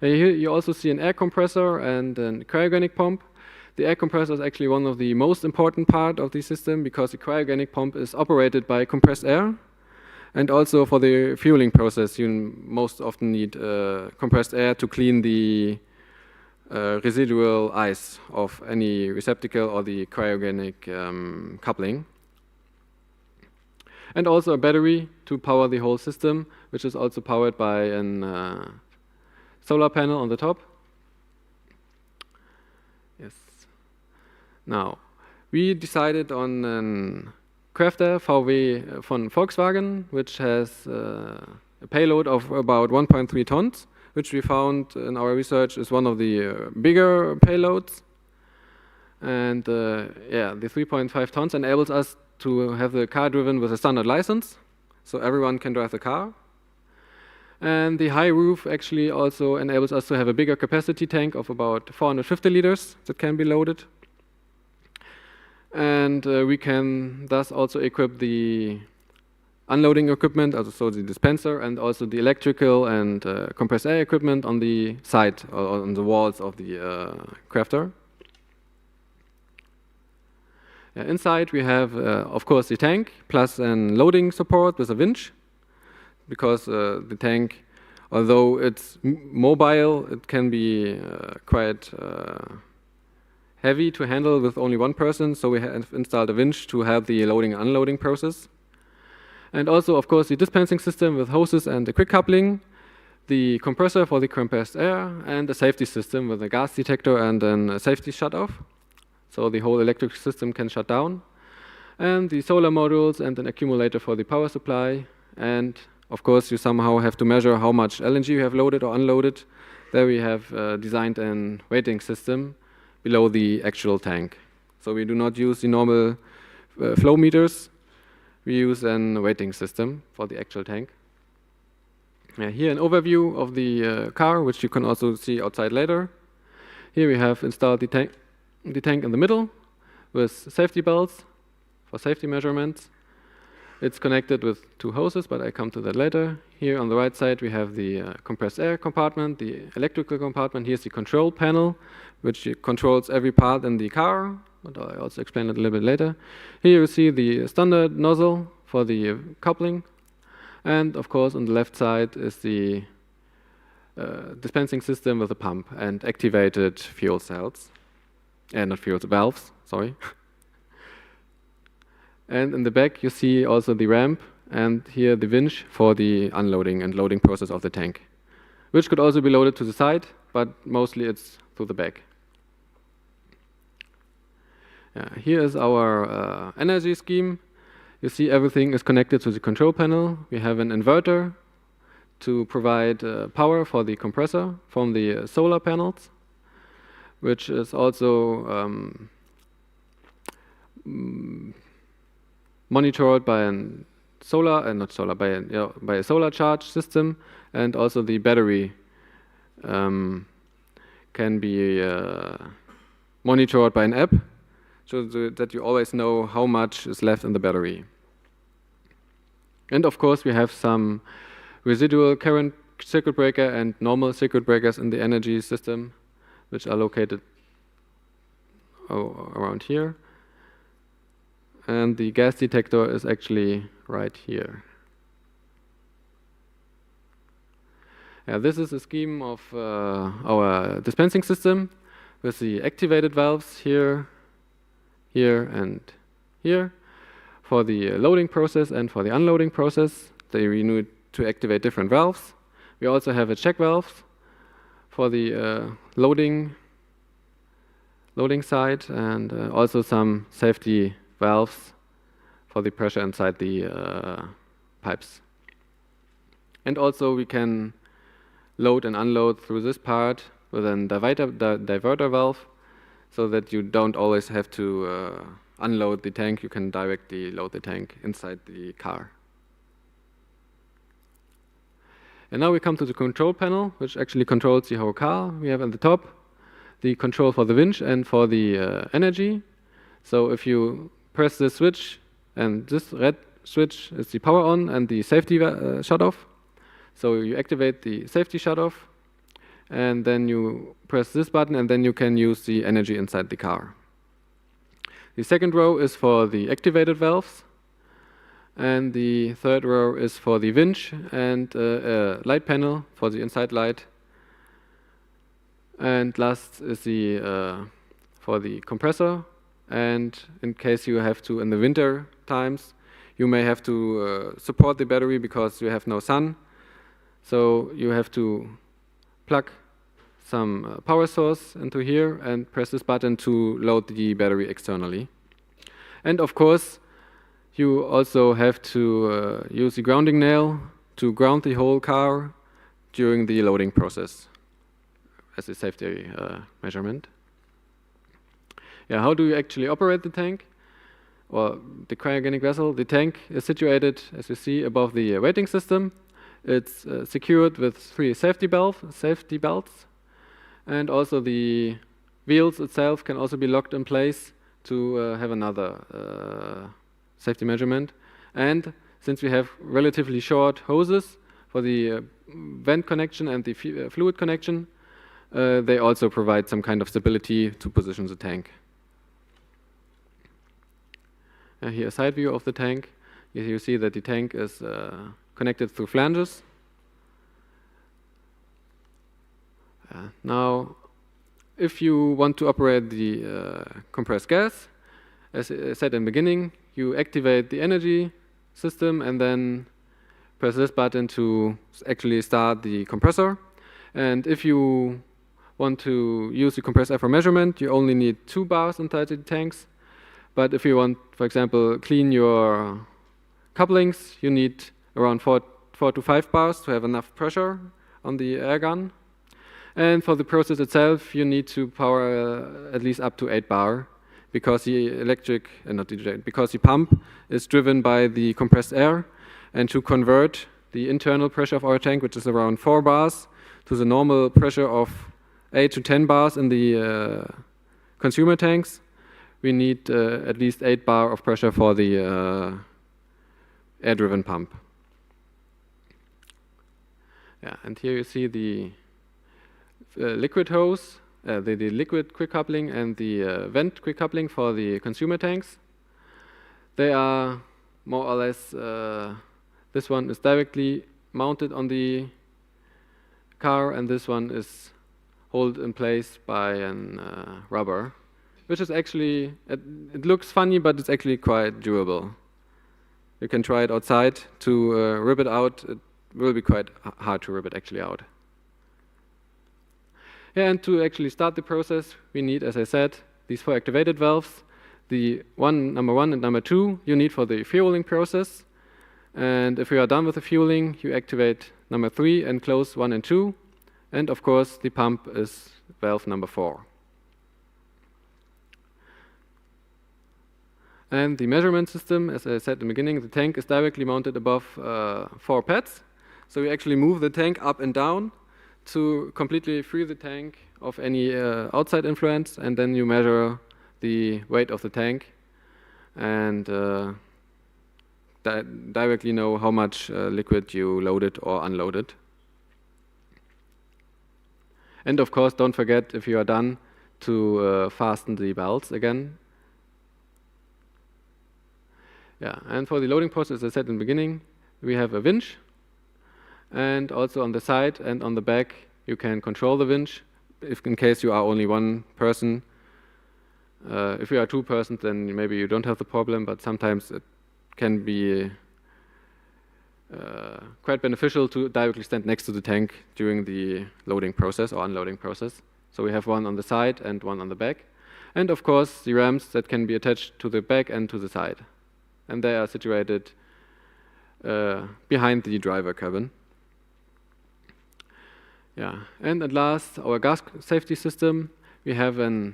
And here you also see an air compressor and a cryogenic pump. The air compressor is actually one of the most important part of the system, because the cryogenic pump is operated by compressed air, and also for the fueling process you most often need compressed air to clean the residual ice of any receptacle or the cryogenic coupling. And also a battery to power the whole system, which is also powered by a solar panel on the top. Yes. Now, we decided on a Crafter VW von Volkswagen, which has a payload of about 1.3 tons, which we found in our research is one of the bigger payloads. And yeah, the 3.5 tons enables us to have the car driven with a standard license, so everyone can drive the car. And the high roof actually also enables us to have a bigger capacity tank of about 450 liters that can be loaded. And we can thus also equip the unloading equipment, also the dispenser, and also the electrical and compressed air equipment on the side or on the walls of the crafter. Inside we have, of course, the tank plus an loading support with a winch, because the tank, although it's mobile, it can be quite heavy to handle with only one person, so we have installed a winch to help the loading and unloading process. And also, of course, the dispensing system with hoses and the quick coupling, the compressor for the compressed air, and a safety system with a gas detector and then a safety shut-off, so the whole electric system can shut down, and the solar modules and an accumulator for the power supply. And of course, you somehow have to measure how much LNG you have loaded or unloaded. There we have designed a weighting system below the actual tank. So we do not use the normal flow meters. We use a weighting system for the actual tank. Here an overview of the car, which you can also see outside later. Here we have installed the tank in the middle with safety belts for safety measurements. It's connected with 2 hoses, but I come to that later. Here on the right side we have the compressed air compartment, the electrical compartment. Here's the control panel, which controls every part in the car, but I also explain it a little bit later. Here you see the standard nozzle for the coupling, and of course on the left side is the dispensing system with a pump and activated fuel cells, not fuel valves, sorry. And in the back you see also the ramp and here the winch for the unloading and loading process of the tank, which could also be loaded to the side, but mostly it's through the back. Here is our energy scheme. You see everything is connected to the control panel. We have an inverter to provide power for the compressor from the solar panels, which is also monitored by by a solar charge system, and also the battery can be monitored by an app, so that you always know how much is left in the battery. And of course we have some residual current circuit breaker and normal circuit breakers in the energy system, which are located around here. And the gas detector is actually right here. This is a scheme of our dispensing system with the activated valves here, here, and here for the loading process and for the unloading process. We need to activate different valves. We also have a check valve for the loading side, and also some safety valves for the pressure inside the pipes. And also we can load and unload through this part with a diverter valve, so that you don't always have to unload the tank. You can directly load the tank inside the car. And now we come to the control panel, which actually controls the whole car. We have at the top the control for the winch and for the energy. So if you press this switch, and this red switch is the power on and the safety shut off. So you activate the safety shut off, and then you press this button, and then you can use the energy inside the car. The second row is for the activated valves, and the third row is for the winch and a light panel for the inside light. And last is the for the compressor. And in case you have to, in the winter times, you may have to support the battery because you have no sun. So you have to plug some power source into here and press this button to load the battery externally. And of course, you also have to use the grounding nail to ground the whole car during the loading process as a safety measurement. How do you actually operate the tank? Or the cryogenic vessel? The tank is situated, as you see, above the weighting system. It's secured with 3 safety belts, and also the wheels itself can also be locked in place to have another safety measurement. And since we have relatively short hoses for the vent connection and the fluid connection, they also provide some kind of stability to position the tank. Here a side view of the tank. You see that the tank is connected through flanges. Now, if you want to operate the compressed gas, as I said in the beginning, you activate the energy system and then press this button to actually start the compressor. And if you want to use the compressed air for measurement, you only need 2 bars inside the tanks. But if you want, for example, clean your couplings, you need around 4 to 5 bars to have enough pressure on the air gun. And for the process itself, you need to power at least up to 8 bar, because the because the pump is driven by the compressed air, and to convert the internal pressure of our tank, which is around 4 bars, to the normal pressure of 8 to 10 bars in the consumer tanks, we need at least 8 bar of pressure for the air-driven pump. And here you see the liquid hose the liquid quick coupling and the vent quick coupling for the consumer tanks. They are more or less, this one is directly mounted on the car, and this one is held in place by a rubber, which is actually, it looks funny, but it's actually quite durable. You can try it outside to rip it out. It will be quite hard to rip it actually out. Yeah, and to actually start the process, we need, as I said, these 4 activated valves. The number 1 and number 2 you need for the fueling process. And if you are done with the fueling, you activate number 3 and close 1 and 2. And of course, the pump is valve number 4. And the measurement system, as I said in the beginning, the tank is directly mounted above 4 pads. So you actually move the tank up and down to completely free the tank of any outside influence, and then you measure the weight of the tank and directly know how much liquid you loaded or unloaded. And of course, don't forget, if you are done, to fasten the belts again. Yeah, and for the loading process, as I said in the beginning, we have a winch, and also on the side and on the back you can control the winch if in case you are only one person. If you are 2 persons, then maybe you don't have the problem, but sometimes it can be quite beneficial to directly stand next to the tank during the loading process or unloading process. So we have one on the side and one on the back. And of course, the ramps that can be attached to the back and to the side. And they are situated behind the driver cabin. Yeah, and at last, our gas safety system. We have a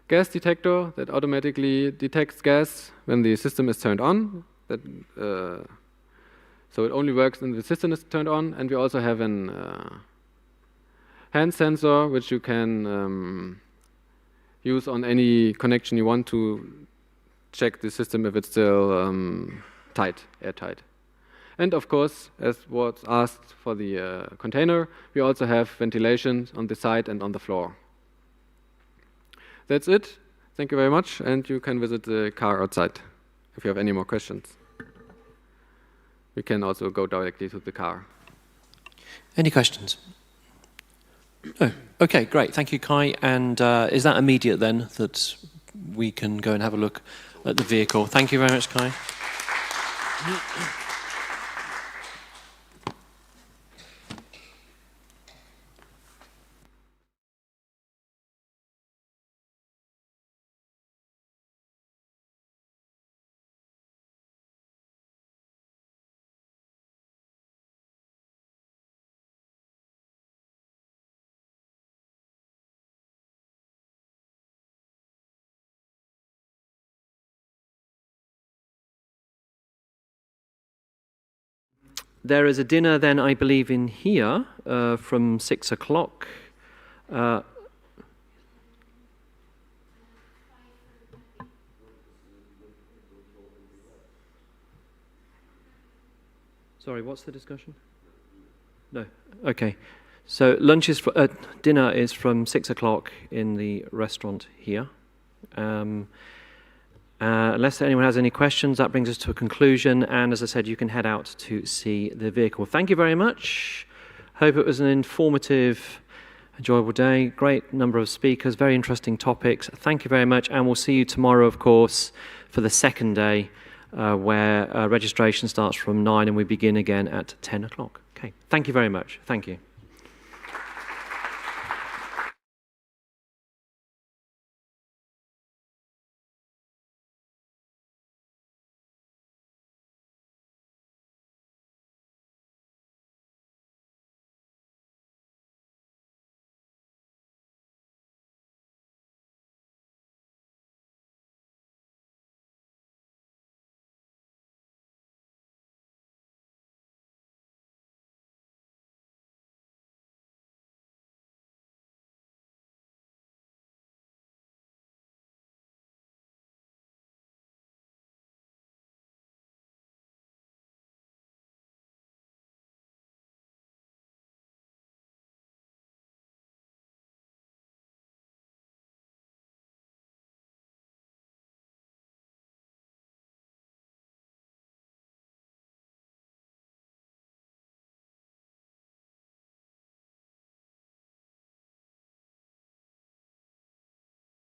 gas detector that automatically detects gas when the system is turned on. So it only works when the system is turned on. And we also have a hand sensor, which you can use on any connection you want to check the system if it's still airtight. And of course, as was asked for the container, we also have ventilation on the side and on the floor. That's it. Thank you very much, and you can visit the car outside if you have any more questions. We can also go directly to the car. Any questions? Oh, okay, great. Thank you, Kai. And is that immediate then, that we can go and have a look at the vehicle? Thank you very much, Kai. There is a dinner then, I believe, in here from 6 o'clock. Sorry, what's the discussion? No. Okay. So dinner is from 6 o'clock in the restaurant here. Unless anyone has any questions, that brings us to a conclusion. And as I said, you can head out to see the vehicle. Thank you very much. Hope it was an informative, enjoyable day. Great number of speakers, very interesting topics. Thank you very much. And we'll see you tomorrow, of course, for the second day, where registration starts from 9 and we begin again at 10 o'clock. Okay. Thank you very much. Thank you.